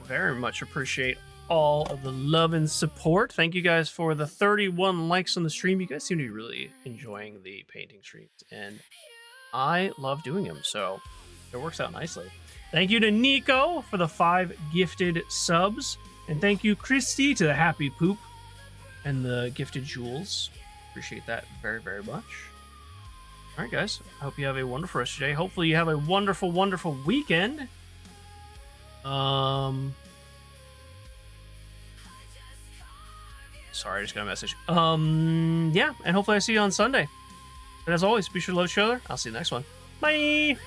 Very much appreciate all of the love and support. Thank you guys for the 31 likes on the stream. You guys seem to be really enjoying the painting streams, and I love doing them, so it works out nicely. Thank you to Nico for the 5 gifted subs, and thank you, Christy, to the Happy Poop and the gifted jewels. Appreciate that very, very much. All right, guys. I hope you have a wonderful rest of your day. Hopefully you have a wonderful, wonderful weekend. Sorry, I just got a message. Yeah, and hopefully I see you on Sunday. And as always, be sure to love each other. I'll see you next one. Bye!